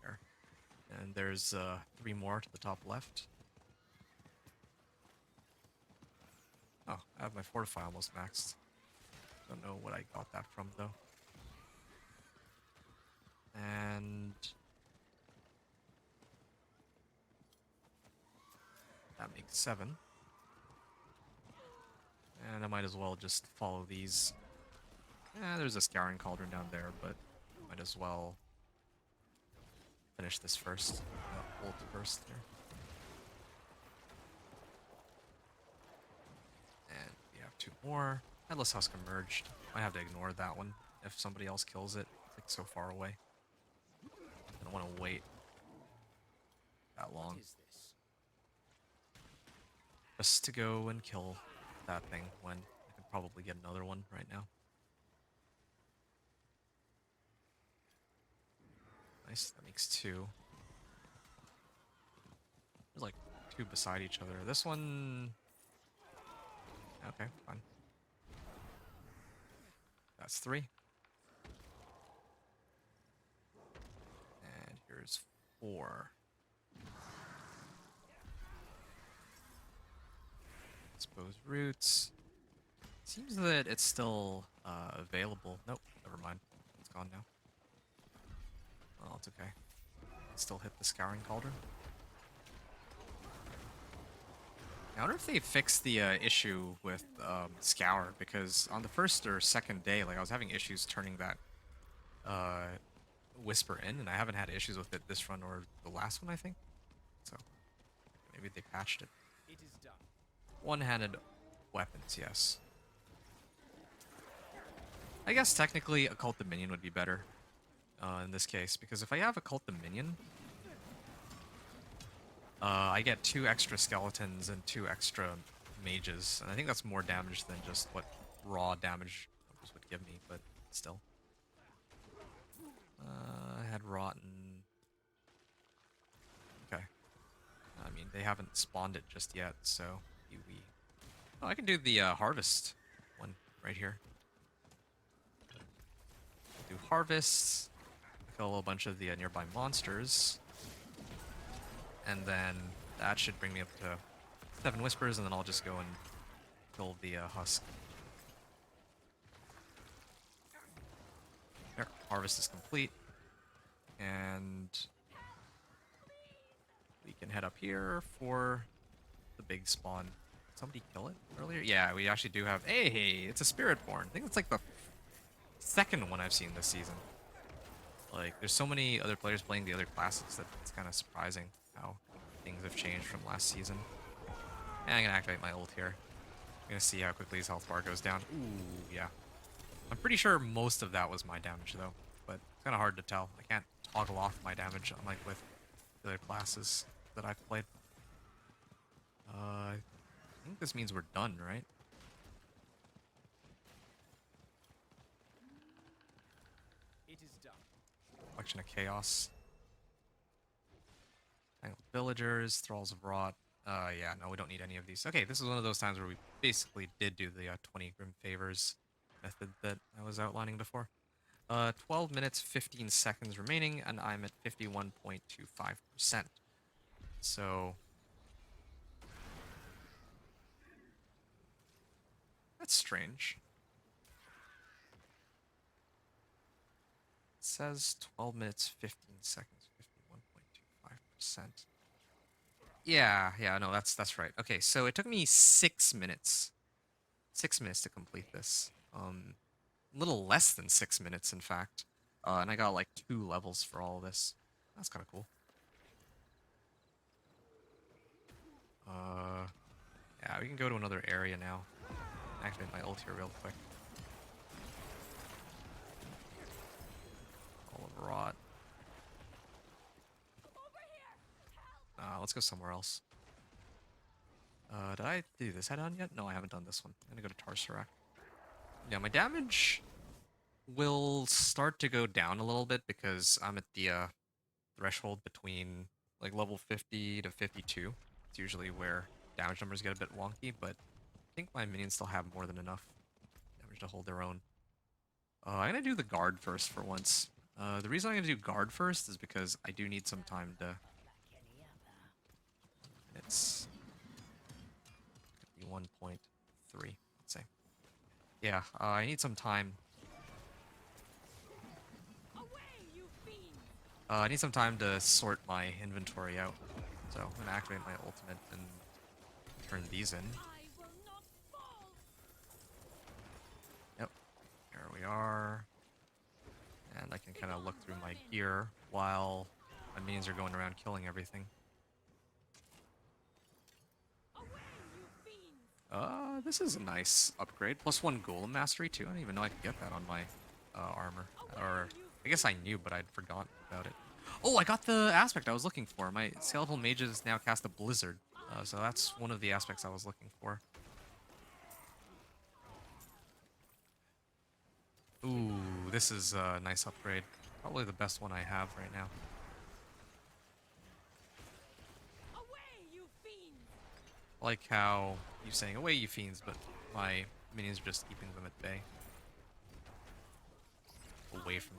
There. And there's 3 more to the top left. Oh, I have my fortify almost maxed. Don't know what I got that from though. And that makes 7. And I might as well just follow these. There's a Scouring Cauldron down there, but might as well finish this first. Ult first here. And we have 2 more. Headless Husk emerged. Might have to ignore that one if somebody else kills it. It's like so far away. I don't want to wait that long. What is this? Just to go and kill that thing when I could probably get another one right now. Nice, that makes 2. There's like 2 beside each other. This one... Okay, fine. That's 3. And here's 4. Expose roots. Seems that it's still available. Nope, never mind. It's gone now. Well, it's okay. Still hit the Scouring Cauldron. I wonder if they fixed the issue with Scour, because on the first or second day, like I was having issues turning that Whisper in, and I haven't had issues with it this run or the last one, I think. So maybe they patched it. It is done. One-handed weapons, yes. I guess technically a Cult Dominion would be better in this case, because if I have a Cult Dominion, I get 2 extra skeletons and 2 extra mages, and I think that's more damage than just what raw damage would give me, but still. I had Rotten. Okay. I mean, they haven't spawned it just yet, so... Oh, I can do the harvest one right here. Do harvests, kill a bunch of the nearby monsters, and then that should bring me up to 7 whispers, and then I'll just go and kill the husk. There, harvest is complete, and we can head up here for the big spawn. Somebody kill it earlier? Yeah, we actually do have... Hey, it's a Spiritborn. I think it's like the 2nd one I've seen this season. Like, there's so many other players playing the other classes that it's kind of surprising how things have changed from last season. And I'm going to activate my ult here. I'm going to see how quickly his health bar goes down. Ooh, yeah. I'm pretty sure most of that was my damage, though. But it's kind of hard to tell. I can't toggle off my damage, unlike with the other classes that I've played. I think this means we're done, right? It is done. Collection of Chaos. Tangled Villagers, Thralls of Rot. Yeah, no, we don't need any of these. Okay, this is one of those times where we basically did do the 20 Grim Favors method that I was outlining before. 12 minutes, 15 seconds remaining, and I'm at 51.25%. So... That's strange. It says 12 minutes, 15 seconds, 51.25%. Yeah, no, that's right. Okay, so it took me 6 minutes. 6 minutes to complete this. A little less than 6 minutes, in fact. And I got like 2 levels for all of this. That's kind of cool. Yeah, we can go to another area now. Activate my ult here real quick. All of rot. Let's go somewhere else. Did I do this head-on yet? No, I haven't done this one. I'm gonna go to Tarsarak. Yeah, my damage will start to go down a little bit because I'm at the threshold between like level 50 to 52. It's usually where damage numbers get a bit wonky, but I think my minions still have more than enough damage to hold their own. I'm gonna do the guard first for once. The reason I'm gonna do guard first is because I do need some time to... It's 51.3, let's say. Yeah, I need some time. I need some time to sort my inventory out. So I'm gonna activate my ultimate and turn these in. Yep, there we are. And I can kind of look through my gear while my minions are going around killing everything. This is a nice upgrade. +1 Golem Mastery too. I didn't even know I could get that on my armor. Or, I guess I knew, but I'd forgotten about it. Oh, I got the aspect I was looking for. My Skeletal Mages now cast a Blizzard. So that's one of the aspects I was looking for. Ooh, this is a nice upgrade. Probably the best one I have right now. I like how you're saying, away you fiends, but my minions are just keeping them at bay. Away from,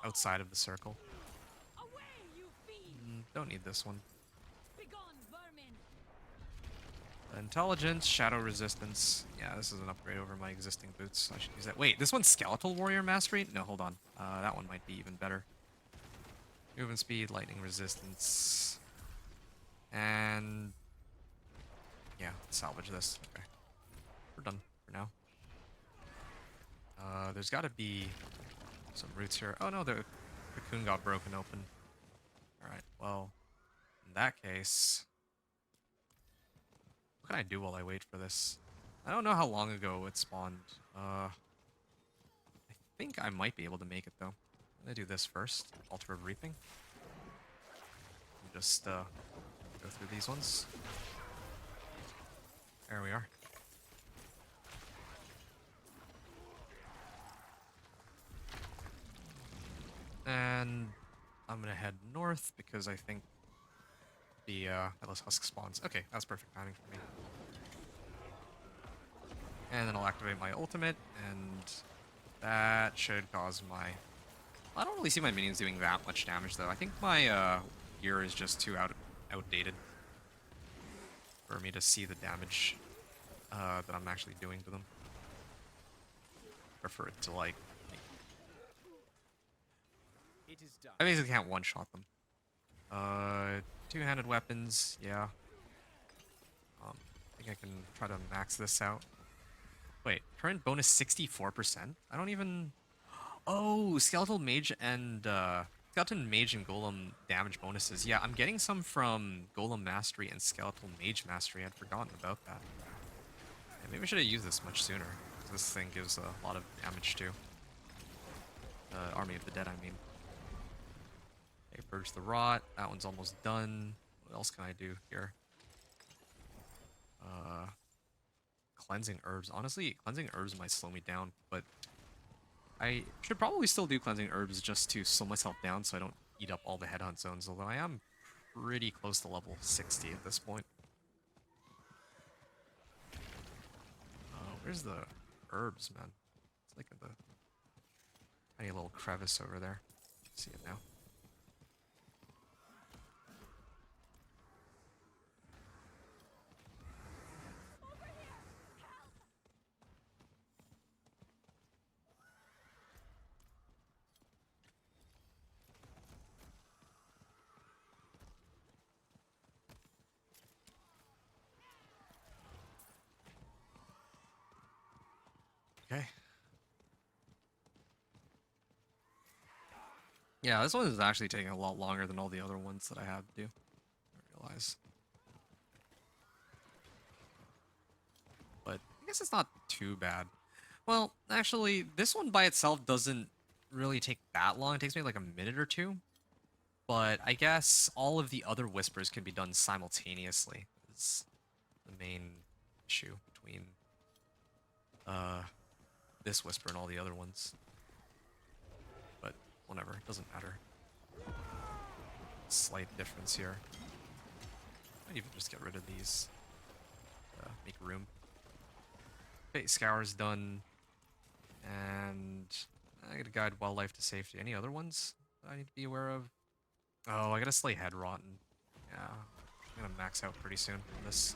outside of the circle. Don't need this one. Intelligence, Shadow Resistance. Yeah, this is an upgrade over my existing boots. I should use that. Wait, this one's Skeletal Warrior Mastery? No, hold on. That one might be even better. Movement Speed, Lightning Resistance. And... yeah, salvage this. Okay. We're done for now. There's gotta be some roots here. Oh no, the cocoon got broken open. Alright, well, in that case... what can I do while I wait for this? I don't know how long ago it spawned. I think I might be able to make it though. I'm gonna do this first. Altar of Reaping. Just go through these ones. There we are. And I'm gonna head north because I think the Headless Husk spawns. Okay, that's perfect timing for me. And then I'll activate my ultimate, and that should cause my... I don't really see my minions doing that much damage though. I think my gear is just too outdated for me to see the damage that I'm actually doing to them. Or for it to like... It is done. I basically can't one-shot them. Two-handed weapons, yeah. I think I can try to max this out. Wait, current bonus 64%? I don't even... Oh, Skeleton Mage and Golem damage bonuses. Yeah, I'm getting some from Golem Mastery and Skeletal Mage Mastery. I'd forgotten about that. Yeah, maybe I should have used this much sooner. This thing gives a lot of damage too. Army of the Dead, I mean. Okay, Purge the Rot. That one's almost done. What else can I do here? Cleansing Herbs. Honestly, Cleansing Herbs might slow me down, but I should probably still do Cleansing Herbs just to slow myself down so I don't eat up all the Headhunt zones, although I am pretty close to level 60 at this point. Where's the herbs, man? It's like in the tiny little crevice over there. See it now. Okay. Yeah, this one is actually taking a lot longer than all the other ones that I had to do. I realize. guess it's not too bad. Well, actually, this one by itself doesn't really take that long. It takes me like a minute or two. But I guess all of the other whispers can be done simultaneously. Is the main issue between this whisper and all the other ones. But whatever, it doesn't matter. Slight difference here. Might even just get rid of these. Make room. Okay, Scour's done. And I gotta guide wildlife to safety. Any other ones that I need to be aware of? Oh, I gotta slay Head Rotten. Yeah, I'm gonna max out pretty soon on this.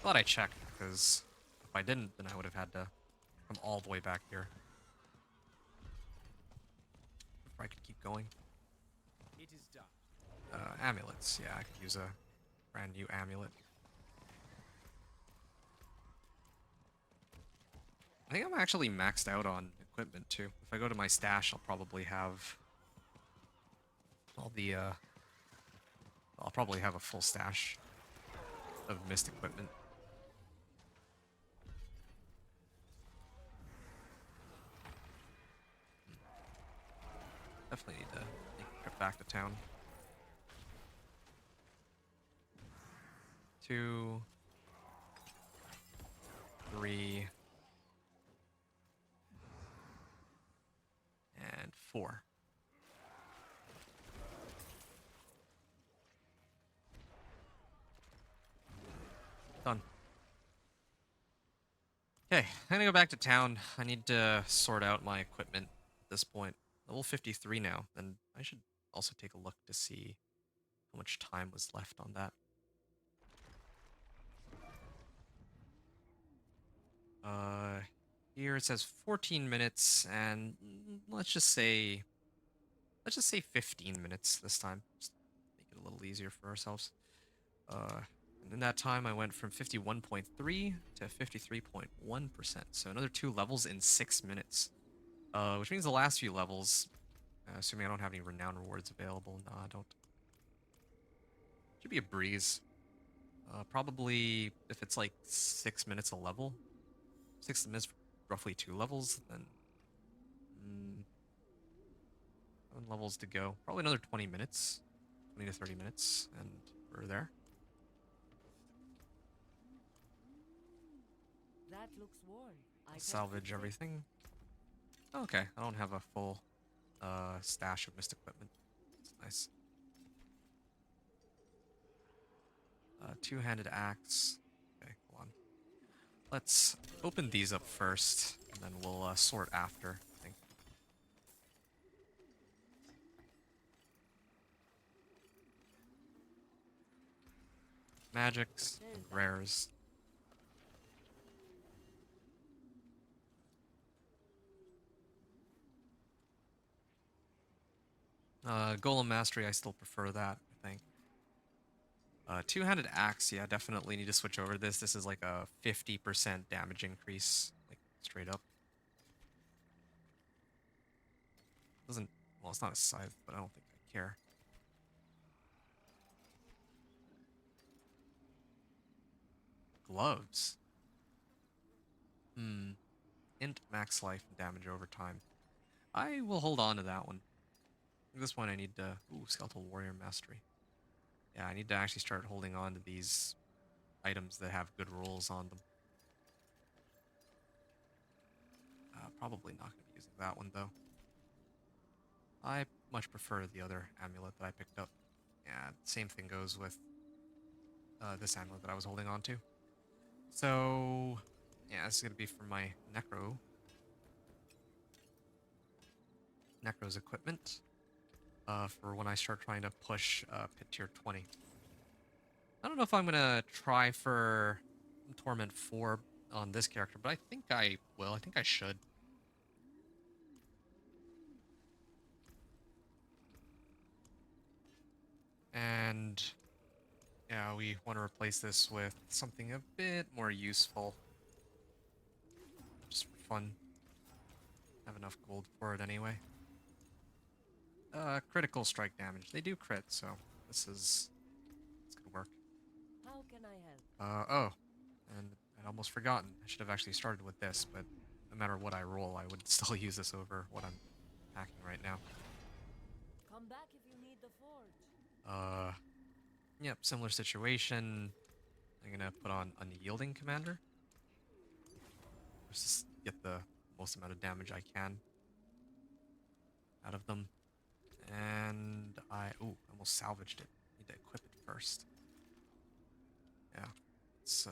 Glad I checked, because if I didn't, then I would have had to come all the way back here. Before I could keep going. It is done. Amulets. Yeah, I could use a brand new amulet. I think I'm actually maxed out on equipment too. If I go to my stash, I'll probably have all the I'll probably have a full stash of mist equipment. Definitely need to make a trip back to town. 2, 3, and 4. Done. Okay, I'm gonna go back to town. I need to sort out my equipment at this point. Level 53 now, and I should also take a look to see how much time was left on that. Here it says 14 minutes, and let's just say 15 minutes this time. Just make it a little easier for ourselves. And in that time, I went from 51.3 to 53.1%. So another 2 levels in 6 minutes. Which means the last few levels, assuming I don't have any renown rewards available. No, I don't. Should be a breeze. Probably if it's like 6 minutes a level. 6 minutes for roughly 2 levels, then 7 levels to go. Probably another 20 minutes. 20 to 30 minutes, and we're there. That looks worn. I can Salvage fix it. everything. Okay, I don't have a full stash of mist equipment. That's nice. Two-handed axe. Okay, hold on. Let's open these up first, and then we'll sort after, I think. Magics and rares. Golem Mastery, I still prefer that, I think. Two-handed axe, yeah, definitely need to switch over to this. This is like a 50% damage increase, like straight up. Doesn't, well, it's not a scythe, but I don't think I care. Gloves. Int max life and damage over time. I will hold on to that one. At this point I need to... Ooh, Skeletal Warrior Mastery. Yeah, I need to actually start holding on to these items that have good rolls on them. Probably not going to be using that one, though. I much prefer the other amulet that I picked up. Yeah, same thing goes with this amulet that I was holding on to. So, yeah, this is going to be for my Necro's equipment. For when I start trying to push Pit Tier 20. I don't know if I'm going to try for Torment 4 on this character, but I think I will. I think I should. And yeah, we want to replace this with something a bit more useful. Just for fun. Have enough gold for it anyway. Critical strike damage. They do crit, so it's gonna work. How can I help? Oh, and I'd almost forgotten. I should have actually started with this, but no matter what I roll, I would still use this over what I'm hacking right now. Come back if you need the forge. Yep, similar situation. I'm gonna put on Unyielding Commander. Just get the most amount of damage I can out of them. And I almost salvaged it. Need to equip it first. Yeah, let's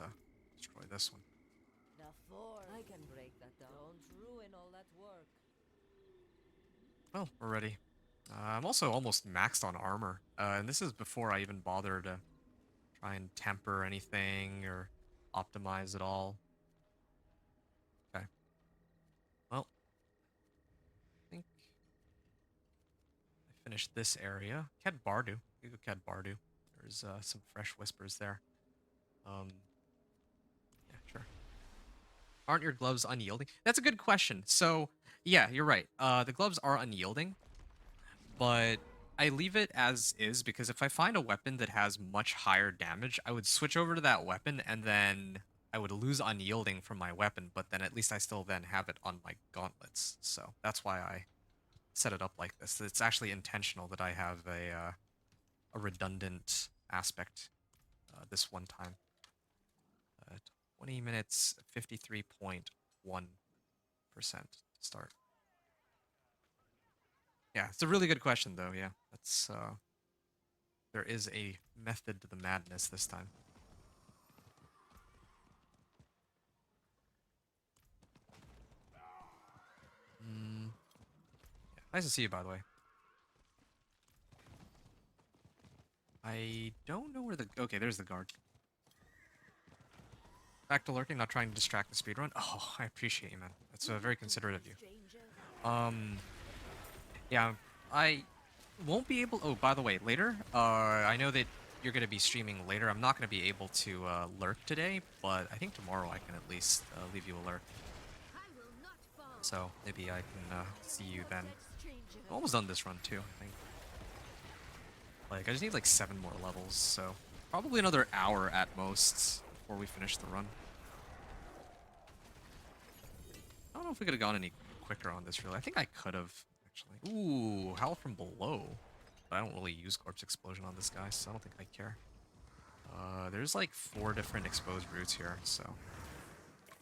destroy this one. The forge. I can break that down. Don't ruin all that work. Well, we're ready. I'm also almost maxed on armor. And this is before I even bother to try and temper anything or optimize it all. Okay. Well, I think I finished this area. Ked Bardu. You go Ked Bardu. There's some fresh whispers there. Yeah, sure. Aren't your gloves unyielding? That's a good question. So, yeah, you're right. The gloves are unyielding, but I leave it as is because if I find a weapon that has much higher damage, I would switch over to that weapon and then I would lose unyielding from my weapon, but then at least I still then have it on my gauntlets. So that's why I set it up like this. It's actually intentional that I have a redundant aspect this one time. 20 minutes, 53.1% to start. Yeah, it's a really good question, though. Yeah, that's there is a method to the madness this time. Yeah, nice to see you, by the way. I don't know where the... Okay, there's the guard. Back to lurking, not trying to distract the speedrun. Oh, I appreciate you, man. That's very considerate of you. Yeah, I won't be able... Oh, by the way, later, I know that you're going to be streaming later. I'm not going to be able to lurk today, but I think tomorrow I can at least leave you a lurk. So maybe I can see you then. I'm almost done this run, too, I think. Like, I just need like 7 more levels, so probably another hour at most before we finish the run. I don't know if we could have gone any quicker on this, really. I think I could have, actually. Ooh, Howl from Below. But I don't really use Corpse Explosion on this guy, so I don't think I care. There's like 4 different exposed roots here, so...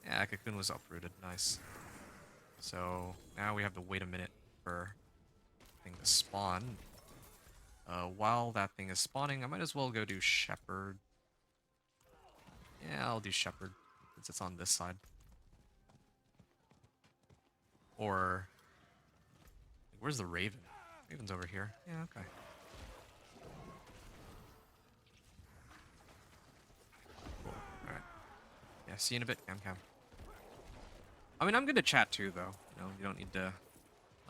Yeah, Cocoon was uprooted. Nice. So, now we have to wait a minute for the thing to spawn. While that thing is spawning, I might as well go do Shepherd. Yeah, I'll do Shepherd, since it's on this side. Or... Where's the Raven? Raven's over here. Yeah, okay. Cool. Alright. Yeah, see you in a bit, Cam. I mean, I'm good to chat too, though. You know, you don't need to,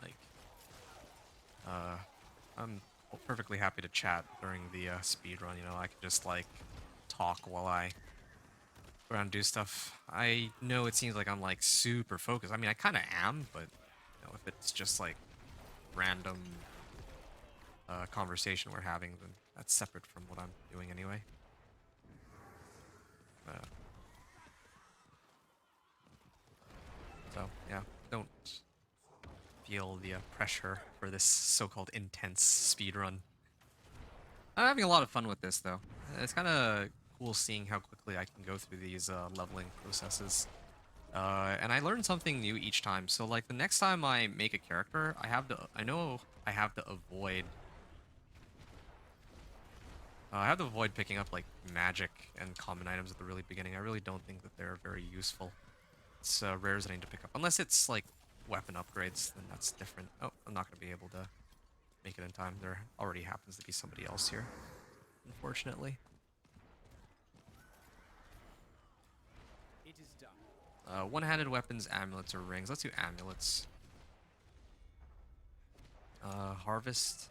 like... I'm perfectly happy to chat during the speed run, you know. I can just, like, talk while I go around and do stuff. I know it seems like I'm, like, super focused. I mean, I kind of am, but, you know, if it's just, like, random conversation we're having, then that's separate from what I'm doing anyway. So, yeah, don't feel the pressure for this so-called intense speedrun. I'm having a lot of fun with this, though. It's kind of cool seeing how quickly I can go through these leveling processes. And I learn something new each time. So, like, the next time I make a character, I know I have to avoid... I have to avoid picking up, like, magic and common items at the really beginning. I really don't think that they're very useful. It's rares that I need to pick up. Unless it's, like, weapon upgrades, then that's different. Oh, I'm not going to be able to make it in time. There already happens to be somebody else here, unfortunately. It is done. One-handed weapons, amulets, or rings. Let's do amulets. Harvest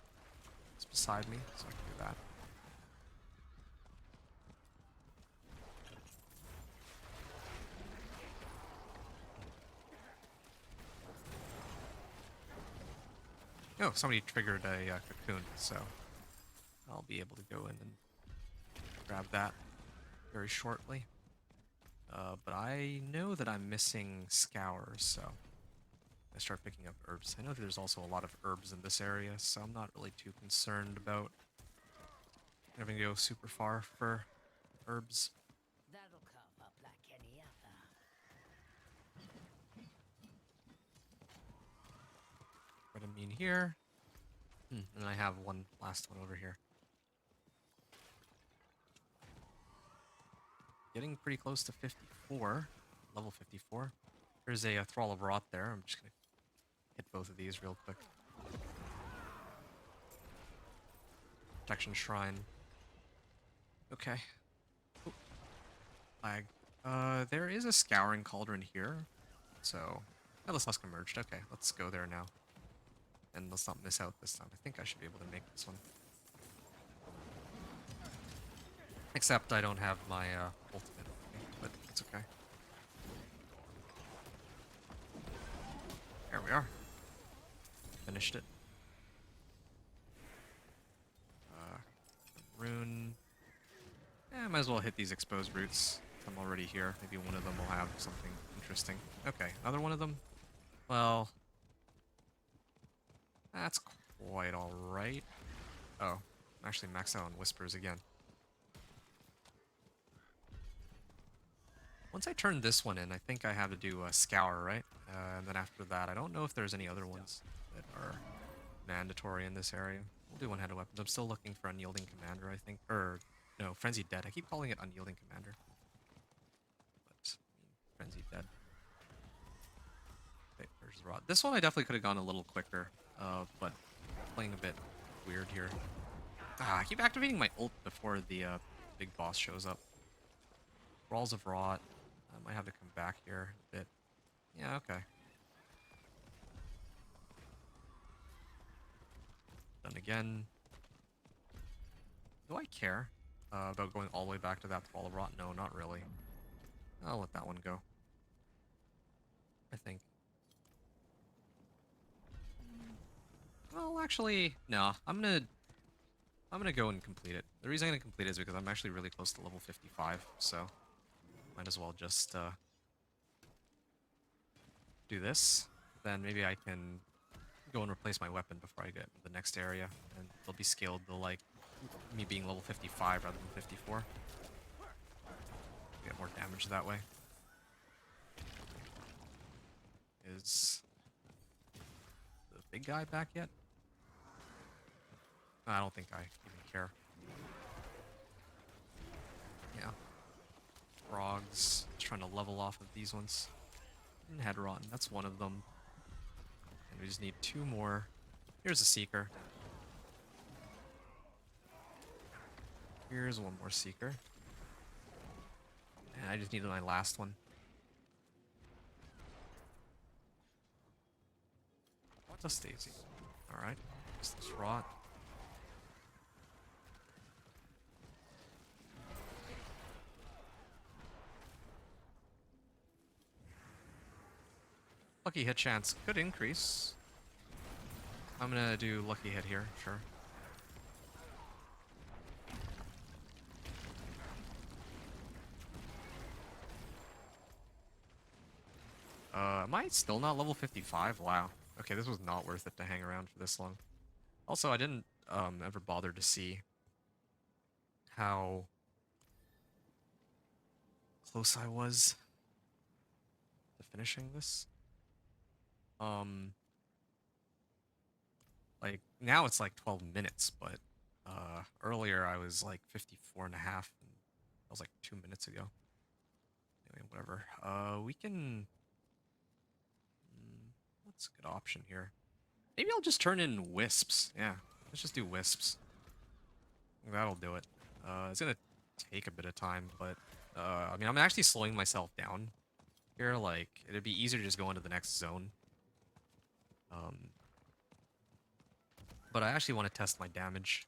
is beside me, so I can do that. Oh, somebody triggered a cocoon, so I'll be able to go in and grab that very shortly. But I know that I'm missing scours, so I start picking up herbs. I know that there's also a lot of herbs in this area, so I'm not really too concerned about having to go super far for herbs. That'll come up like any other. Vitamin here. And I have one last one over here. Getting pretty close to 54. Level 54. There's a Thrall of Rot there. I'm just going to hit both of these real quick. Protection Shrine. Okay. Ooh. Lag. There is a Scouring Cauldron here. So, Atlas Husk emerged. Okay, let's go there now. And let's not miss out this time. I think I should be able to make this one. Except I don't have my ultimate, but it's okay. There we are. Finished it. Rune. Yeah, I might as well hit these exposed roots. I'm already here. Maybe one of them will have something interesting. Okay, another one of them. Well, that's quite alright. Oh, I'm actually maxed out on Whispers again. Once I turn this one in, I think I have to do a Scour, right? And then after that, I don't know if there's any other ones that are mandatory in this area. We'll do one-handed weapons. I'm still looking for Unyielding Commander, I think. Or, no, Frenzied Dead. I keep calling it Unyielding Commander. But, Frenzied Dead. Okay, there's the Rod. This one I definitely could have gone a little quicker, but playing a bit weird here. I keep activating my ult before the big boss shows up. Thralls of Rot. I might have to come back here a bit. Yeah, okay. Then again, do I care about going all the way back to that Thrall of Rot? No, not really. I'll let that one go, I think. Well, actually, no. I'm gonna go and complete it. The reason I'm gonna complete it is because I'm actually really close to level 55, so might as well just do this. Then maybe I can go and replace my weapon before I get to the next area, and they'll be scaled to like me being level 55 rather than 54. Get more damage that way. Is the big guy back yet? I don't think I even care. Yeah. Frogs. Just trying to level off of these ones. And Head Rotten, that's one of them. And we just need two more. Here's a Seeker. Here's one more Seeker. And I just needed my last one. What's a Stacy? Alright. Just this Rot. Lucky hit chance could increase. I'm gonna do lucky hit here, sure. Am I still not level 55? Wow. Okay, this was not worth it to hang around for this long. Also, I didn't ever bother to see how close I was to finishing this. Like, now it's like 12 minutes, but earlier I was like 54 and a half, and that was like 2 minutes ago. Anyway, whatever. We can... what's a good option here? Maybe I'll just turn in Wisps. Yeah, let's just do Wisps. That'll do it. It's gonna take a bit of time, but I mean, I'm actually slowing myself down here. Like, it'd be easier to just go into the next zone. But I actually want to test my damage,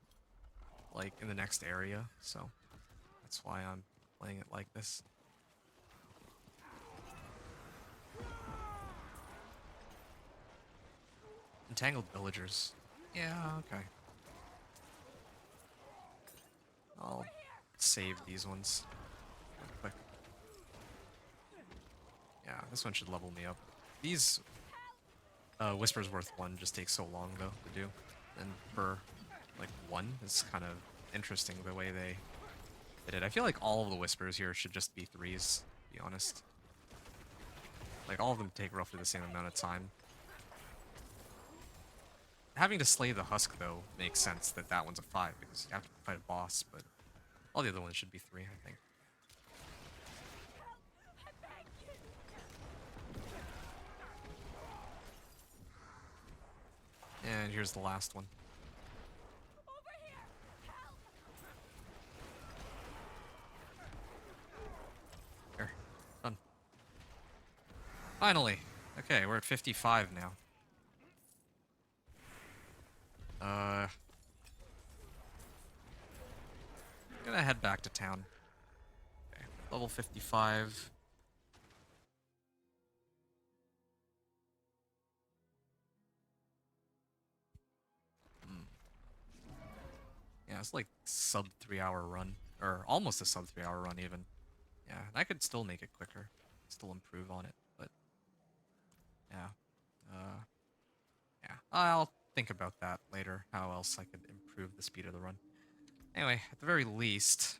like, in the next area, so that's why I'm playing it like this. Entangled Villagers. Yeah, okay. I'll save these ones real quick. this one should level me up. These Whisper's Worth 1 just takes so long, though, to do. And for, like, 1, it's kind of interesting the way they did it. I feel like all of the Whispers here should just be 3s, to be honest. Like, all of them take roughly the same amount of time. Having to slay the Husk, though, makes sense that that one's a 5, because you have to fight a boss, but all the other ones should be 3, I think. And here's the last one. There. Done. Finally. Okay, we're at 55 now. Gonna head back to town. Okay, level 55. Yeah, it's like sub 3-hour run. Or almost a sub 3-hour run even. Yeah, and I could still make it quicker. Still improve on it, but yeah. Yeah, I'll think about that later, how else I could improve the speed of the run. Anyway, at the very least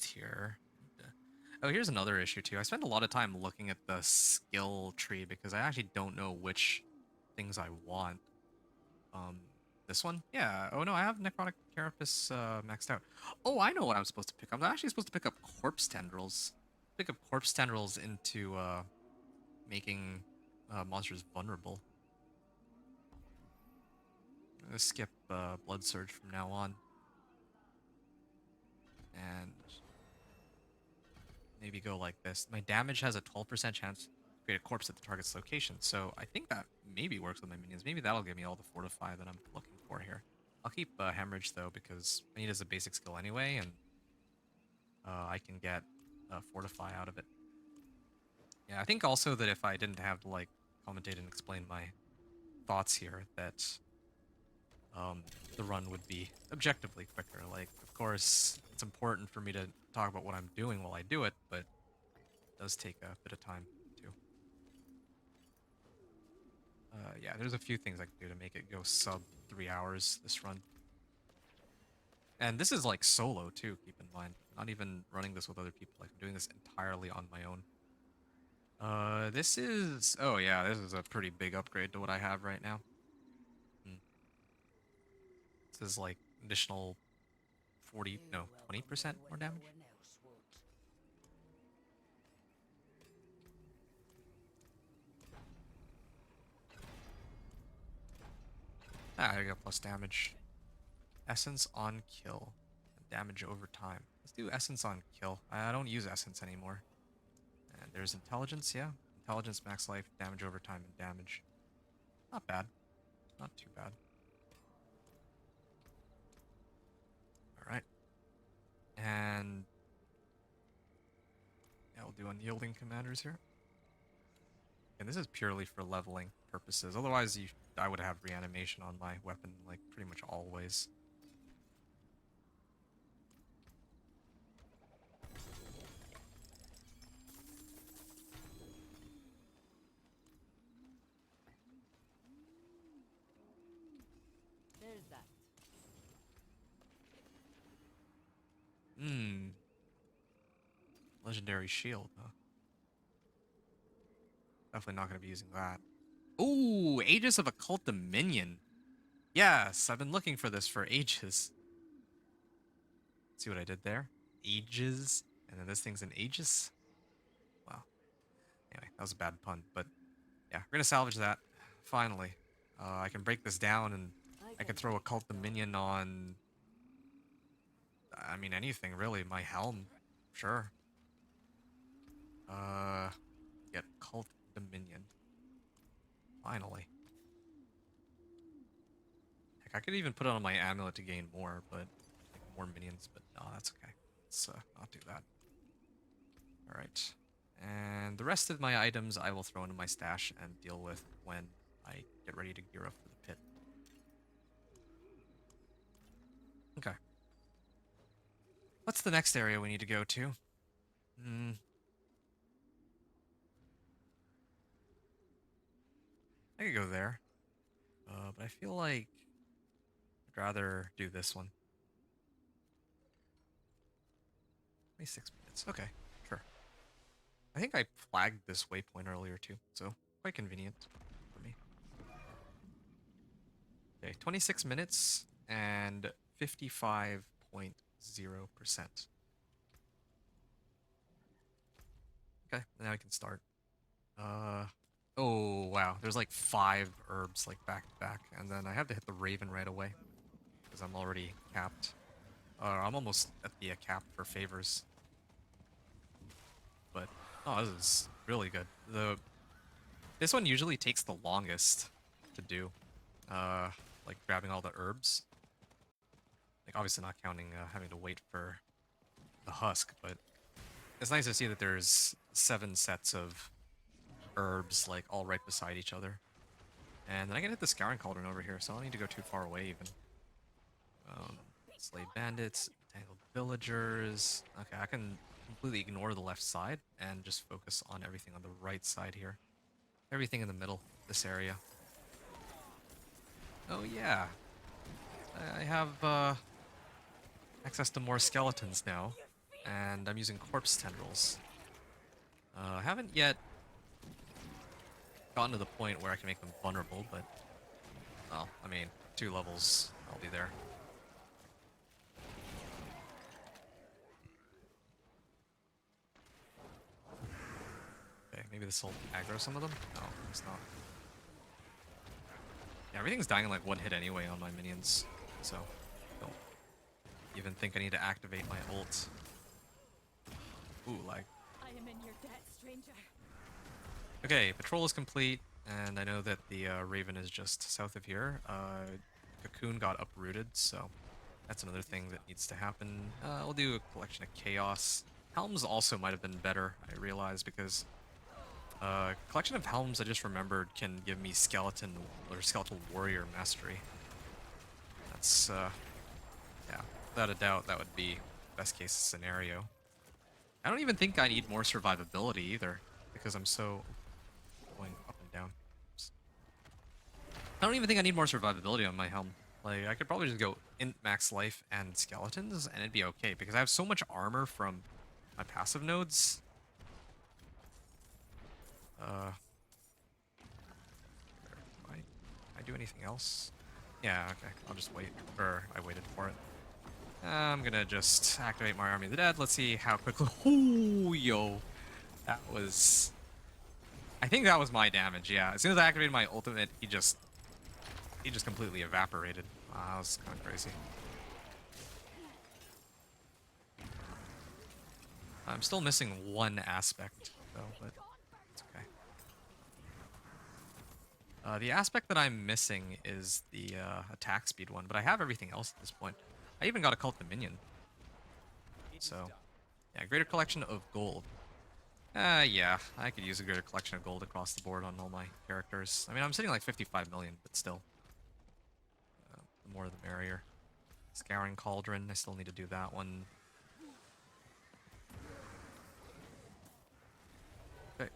here. Oh, here's another issue too. I spend a lot of time looking at the skill tree because I actually don't know which things I want. This one? Yeah. Oh no, I have Necrotic Carapace maxed out. Oh, I know what I'm supposed to pick up. I'm actually supposed to pick up Corpse Tendrils. Pick up Corpse Tendrils into making monsters vulnerable. I'm gonna skip Blood Surge from now on. And maybe go like this. My damage has a 12% chance to create a corpse at the target's location, so I think that maybe works with my minions. Maybe that'll give me all the Fortify that I'm looking for here. I'll keep Hemorrhage, though, because I need it as a basic skill anyway, and I can get Fortify out of it. Yeah, I think also that if I didn't have to, like, commentate and explain my thoughts here, that the run would be objectively quicker. Like, of course, it's important for me to talk about what I'm doing while I do it, but it does take a bit of time, too. Yeah, there's a few things I can do to make it go sub 3 hours, this run. And this is, like, solo, too, keep in mind. Not even running this with other people. Like, I'm doing this entirely on my own. This is... Oh, yeah, this is a pretty big upgrade to what I have right now. This is, like, additional 40... No, 20% more damage? Ah, I got plus damage. Essence on kill. Damage over time. Let's do Essence on kill. I don't use Essence anymore. And there's Intelligence, yeah. Intelligence, max life, damage over time, and damage. Not bad. Not too bad. Alright. And... yeah, we'll do Unyielding Commanders here. And this is purely for leveling purposes. Otherwise, I would have reanimation on my weapon, like, pretty much always. There's that. Legendary shield, huh? Definitely not going to be using that. Ooh, Aegis of Occult Dominion. Yes, I've been looking for this for ages. See what I did there? Ages. And then this thing's an Aegis. Wow. Anyway, that was a bad pun, but yeah, we're going to salvage that. Finally. I can break this down and I can throw Occult Dominion on... I mean, anything, really. My helm. Sure. Get Occult Dominion. Finally. Heck, I could even put it on my amulet to gain more, but like, more minions, but no, that's okay. Let's not do that. Alright. And the rest of my items I will throw into my stash and deal with when I get ready to gear up for the pit. Okay. What's the next area we need to go to? could go there. But I feel like I'd rather do this one. 26 minutes. Okay, sure. I think I flagged this waypoint earlier too, so quite convenient for me. Okay, 26 minutes and 55.0%. Okay, now I can start. Oh wow, there's like 5 herbs like back to back, and then I have to hit the Raven right away because I'm already capped. I'm almost at the cap for favors. But oh, this is really good. This one usually takes the longest to do. Like grabbing all the herbs. Like obviously not counting having to wait for the husk, but it's nice to see that there's 7 sets of herbs like all right beside each other. And then I can hit the Scouring Cauldron over here, so I don't need to go too far away even. Slay bandits, tangled villagers. Okay, I can completely ignore the left side and just focus on everything on the right side here. Everything in the middle, this area. Oh yeah, I have access to more skeletons now, and I'm using corpse tendrils. I haven't yet gotten to the point where I can make them vulnerable, but well, I mean, 2 levels, I'll be there. Okay, maybe this will aggro some of them? No, it's not. Yeah, everything's dying in like 1 hit anyway on my minions, so don't even think I need to activate my ult. Ooh, lag. I am in your debt, stranger. Okay, patrol is complete, and I know that the Raven is just south of here. Cocoon got uprooted, so that's another thing that needs to happen. We'll do a collection of chaos. Helms also might have been better, I realize, because collection of helms I just remembered can give me skeleton or skeletal warrior mastery. That's yeah, without a doubt that would be best case scenario. I don't even think I need more survivability either, because I'm so going up and down. Oops. I don't even think I need more survivability on my helm. Like I could probably just go int max life and skeletons and it'd be okay, because I have so much armor from my passive nodes. Can I do anything else? Yeah, okay. I'll just wait. Or I waited for it. I'm gonna just activate my Army of the Dead. Let's see how quickly. Oh, yo. That was. I think that was my damage, yeah. As soon as I activated my ultimate, he just completely evaporated. That was kind of crazy. I'm still missing 1 aspect, though, but it's okay. The aspect that I'm missing is the attack speed one, but I have everything else at this point. I even got a Cult Dominion. So, yeah, greater collection of gold. Yeah, I could use a greater collection of gold across the board on all my characters. I mean, I'm sitting like 55 million, but still. The more the merrier. Scouring Cauldron, I still need to do that one. Okay.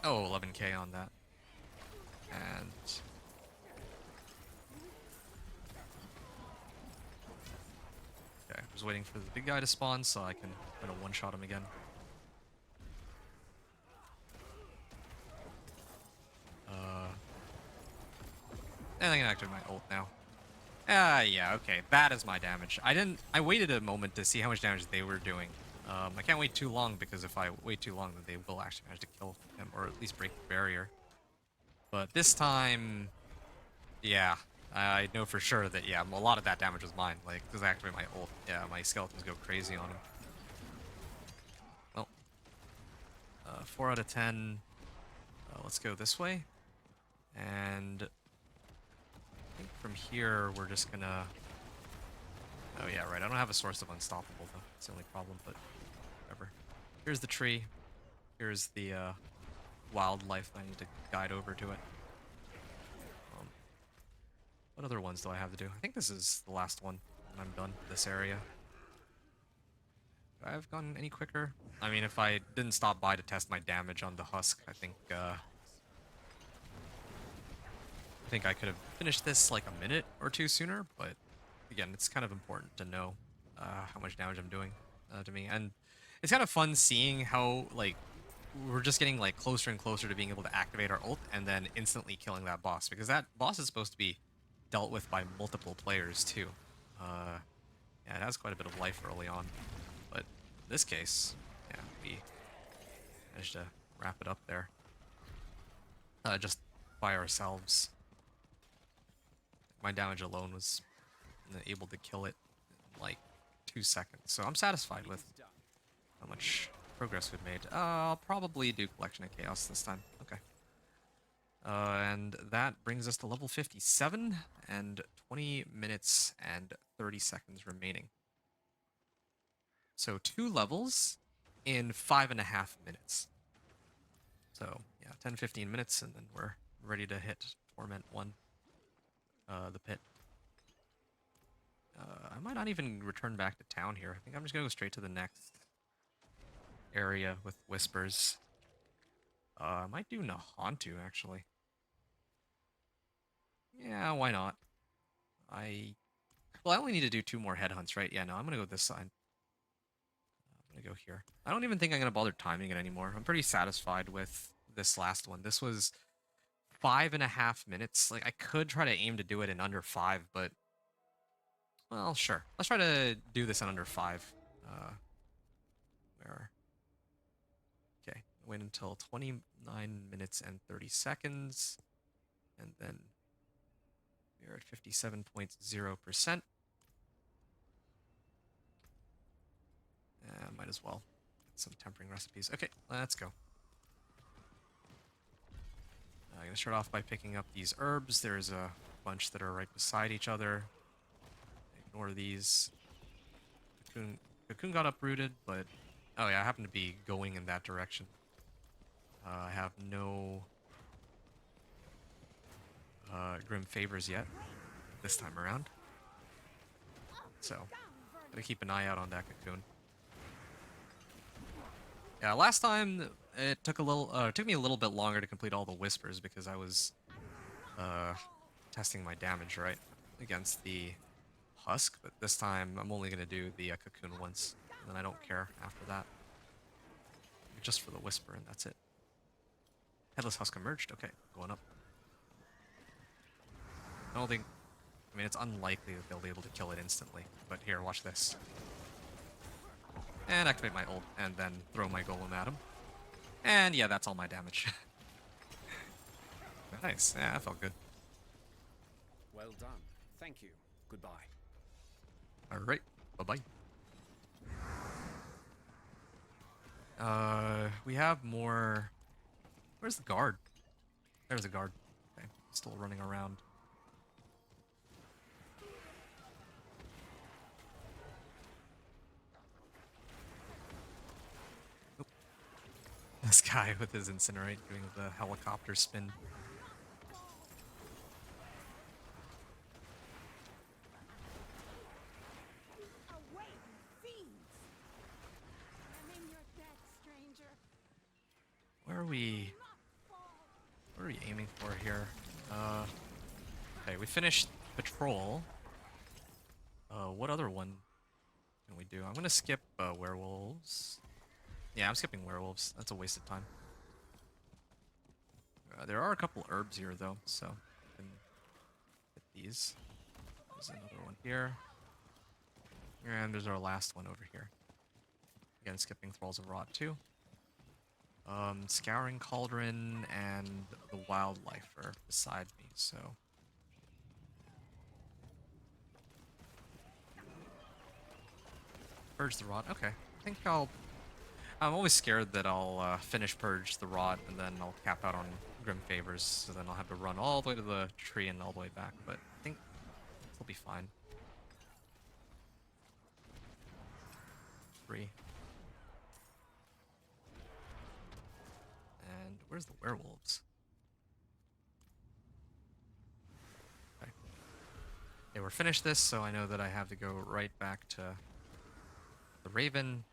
Oh, 11k on that. And... okay, I was waiting for the big guy to spawn so I can try to one-shot him again. And I can activate my ult now. Yeah, okay, that is my damage. I waited a moment to see how much damage they were doing. I can't wait too long, because if I wait too long, then they will actually manage to kill him, or at least break the barrier. But this time, yeah, I know for sure that, yeah, a lot of that damage was mine. Like, because I activate my ult, yeah, my skeletons go crazy on him. Well, 4 out of 10. Let's go this way. And I think from here, we're just gonna... oh yeah, right, I don't have a source of unstoppable, though. That's the only problem, but whatever. Here's the tree. Here's the wildlife that I need to guide over to it. What other ones do I have to do? I think this is the last one, and I'm done with this area. Could I have gone any quicker? I mean, if I didn't stop by to test my damage on the husk, I think I could have finished this like a minute or two sooner, but again, it's kind of important to know how much damage I'm doing to me. And it's kind of fun seeing how, like, we're just getting, like, closer and closer to being able to activate our ult and then instantly killing that boss, because that boss is supposed to be dealt with by multiple players, too. Yeah, it has quite a bit of life early on, but in this case, yeah, we managed to wrap it up there. Just by ourselves. My damage alone was able to kill it in like 2 seconds. So I'm satisfied with how much progress we've made. I'll probably do Collection of Chaos this time. Okay. And that brings us to level 57 and 20 minutes and 30 seconds remaining. So 2 levels in 5.5 minutes. So yeah, 10-15 minutes and then we're ready to hit Torment 1. The pit. I might not even return back to town here. I think I'm just gonna go straight to the next area with Whispers. I might do Nahantu, actually. Yeah, why not? Well, I only need to do 2 more Headhunts, right? Yeah, no, I'm gonna go this side. I'm gonna go here. I don't even think I'm gonna bother timing it anymore. I'm pretty satisfied with this last one. This was 5.5 minutes. Like, I could try to aim to do it in under 5, but well, sure. Let's try to do this in under 5. Where? Okay, wait until 29 minutes and 30 seconds, and then we're at 57.0%. Might as well get some tempering recipes. Okay, let's go. I'm gonna start off by picking up these herbs. There's a bunch that are right beside each other. Ignore these. Cocoon got uprooted, but oh yeah, I happen to be going in that direction. I have no Grim Favors yet this time around, so gotta keep an eye out on that Cocoon. Yeah, last time it took me a little bit longer to complete all the Whispers because I was testing my damage right against the Husk, but this time I'm only gonna do the Cocoon once, and then I don't care after that. Just for the Whisper, and that's it. Headless Husk emerged. Okay, going up. I mean, it's unlikely that they'll be able to kill it instantly, but here, watch this. And activate my ult, and then throw my golem at him. And yeah, that's all my damage. Nice. Yeah, that felt good. Well done. Thank you. Goodbye. Alright, bye-bye. We have more... Where's the guard? There's a guard. Okay, still running around. Oop. This guy with his Incinerate doing the helicopter spin. Where are we aiming for here? Okay, we finished Patrol. What other one can we do? I'm gonna skip Werewolves. Yeah, I'm skipping Werewolves. That's a waste of time. There are a couple herbs here, though, so I can hit these. There's another one here. And there's our last one over here. Again, skipping Thralls of Rot, too. Scouring Cauldron and the Wildlife are beside me, so... Purge the Rot, okay. I think I'm always scared that I'll finish Purge the Rot and then I'll cap out on Grim Favors, so then I'll have to run all the way to the tree and all the way back, but I think it'll be fine. 3. And where's the werewolves? Okay. Okay, we're finished this, so I know that I have to go right back to the Raven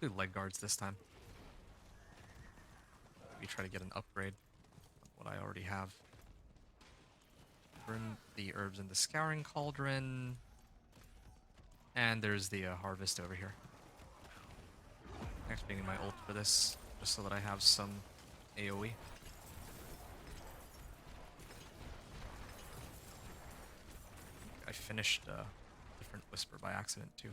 Do leg guards this time. Maybe try to get an upgrade on what I already have. Burn the herbs in the scouring cauldron. And there's the harvest over here. Activating my ult for this, just so that I have some AoE. I finished a different whisper by accident too.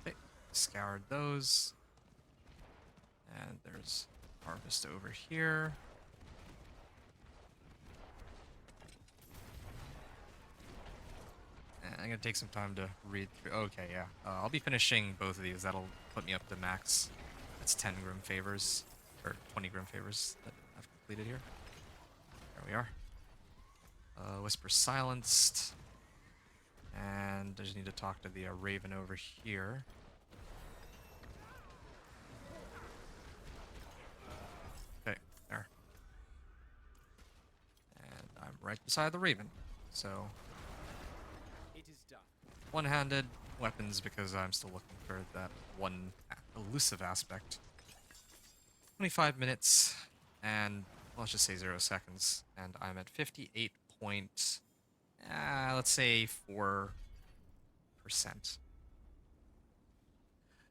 Okay, scoured those. And there's harvest over here. And I'm gonna take some time to read through. Okay, yeah. I'll be finishing both of these. That'll put me up to max. That's 10 Grim Favors, or 20 Grim Favors that I've completed here. There we are. Whisper silenced. And I just need to talk to the Raven over here. Okay, there. And I'm right beside the Raven. So, It is done. one-handed weapons because I'm still looking for that one elusive aspect. 25 minutes and let's just say 0 seconds. And I'm at 58 point, let's say 4%.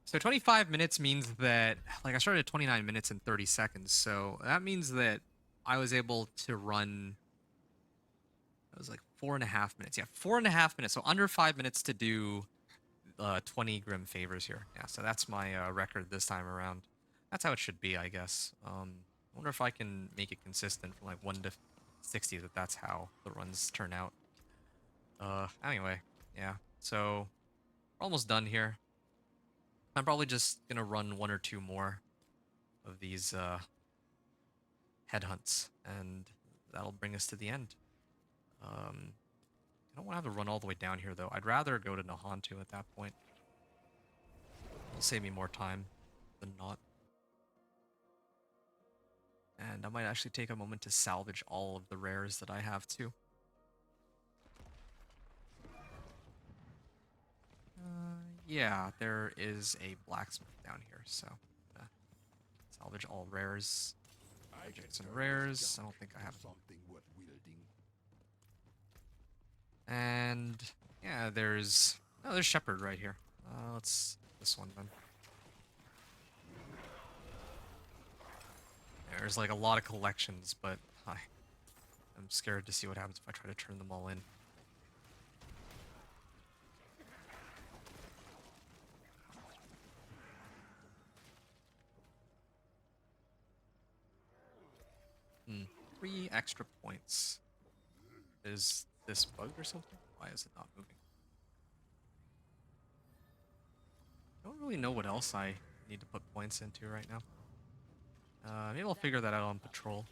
So 25 minutes means that, like, I started at 29 minutes and 30 seconds. So that means that I was able to run, it was like 4.5 minutes. Yeah, 4.5 minutes. So under 5 minutes to do 20 Grim Favors here. Yeah, so that's my record this time around. That's how it should be, I guess. I wonder if I can make it consistent from like 1 to 60, that's how the runs turn out. Anyway, yeah. So we're almost done here. I'm probably just gonna run 1 or 2 more of these headhunts, and that'll bring us to the end. I don't want to have to run all the way down here though. I'd rather go to Nahantu at that point. It'll save me more time than not. And I might actually take a moment to salvage all of the rares that I have too. Yeah, there is a blacksmith down here, so salvage all rares. Reject some rares. I don't think I have something worth wielding. And yeah, there's Shepherd right here. Let's this one then. There's like a lot of collections, but I'm scared to see what happens if I try to turn them all in. Hmm. 3 extra points. Is this bugged or something? Why is it not moving? I don't really know what else I need to put points into right now. Maybe I'll figure that out on patrol.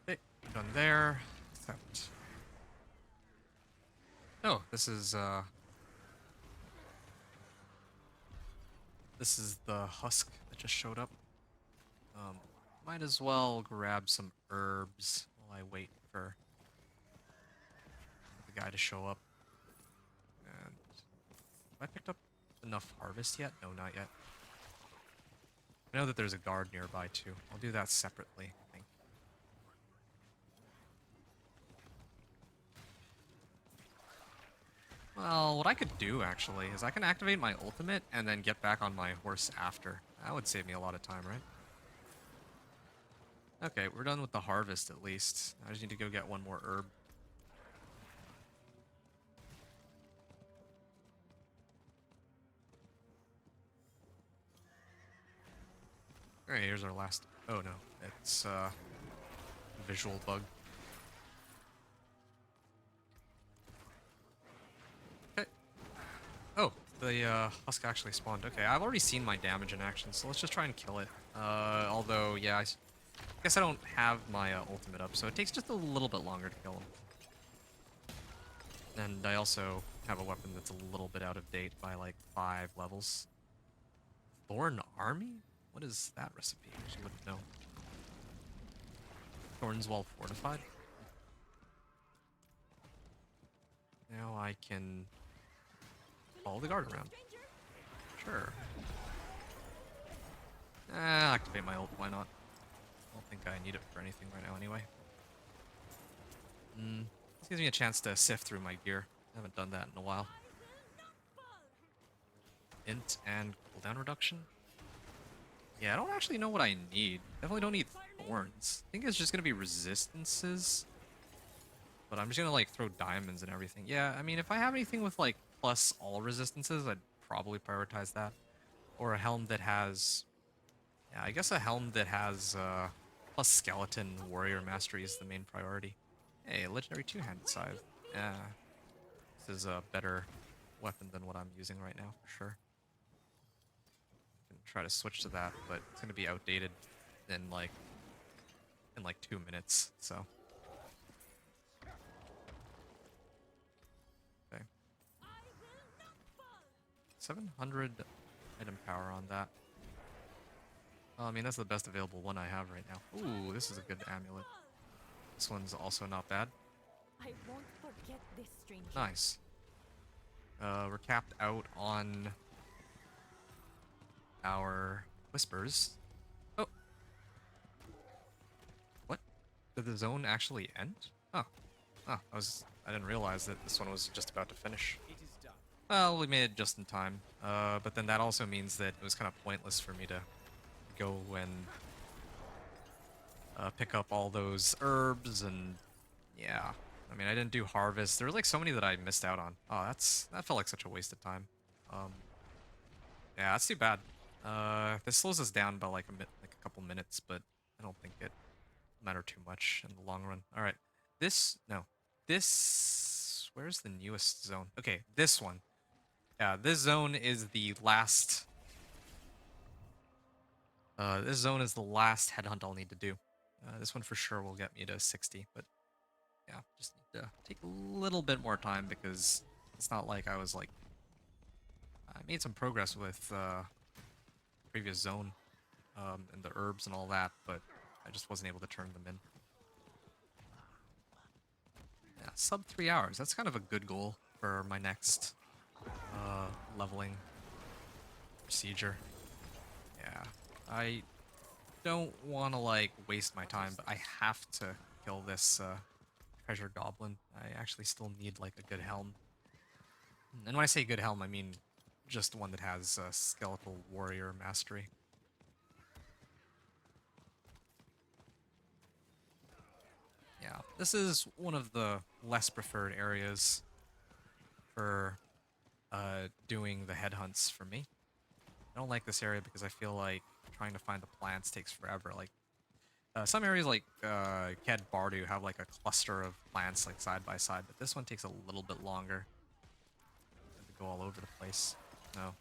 Okay, done there. Except... Oh, this is the husk that just showed up. Might as well grab some herbs while I wait for the guy to show up. And have I picked up enough harvest yet? No, not yet. I know that there's a guard nearby too. I'll do that separately, I think. Well, what I could do actually is I can activate my ultimate and then get back on my horse after. That would save me a lot of time, right? Okay, we're done with the harvest at least. I just need to go get 1 more herb. Alright, here's our last... Oh no, it's visual bug. Okay. Oh, the husk actually spawned. Okay, I've already seen my damage in action, so let's just try and kill it. Although, yeah, I guess I don't have my ultimate up, so it takes just a little bit longer to kill him. And I also have a weapon that's a little bit out of date by like 5 levels. Thorn Army? What is that recipe? I actually wouldn't know. Thorns Wall fortified. Now I can follow the guard around. Sure. Activate my ult, why not? I don't think I need it for anything right now anyway. This gives me a chance to sift through my gear. I haven't done that in a while. Int and cooldown reduction. Yeah, I don't actually know what I need. Definitely don't need thorns. I think it's just gonna be resistances. But I'm just gonna like throw diamonds and everything. Yeah, I mean if I have anything with like plus all resistances, I'd probably prioritize that. Or a helm that has, yeah, I guess a helm that has plus skeleton warrior mastery is the main priority. Hey, legendary two-handed scythe. Yeah, this is a better weapon than what I'm using right now for sure. Can try to switch to that, but it's gonna be outdated in like 2 minutes. So. Okay. 700 item power on that. I mean, that's the best available one I have right now. Ooh, this is a good amulet. This one's also not bad. I won't forget this, stranger. Nice. We're capped out on our whispers. Oh. What? Did the zone actually end? Oh. Oh, I didn't realize that this one was just about to finish. It is done. Well, we made it just in time. But then that also means that it was kind of pointless for me to go and pick up all those herbs and yeah. I mean, I didn't do harvest. There were like so many that I missed out on. Oh, that felt like such a waste of time. Yeah, that's too bad. This slows us down by like a couple minutes, but I don't think it matter too much in the long run. All right, this where's the newest zone? Okay, this one. Yeah, this zone is the last. This zone is the last headhunt I'll need to do. This one for sure will get me to 60, but yeah, just need to take a little bit more time because it's not like I was like... I made some progress with previous zone and the herbs and all that, but I just wasn't able to turn them in. Yeah, sub 3 hours. That's kind of a good goal for my next leveling procedure. Yeah, I don't want to like waste my time, but I have to kill this treasure goblin. I actually still need like a good helm. And when I say good helm, I mean just one that has skeletal warrior mastery. Yeah, this is one of the less preferred areas for doing the headhunts for me. I don't like this area because I feel like trying to find the plants takes forever. Like some areas like Ked Bardu have like a cluster of plants like side by side, but this one takes a little bit longer. To go all over the place. No.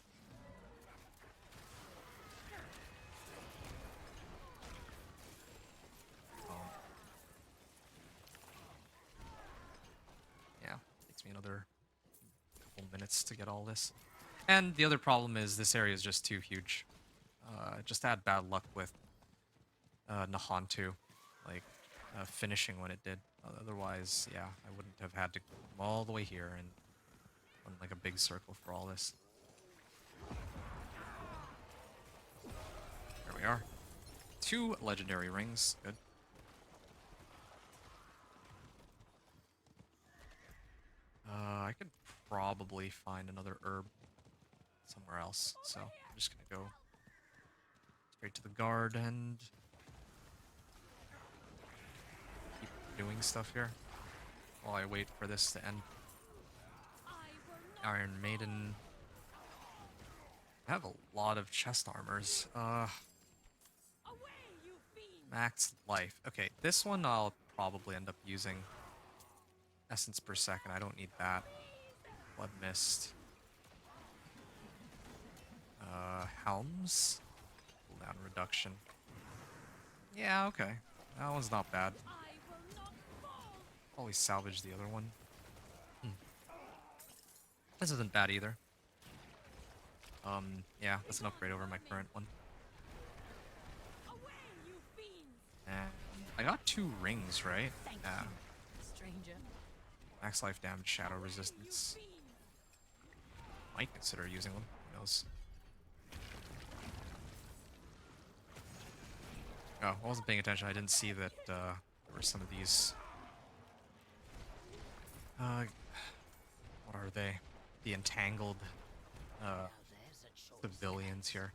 Yeah, takes me another couple minutes to get all this. And the other problem is this area is just too huge. Just had bad luck with Nahantu, like finishing when it did. Otherwise, yeah, I wouldn't have had to come all the way here and run like a big circle for all this. There we are. 2 legendary rings. Good. I could probably find another herb somewhere else, so I'm just gonna go straight to the guard and keep doing stuff here while I wait for this to end. Iron Maiden. I have a lot of chest armors. Max life. Okay, this one I'll probably end up using. Essence per second, I don't need that. Blood Mist. Helms. Cooldown reduction. Yeah, okay. That one's not bad. Probably salvage the other one. This isn't bad either. Yeah, that's an upgrade over my current one. And I got 2 rings, right? Thank Yeah. you, stranger. Max life damage, shadow resistance. Might consider using them. Who knows? Oh, I wasn't paying attention. I didn't see that there were some of these. What are they? The entangled Now there's a choice. civilians here.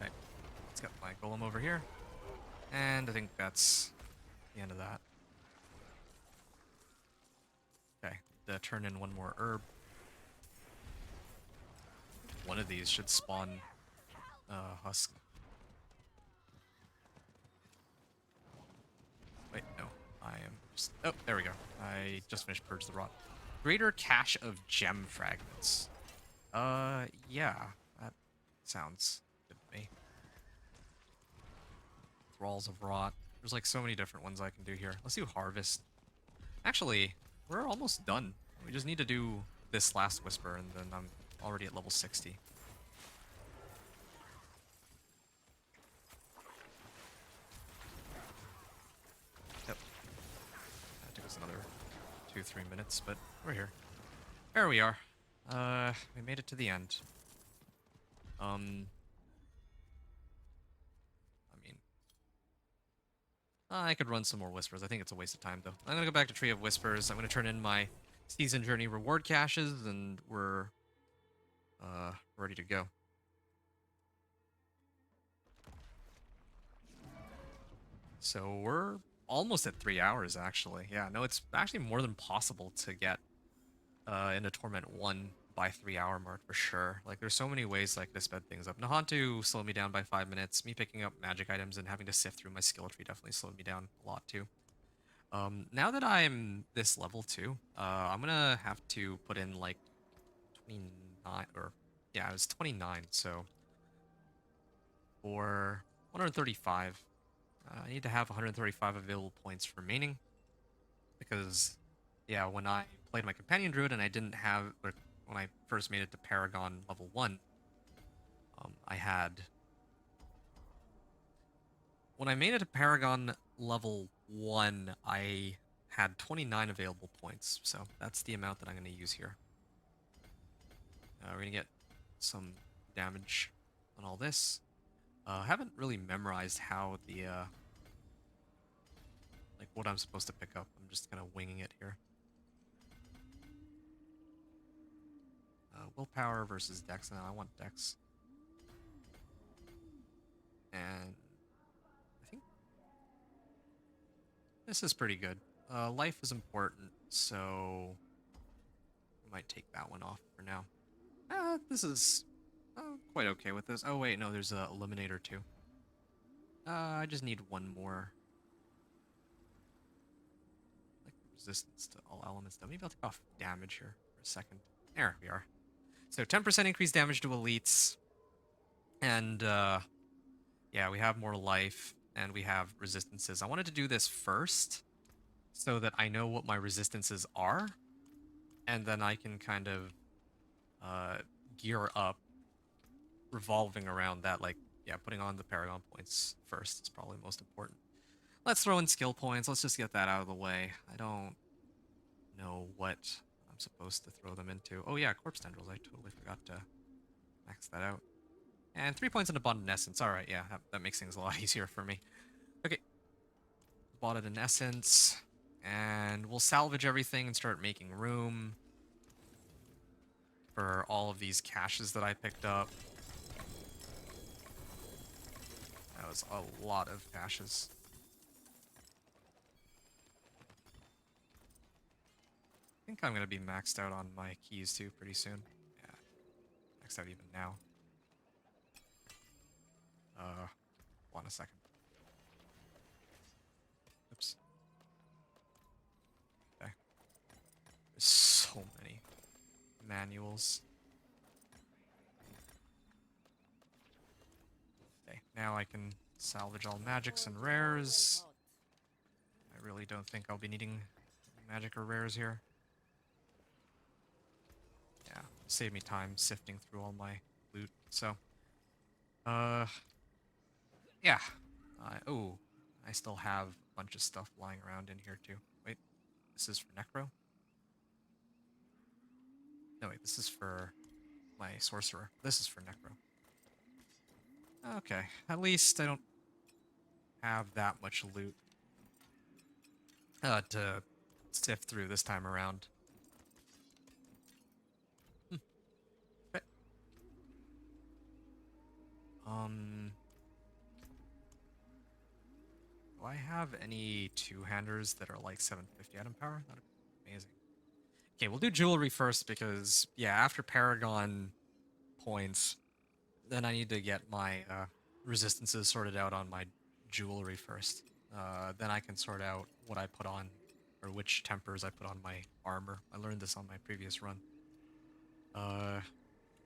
Okay, let's get my golem over here. And I think that's the end of that. Okay, turn in 1 more herb. One of these should spawn husk. Wait, no. I am just... Oh, there we go. I just finished Purge the Rot. Greater cache of gem fragments. Yeah. That sounds good to me. Thralls of Rot. There's like so many different ones I can do here. Let's do Harvest. Actually, we're almost done. We just need to do this last Whisper, and then I'm already at level 60. Yep. That took us another 2-3 minutes, but we're here. There we are. We made it to the end. I mean, I could run some more Whispers. I think it's a waste of time, though. I'm gonna go back to Tree of Whispers. I'm gonna turn in my Season Journey reward caches, and we're ready to go. So we're almost at 3 hours, actually. Yeah, no, it's actually more than possible to get into Torment 1 by 3-hour mark for sure. Like, there's so many ways like to sped things up. Nahantu slowed me down by 5 minutes. Me picking up magic items and having to sift through my skill tree definitely slowed me down a lot too. Now that I'm this level 2, I'm gonna have to put in like 29, or yeah, it was 29, so for 135, I need to have 135 available points remaining, because yeah, when I played my companion druid and I didn't have, or when I first made it to Paragon level 1, I had, when I made it to Paragon level 1, I had 29 available points, so that's the amount that I'm going to use here. We're going to get some damage on all this. I haven't really memorized how the, like what I'm supposed to pick up. I'm just kind of winging it here. Willpower versus Dex. Now I want Dex. And I think this is pretty good. Life is important, so I might take that one off for now. This is quite okay with this. Oh wait, no, there's a Eliminator too. I just need 1 more. Like resistance to all elements though. Maybe I'll take off damage here for a second. There we are. So 10% increased damage to elites. And yeah, we have more life and we have resistances. I wanted to do this first so that I know what my resistances are, and then I can kind of gear up revolving around that. Like, yeah, putting on the Paragon points first is probably most important. Let's throw in skill points. Let's just get that out of the way. I don't know what I'm supposed to throw them into. Oh yeah, corpse tendrils. I totally forgot to max that out. And 3 points in abundant essence. All right, yeah, that makes things a lot easier for me. Okay, bought it in essence, and we'll salvage everything and start making room for all of these caches that I picked up. That was a lot of caches. I think I'm gonna be maxed out on my keys too pretty soon. Yeah, maxed out even now. Hold on a second. Oops. Okay. There's so many manuals. Okay, now I can salvage all magics and rares. I really don't think I'll be needing magic or rares here. Yeah, save me time sifting through all my loot. So, Yeah. Oh, I still have a bunch of stuff lying around in here too. Wait, this is for Necro? No, wait, this is for my Sorcerer. This is for Necro. Okay, at least I don't have that much loot to sift through this time around. Hmm. Okay. Do I have any two-handers that are like 750 item power? That'd be amazing. Okay, we'll do jewelry first because, yeah, after Paragon points, then I need to get my resistances sorted out on my jewelry first. Then I can sort out what I put on, or which tempers I put on my armor. I learned this on my previous run. Uh,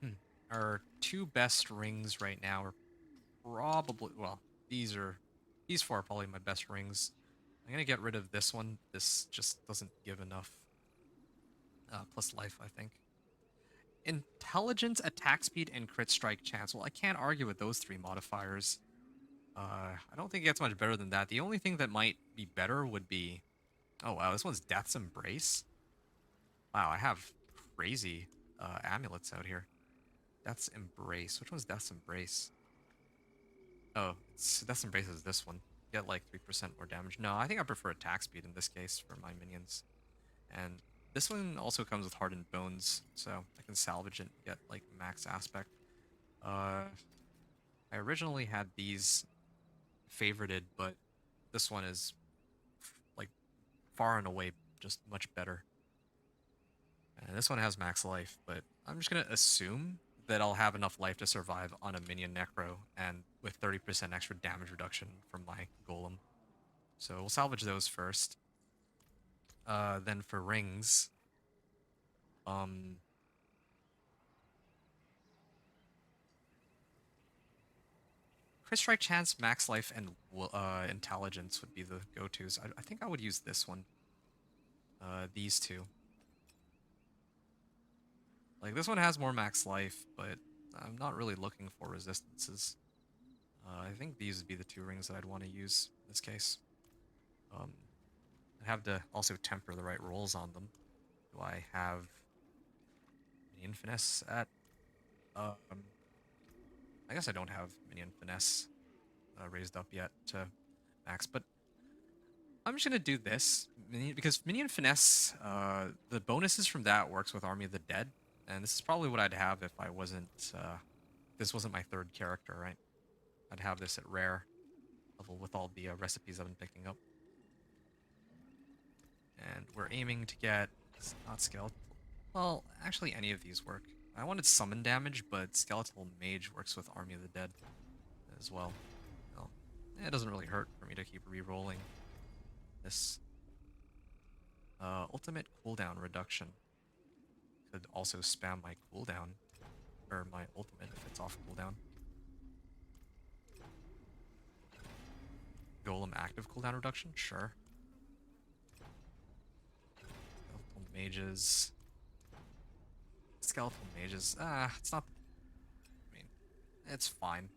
hmm. Our two best rings right now are probably, well, these four are probably my best rings. I'm gonna get rid of this one. This just doesn't give enough plus life, I think. Intelligence, attack speed, and crit strike chance. Well, I can't argue with those three modifiers. I don't think it gets much better than that. The only thing that might be better would be... Oh, wow, this one's Death's Embrace. Wow, I have crazy amulets out here. Death's Embrace. Which one's Death's Embrace? Oh, Death's Embrace is this one. Get like 3% more damage. No, I think I prefer attack speed in this case for my minions. And this one also comes with Hardened Bones, so I can salvage it and get like max aspect. I originally had these favorited, but this one is like far and away just much better. And this one has max life, but I'm just gonna assume that I'll have enough life to survive on a minion necro and with 30% extra damage reduction from my golem. So we'll salvage those first. Then for rings, crit strike chance, max life, and intelligence would be the go-tos. I think I would use this one. These two. Like, this one has more max life, but I'm not really looking for resistances. I think these would be the two rings that I'd want to use in this case. I'd have to also temper the right rolls on them. Do I have Minion Finesse at... I guess I don't have Minion Finesse raised up yet to max, but I'm just going to do this, because Minion Finesse, the bonuses from that works with Army of the Dead, and this is probably what I'd have if I wasn't, this wasn't my third character, right? I'd have this at rare level with all the recipes I've been picking up. And we're aiming to get, not skeletal, well, actually any of these work. I wanted summon damage, but Skeletal Mage works with Army of the Dead as well. Well, it doesn't really hurt for me to keep re-rolling this. Ultimate cooldown reduction. Could also spam my cooldown, or my ultimate if it's off cooldown. Golem active cooldown reduction? Sure. Skeletal Mages. Skeletal Mages. It's not... I mean, it's fine.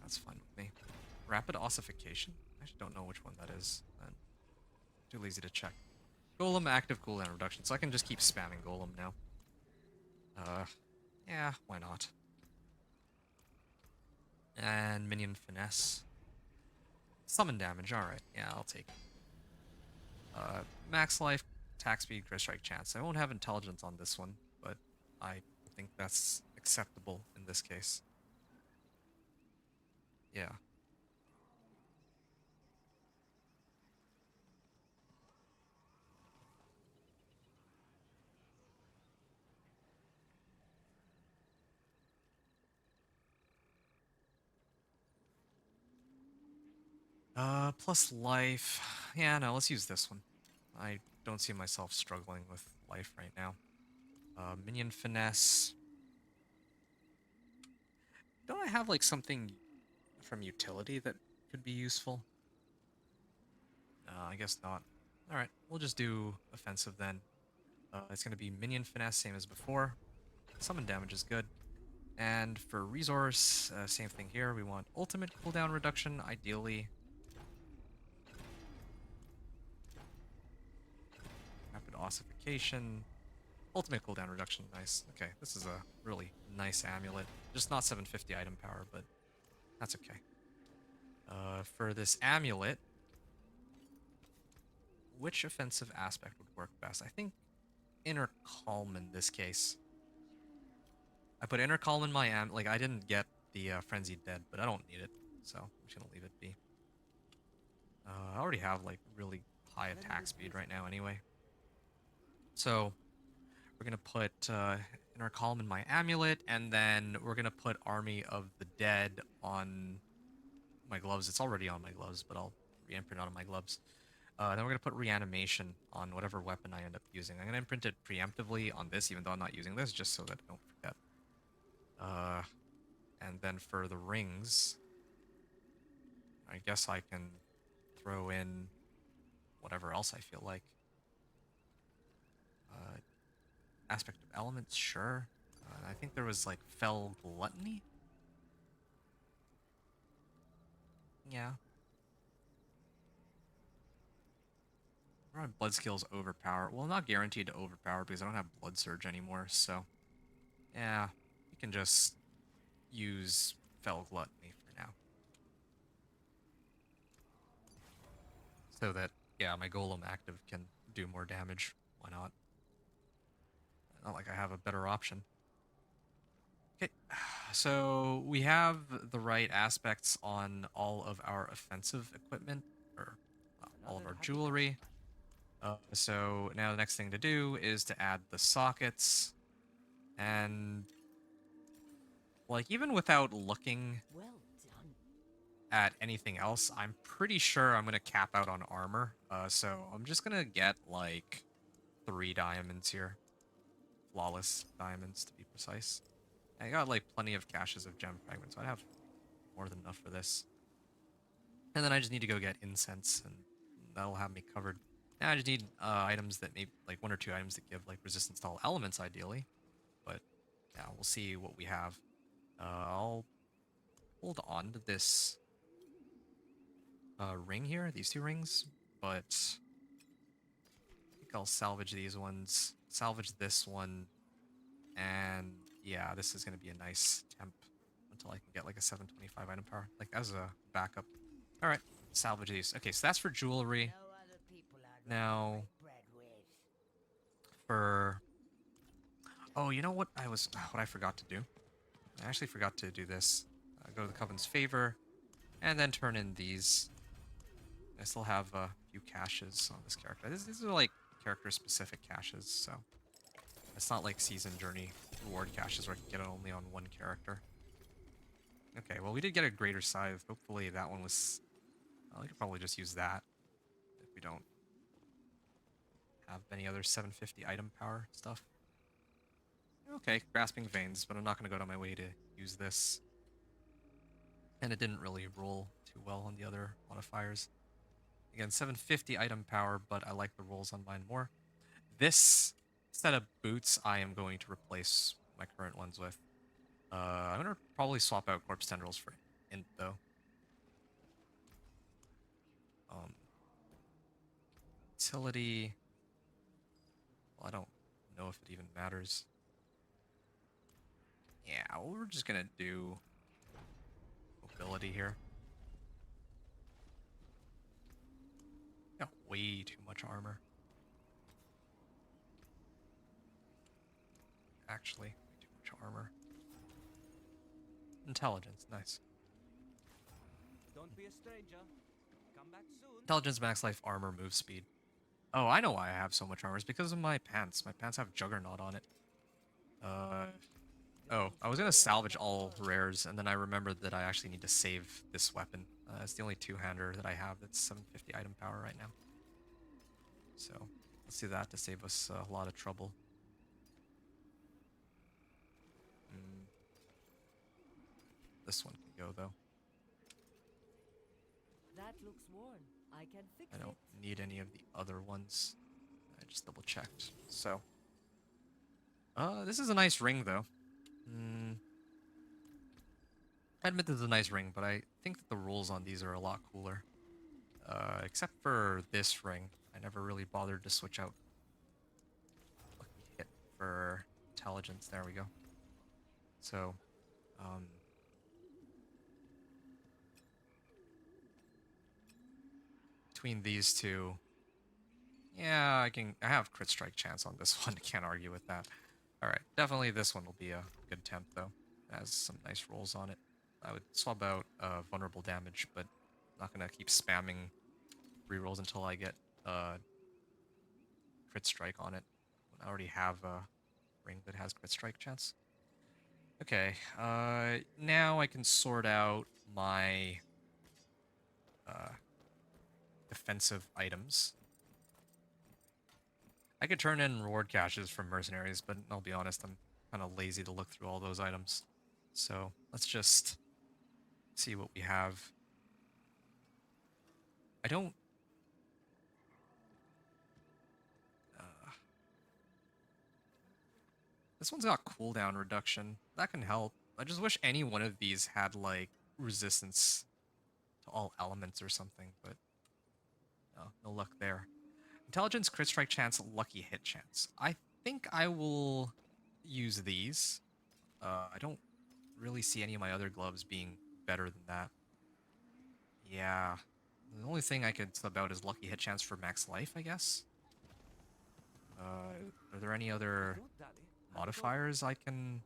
That's fine with me. Rapid Ossification? I actually don't know which one that is. I'm too lazy to check. Golem active cooldown reduction, so I can just keep spamming Golem now. Yeah, why not? And Minion Finesse. Summon damage, alright. Yeah, I'll take it. Max life, attack speed, crit strike chance. I won't have intelligence on this one, but I think that's acceptable in this case. Yeah. Plus life. Yeah, no, let's use this one. I don't see myself struggling with life right now. Minion Finesse. Don't I have, like, something from utility that could be useful? I guess not. Alright, we'll just do offensive then. It's gonna be Minion Finesse, same as before. Summon damage is good. And for resource, same thing here. We want ultimate cooldown reduction, ideally. Rapid ossification. Ultimate cooldown reduction, nice. Okay, this is a really nice amulet. Just not 750 item power, but that's okay. For this amulet, which offensive aspect would work best? I think Inner Calm in this case. I put Inner Calm in my like I didn't get the Frenzied Dead, but I don't need it, so I'm just gonna leave it be. I already have like really high attack speed right now anyway. So we're gonna put Inner Calm in my amulet, and then we're gonna put Army of the Dead on my gloves. It's already on my gloves, but I'll re-imprint it on my gloves. Then we're gonna put Reanimation on whatever weapon I end up using. I'm gonna imprint it preemptively on this, even though I'm not using this, just so that I don't forget. And then for the rings, I guess I can throw in whatever else I feel like. Aspect of Elements, sure. I think there was like Fell Gluttony. Yeah. Blood skills overpower. Well, not guaranteed to overpower because I don't have Blood Surge anymore, so yeah, you can just use Fell Gluttony for now. So that, yeah, my Golem active can do more damage. Why not? Not like I have a better option. Okay, so we have the right aspects on all of our offensive equipment, or all of our jewelry. So now the next thing to do is to add the sockets. And like even without looking Well done. at anything else, I'm pretty sure I'm gonna cap out on armor. So I'm just gonna get like 3 diamonds here. Flawless diamonds to be precise. I got like plenty of caches of gem fragments, so I have more than enough for this. And then I just need to go get incense, and that'll have me covered. Now I just need items that maybe like 1 or 2 items that give like resistance to all elements, ideally. But yeah, we'll see what we have. I'll hold on to this ring here, these 2 rings, but I think I'll salvage these ones, salvage this one, and yeah, this is going to be a nice temp until I can get like a 725 item power, like as a backup. All right, salvage these. Okay, so that's for jewelry. No other people I'd Now, rather break bread with. for oh, you know what what I forgot to do? I actually forgot to do this. Go to the Coven's Favor, and then turn in these. I still have a few caches on this character. These are like character-specific caches, so it's not like Season Journey reward caches where I can get it only on 1 character. Okay, well we did get a Greater Scythe. Hopefully that one was... I could probably just use that if we don't have any other 750 item power stuff. Okay, Grasping Veins, but I'm not going to go out of my way to use this. And it didn't really roll too well on the other modifiers. Again, 750 item power, but I like the rolls on mine more. This set of boots I am going to replace my current ones with. I'm going to probably swap out Corpse Tendrils for Int, though. Utility... Well, I don't know if it even matters. Yeah, well, we're just going to do mobility here. Got way too much armor. Actually, way too much armor. Intelligence, nice. Don't be a stranger. Come back soon. Intelligence, max life, armor, move speed. Oh, I know why I have so much armor. It's because of my pants. My pants have Juggernaut on it. Oh, I was gonna salvage all rares, and then I remembered that I actually need to save this weapon. It's the only 2-hander that I have that's 750 item power right now. So, let's do that to save us a lot of trouble. This one can go, though. That looks worn. I can fix I it. don't need any of the other ones. I just double checked. So, this is a nice ring, though. I admit this is a nice ring, but I think that the rules on these are a lot cooler. Except for this ring, I never really bothered to switch out Lucky Hit for intelligence. There we go. So, between these two, yeah, I have crit strike chance on this one. Can't argue with that. All right, definitely this one will be a good temp though. It has some nice rolls on it. I would swap out vulnerable damage, but I'm not gonna keep spamming rerolls until I get crit strike on it. I already have a ring that has crit strike chance. Okay, now I can sort out my defensive items. I could turn in reward caches from mercenaries, but I'll be honest, I'm kind of lazy to look through all those items. So let's just see what we have. I don't... this one's got cooldown reduction. That can help. I just wish any one of these had, like, resistance to all elements or something, but no luck there. Intelligence, crit strike chance, lucky hit chance. I think I will use these. I don't really see any of my other gloves being better than that. Yeah. The only thing I could sub out is lucky hit chance for max life, I guess. Are there any other modifiers I can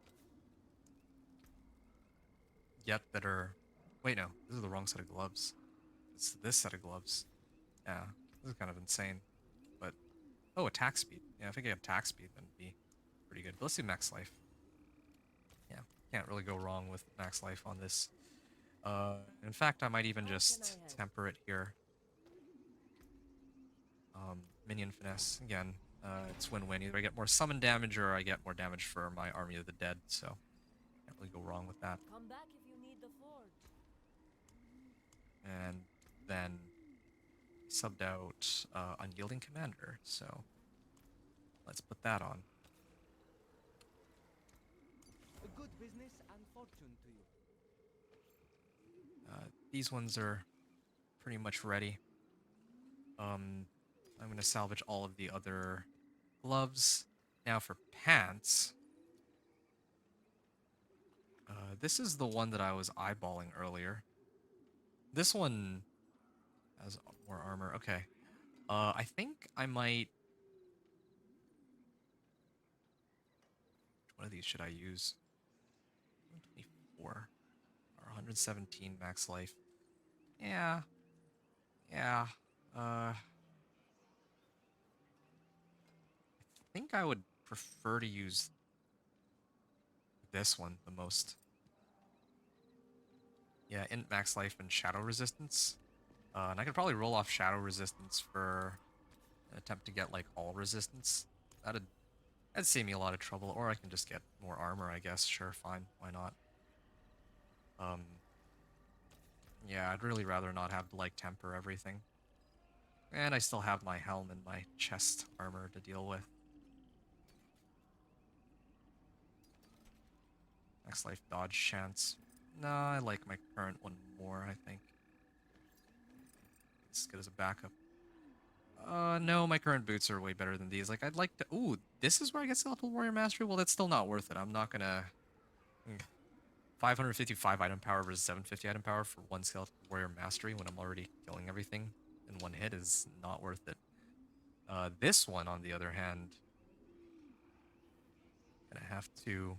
get that are... Wait, no. This is the wrong set of gloves. It's this set of gloves. Yeah. This is kind of insane. But... oh, attack speed. Yeah, if I get attack speed, then it'd be pretty good. But let's do max life. Yeah. Can't really go wrong with max life on this. In fact, I might even just temper it here. Minion finesse. Again, it's win-win. Either I get more summon damage or I get more damage for my Army of the Dead, so can't really go wrong with that. Come back if you need the forge. And then subbed out Unyielding Commander, so let's put that on. A good business and fortune to you. These ones are pretty much ready. I'm going to salvage all of the other gloves. Now for pants. This is the one that I was eyeballing earlier. This one has more armor. Okay. I think I might... which one of these should I use? 124 or 117 max life. Yeah. Yeah. I think I would prefer to use this one the most. Yeah, int max life and shadow resistance. And I could probably roll off shadow resistance for an attempt to get like all resistance. That'd save me a lot of trouble, or I can just get more armor, I guess. Sure, fine, why not? Yeah, I'd really rather not have to like temper everything. And I still have my helm and my chest armor to deal with. Max life dodge chance. No, I like my current one more, I think. It's good as a backup. No, my current boots are way better than these. Like, I'd like to... ooh, this is where I get Skeletal Warrior Mastery? Well, that's still not worth it. I'm not gonna... 555 item power versus 750 item power for one Skeletal Warrior Mastery when I'm already killing everything in one hit is not worth it. This one, on the other hand... I'm gonna have to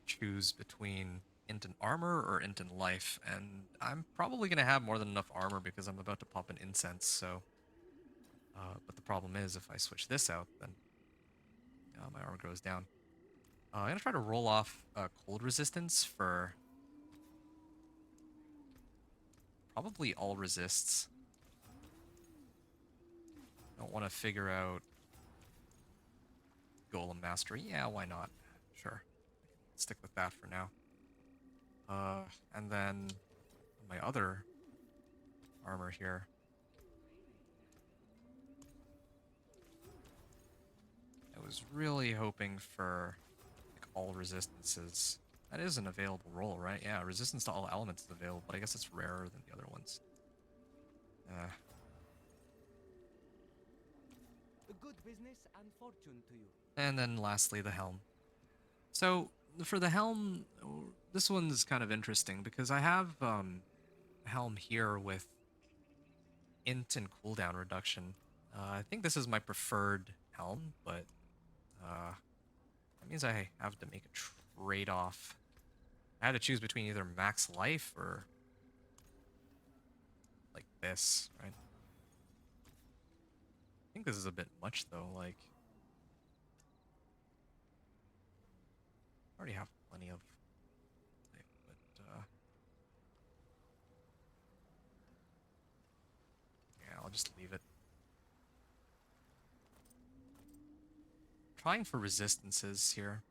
choose between int and armor or int and life, and I'm probably gonna have more than enough armor because I'm about to pop an incense, so... but the problem is, if I switch this out, then my armor goes down. I'm gonna try to roll off cold resistance for probably all resists. Don't want to figure out Golem Mastery. Yeah, why not? Sure. Stick with that for now. And then my other armor here. I was really hoping for like, all resistances. That is an available role, right? Yeah, resistance to all elements is available, but I guess it's rarer than the other ones. A good business and fortune to you. And then lastly, the helm. So for the helm, this one's kind of interesting because I have helm here with int and cooldown reduction. I think this is my preferred helm, but that means I have to make a trade-off. I had to choose between either max life or like this, right? I think this is a bit much though, like I already have plenty of life, but yeah, I'll just leave it. Trying for resistances here.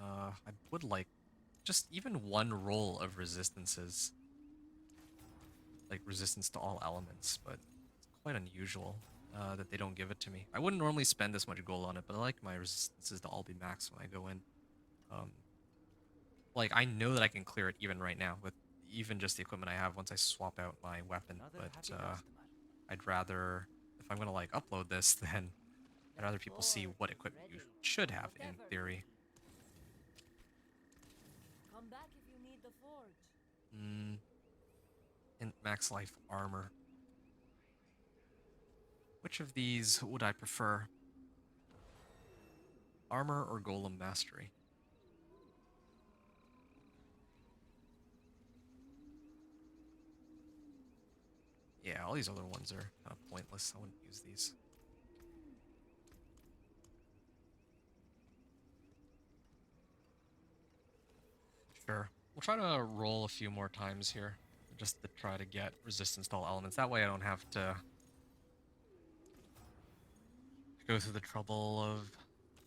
I would like just even one roll of resistances. Like resistance to all elements, but it's quite unusual that they don't give it to me. I wouldn't normally spend this much gold on it, but I like my resistances to all be max when I go in. Like, I know that I can clear it even right now with even just the equipment I have once I swap out my weapon, Another but happy customer. I'd rather, if I'm gonna like upload this, then I'd rather people see what equipment you should have in theory. Come back if you need the forge. And max life armor. Which of these would I prefer? Armor or golem mastery? Yeah, all these other ones are kind of pointless. I wouldn't use these. Sure. We'll try to roll a few more times here, just to try to get resistance to all elements. That way I don't have to go through the trouble of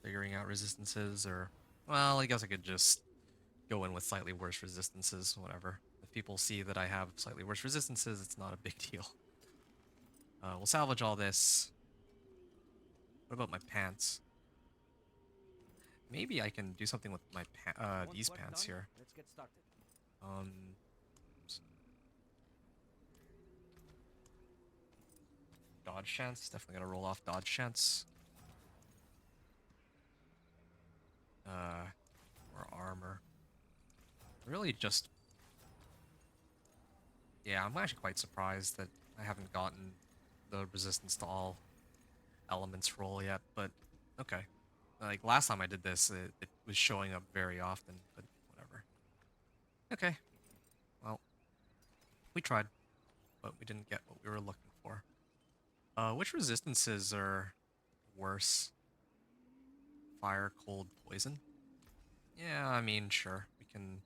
figuring out resistances, or... Well, I guess I could just go in with slightly worse resistances, whatever. If people see that I have slightly worse resistances, it's not a big deal. We'll salvage all this. What about my pants? Maybe I can do something with my these Work pants done? here. Let's get started. Dodge chance. Definitely gotta roll off dodge chance. Or armor. Really just... Yeah, I'm actually quite surprised that I haven't gotten the resistance to all elements roll yet, but okay. Like, last time I did this, it was showing up very often, but whatever. Okay. Well, we tried, but we didn't get what we were looking for. Which resistances are worse? Fire, cold, poison? Yeah, I mean, sure. We can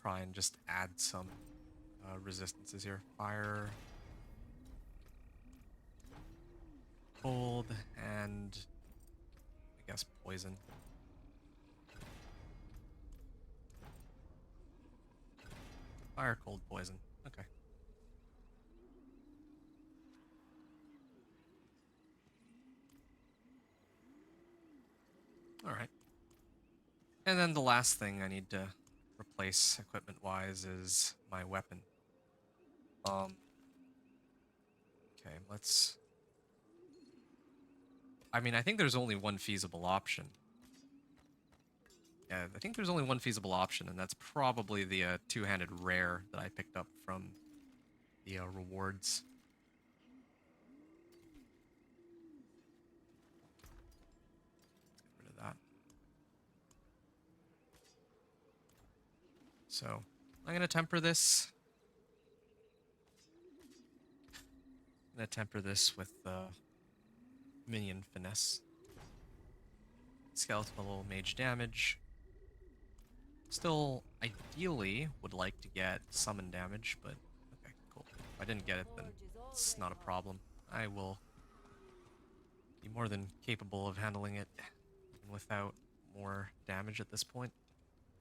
try and just add some resistances here. Fire, cold, and I guess poison. Fire, cold, poison. Okay. Alright. And then the last thing I need to replace equipment-wise is my weapon. Okay, let's... I mean, I think there's only one feasible option. Yeah, I think there's only one feasible option, and that's probably the two-handed rare that I picked up from the rewards. Let's get rid of that. So, I'm going to temper this. I'm going to temper this with Minion finesse. Skeletal mage damage. Still, ideally, would like to get summon damage, but okay, cool. If I didn't get it, then it's not a problem. I will be more than capable of handling it even without more damage at this point.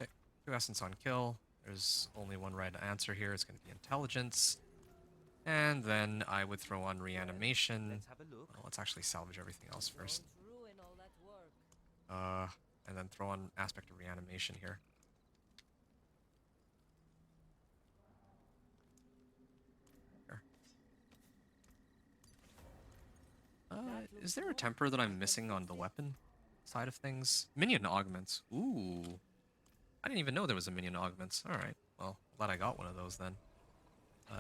Okay, 2 essence on kill. There's only one right answer here. It's going to be intelligence. And then I would throw on reanimation. Let's have a look. Well, let's actually salvage everything else first. Don't ruin all that work. and then throw on Aspect of Reanimation here. Here. Is there a temper that I'm missing on the weapon side of things? Minion augments. Ooh. I didn't even know there was a minion augments. Alright, well, glad I got one of those then.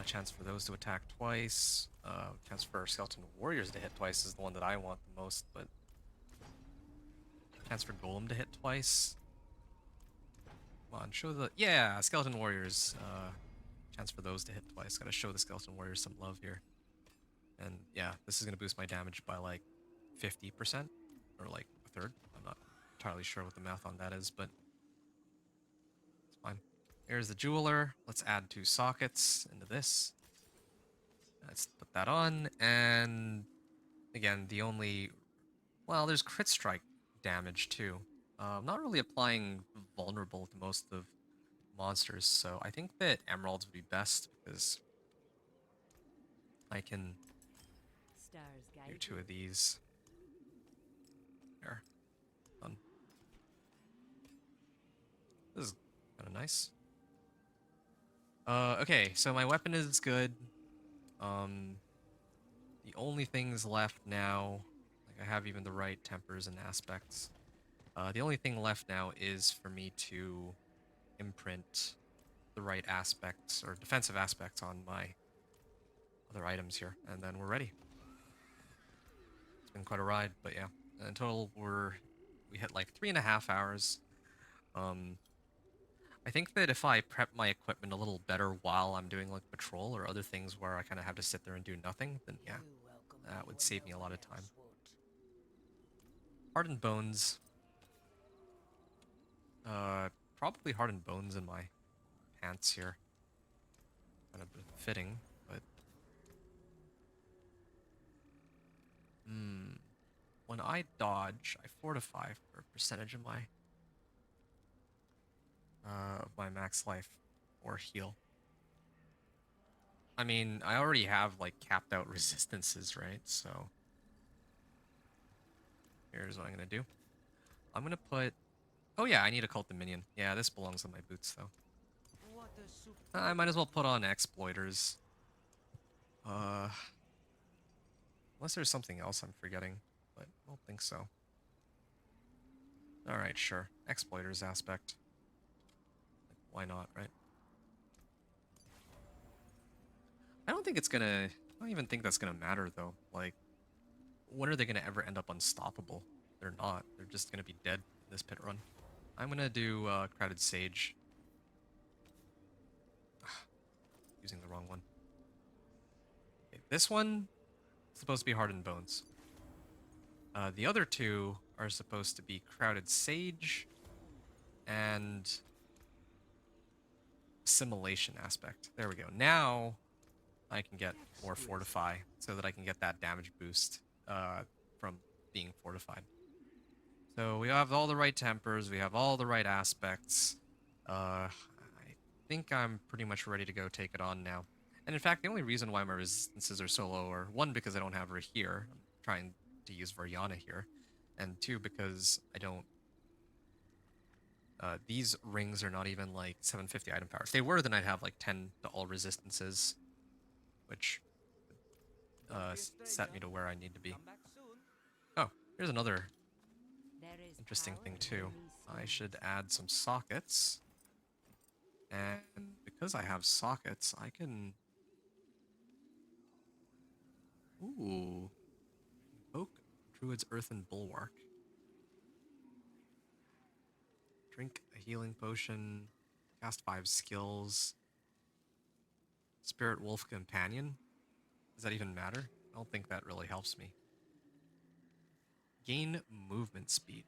Chance for those to attack twice. Chance for skeleton warriors to hit twice is the one that I want the most, but... Chance for golem to hit twice. Come on, show the... Yeah, skeleton warriors. Chance for those to hit twice. Gotta show the skeleton warriors some love here. And yeah, this is gonna boost my damage by like 50%, or like a third. I'm not entirely sure what the math on that is, but it's fine. Here's the jeweler. Let's add 2 sockets into this. Let's put that on, and again, the only... Well, there's crit strike damage too. I'm not really applying vulnerable to most of monsters, so I think that emeralds would be best because I can Stars do guide 2 of these. There. Done. This is kind of nice. Okay, so my weapon is good. The only things left now, like I have even the right tempers and aspects. The only thing left now is for me to imprint the right aspects or defensive aspects on my other items here, and then we're ready. It's been quite a ride, but yeah. In total, we hit like 3.5 hours. I think that if I prep my equipment a little better while I'm doing like patrol or other things where I kind of have to sit there and do nothing, then yeah, that would save me a lot of time. Hardened bones. Probably hardened bones in my pants here. Kind of fitting, but... When I dodge, I fortify for a percentage of my max life or heal. I mean, I already have like capped out resistances, right? So here's what I'm gonna do. I'm gonna put... Oh yeah, I need to cult the minion. Yeah, this belongs on my boots though. What a super I might as well put on exploiters. Unless there's something else I'm forgetting, but I don't think so. Alright, sure. Exploiters aspect. Why not, right? I don't think it's gonna... I don't even think that's gonna matter, though. Like, when are they gonna ever end up unstoppable? They're not. They're just gonna be dead in this pit run. I'm gonna do Crowded Sage. Using the wrong one. Okay, this one is supposed to be Hardened Bones. The other 2 are supposed to be Crowded Sage and Assimilation aspect. There we go. Now I can get more Fortify so that I can get that damage boost from being fortified. So we have all the right tempers, we have all the right aspects. I think I'm pretty much ready to go take it on now. And in fact, the only reason why my resistances are so low are 1, because I don't have her here. I'm trying to use Variana here. And 2, because I don't... these rings are not even like 750 item power. If they were, then I'd have like 10 to all resistances, which set me to where I need to be. Come back soon. Oh, here's another There is interesting power thing in too. these I should add some sockets. And because I have sockets, I can... Ooh. Invoke Druid's Earthen Bulwark. Drink a healing potion. Cast 5 skills. Spirit Wolf Companion. Does that even matter? I don't think that really helps me. Gain movement speed.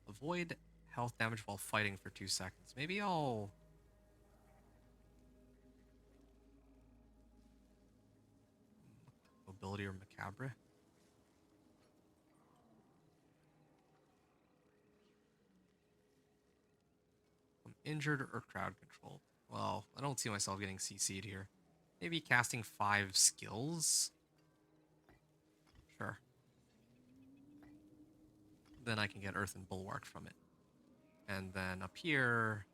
Avoid health damage while fighting for 2 seconds. Maybe I'll... Mobility or Macabre? I'm injured or crowd controlled. Well, I don't see myself getting CC'd here. Maybe casting 5 skills? Sure. then I can get Earthen Bulwark from it. And then up here...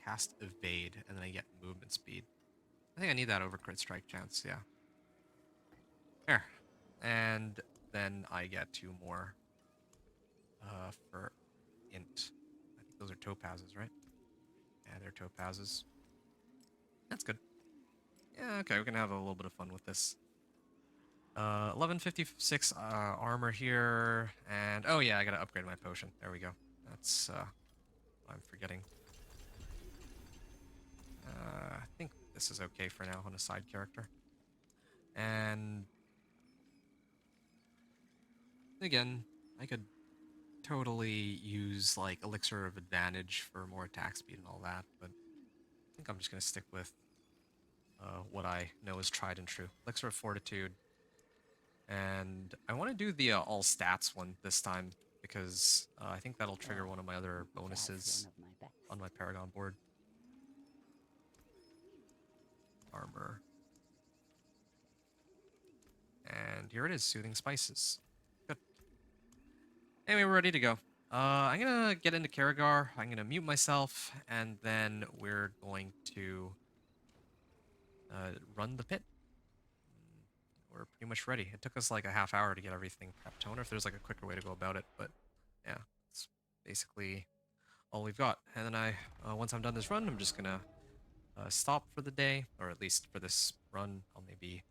cast Evade, and then I get movement speed. I think I need that over crit strike chance, yeah. There. And then I get 2 more for int. I think those are topazes, right? Yeah, they're topazes. That's good. Yeah, okay, we're gonna have a little bit of fun with this. 1156 armor here, and oh yeah, I gotta upgrade my potion. There we go. That's what I'm forgetting. I think this is okay for now on a side character. And again, I could totally use like Elixir of Advantage for more attack speed and all that, but I think I'm just gonna stick with what I know is tried and true. Elixir of Fortitude. And I want to do the all stats one this time because I think that'll trigger one of my other bonuses on my Paragon board. Armor. And here it is, Soothing Spices. Good. Anyway, we're ready to go. I'm gonna get into Karagar, I'm gonna mute myself, and then we're going to run the pit. We're pretty much ready. It took us like a half hour to get everything prepped. I wonder if there's like a quicker way to go about it, but yeah, it's basically all we've got. And then once I'm done this run, I'm just gonna stop for the day, or at least for this run. I'll maybe,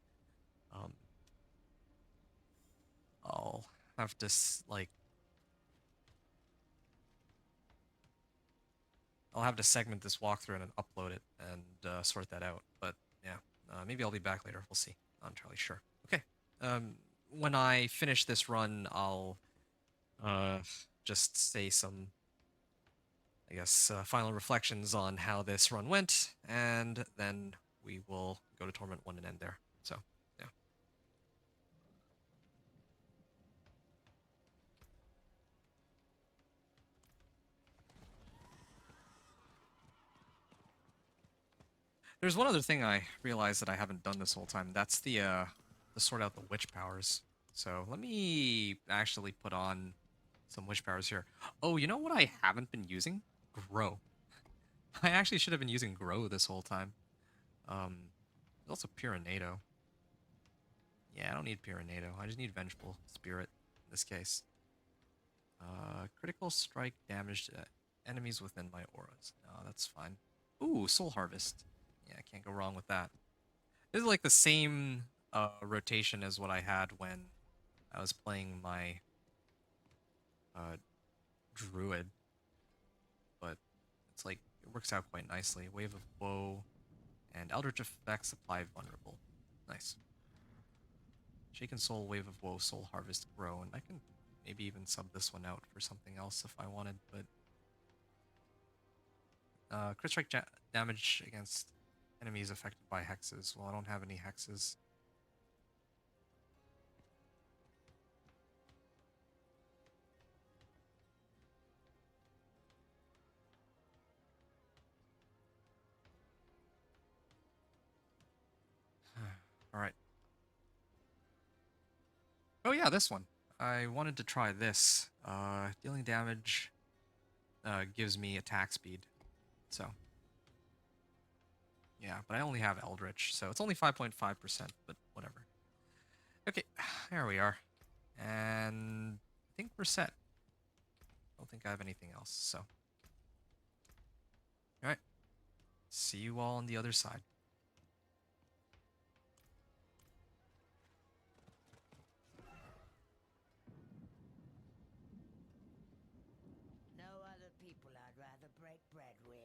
I'll have to I'll have to segment this walkthrough and then upload it and sort that out. But yeah, maybe I'll be back later. We'll see. Not entirely sure. Okay. When I finish this run, I'll just say some, I guess, final reflections on how this run went, and then we will go to Torment 1 and end there. So, yeah. There's one other thing I realized that I haven't done this whole time. That's the sort out the witch powers. So let me actually put on some witch powers here. Oh, you know what I haven't been using? Grow. I actually should have been using Grow this whole time. There's also Pyranado. Yeah, I don't need Pyranado. I just need Vengeful Spirit in this case. Critical strike damage to enemies within my auras. No, that's fine. Ooh, Soul Harvest. Yeah, I can't go wrong with that. This is like the same rotation as what I had when I was playing my Druid. But it's like, it works out quite nicely. Wave of Woe and Eldritch Effects apply vulnerable. Nice. Shaken Soul, Wave of Woe, Soul Harvest, Grow, and I can maybe even sub this one out for something else if I wanted, but crit strike damage against enemies affected by hexes. Well, I don't have any hexes. All right. Oh yeah, this one. I wanted to try this. Dealing damage gives me attack speed. So yeah, but I only have Eldritch, so it's only 5.5%, but whatever. Okay, there we are. And I think we're set. I don't think I have anything else, so. Alright. See you all on the other side. No other people I'd rather break bread with.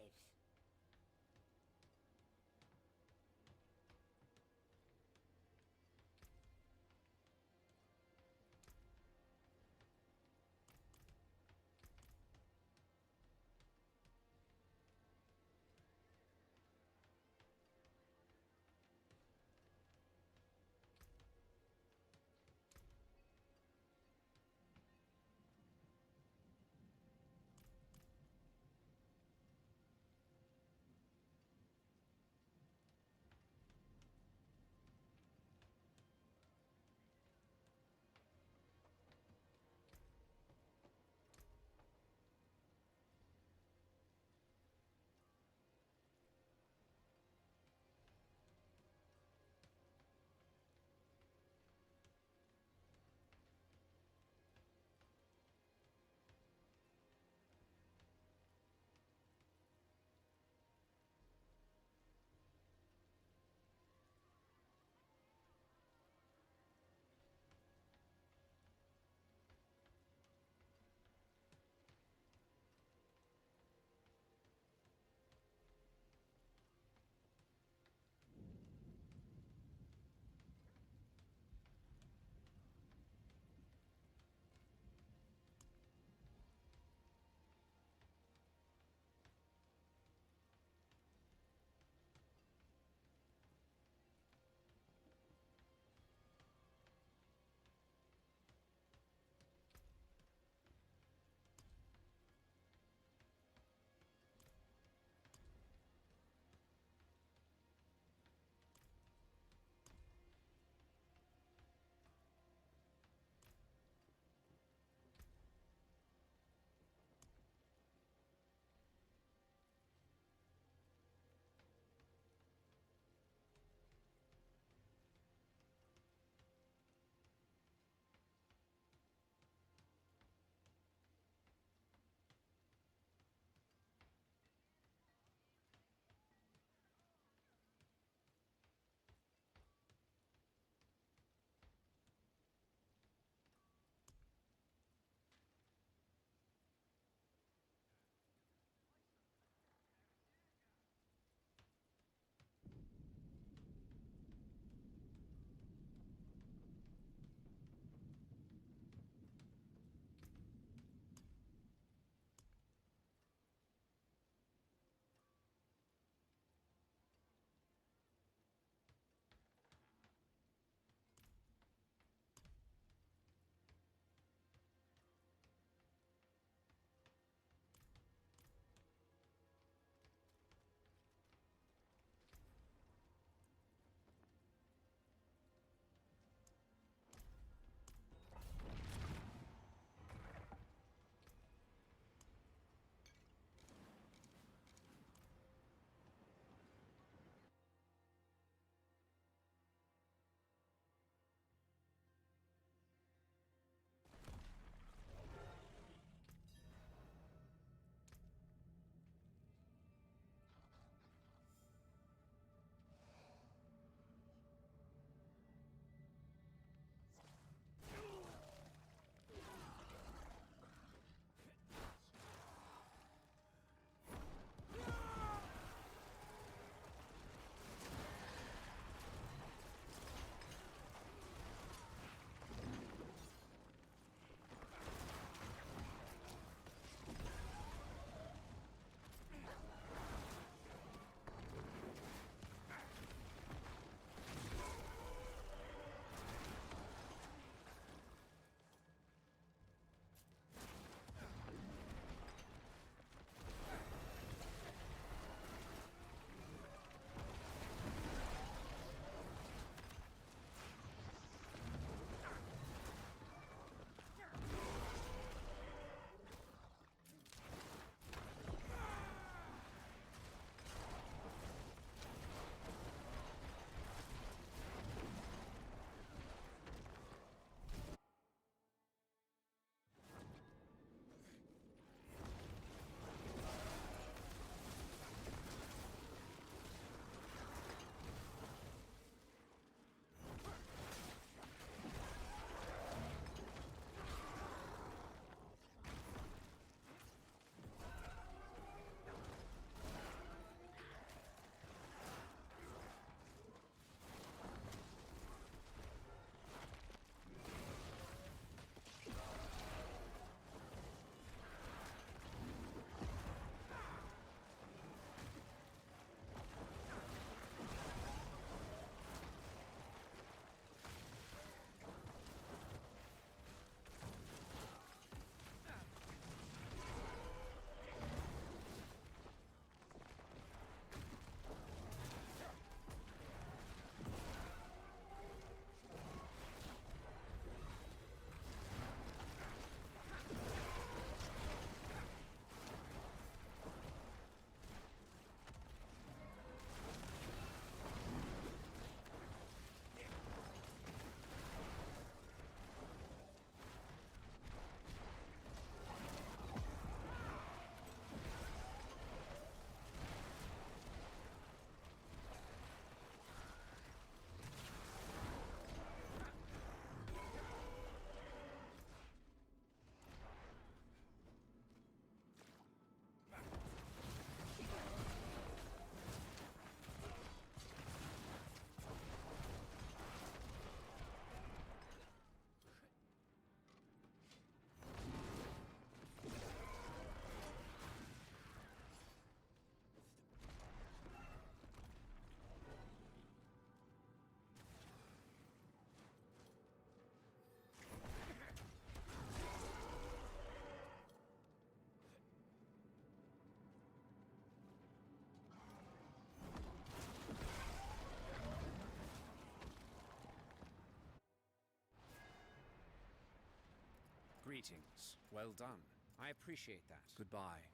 Greetings. Well done. I appreciate that. Goodbye.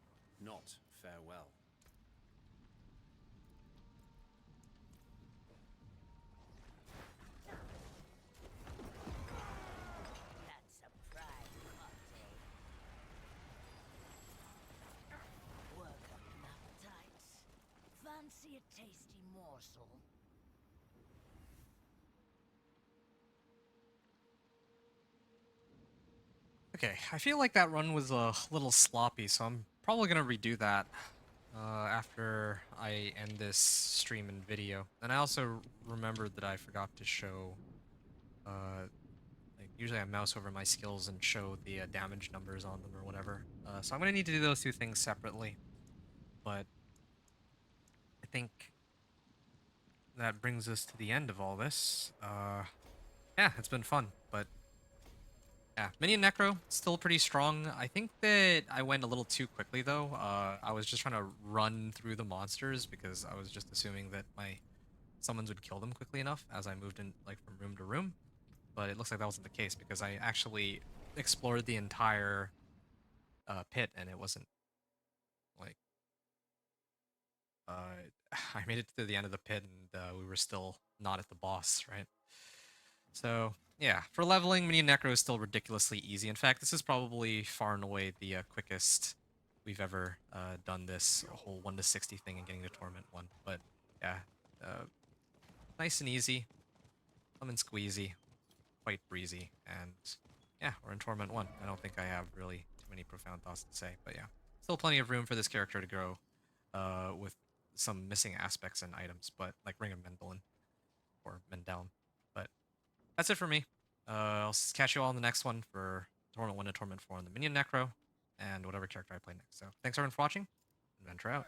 Not farewell. That's a pride party. Welcome, appetites. Fancy a tasty morsel? Okay, I feel like that run was a little sloppy, so I'm probably gonna redo that after I end this stream and video. And I also remembered that I forgot to show, like usually I mouse over my skills and show the damage numbers on them or whatever. So I'm gonna need to do those two things separately. But I think that brings us to the end of all this. Yeah, it's been fun, but yeah, Minion Necro, still pretty strong. I think that I went a little too quickly, though. I was just trying to run through the monsters because I was just assuming that my summons would kill them quickly enough as I moved in, like, from room to room. But it looks like that wasn't the case because I actually explored the entire pit, and it wasn't, like... I made it to the end of the pit, and we were still not at the boss, right? So, yeah, for leveling, Minion Necro is still ridiculously easy. In fact, this is probably far and away the quickest we've ever done this whole 1 to 60 thing and getting to Torment 1. But, yeah, nice and easy, lemon squeezy, quite breezy, and yeah, we're in Torment 1. I don't think I have really too many profound thoughts to say, but yeah, still plenty of room for this character to grow with some missing aspects and items, but like Ring of Mendelin or Mendeln. But that's it for me. I'll catch you all in the next one for Torment 1 to Torment 4 on the Minion Necro, and whatever character I play next. So thanks everyone for watching. Adventure out.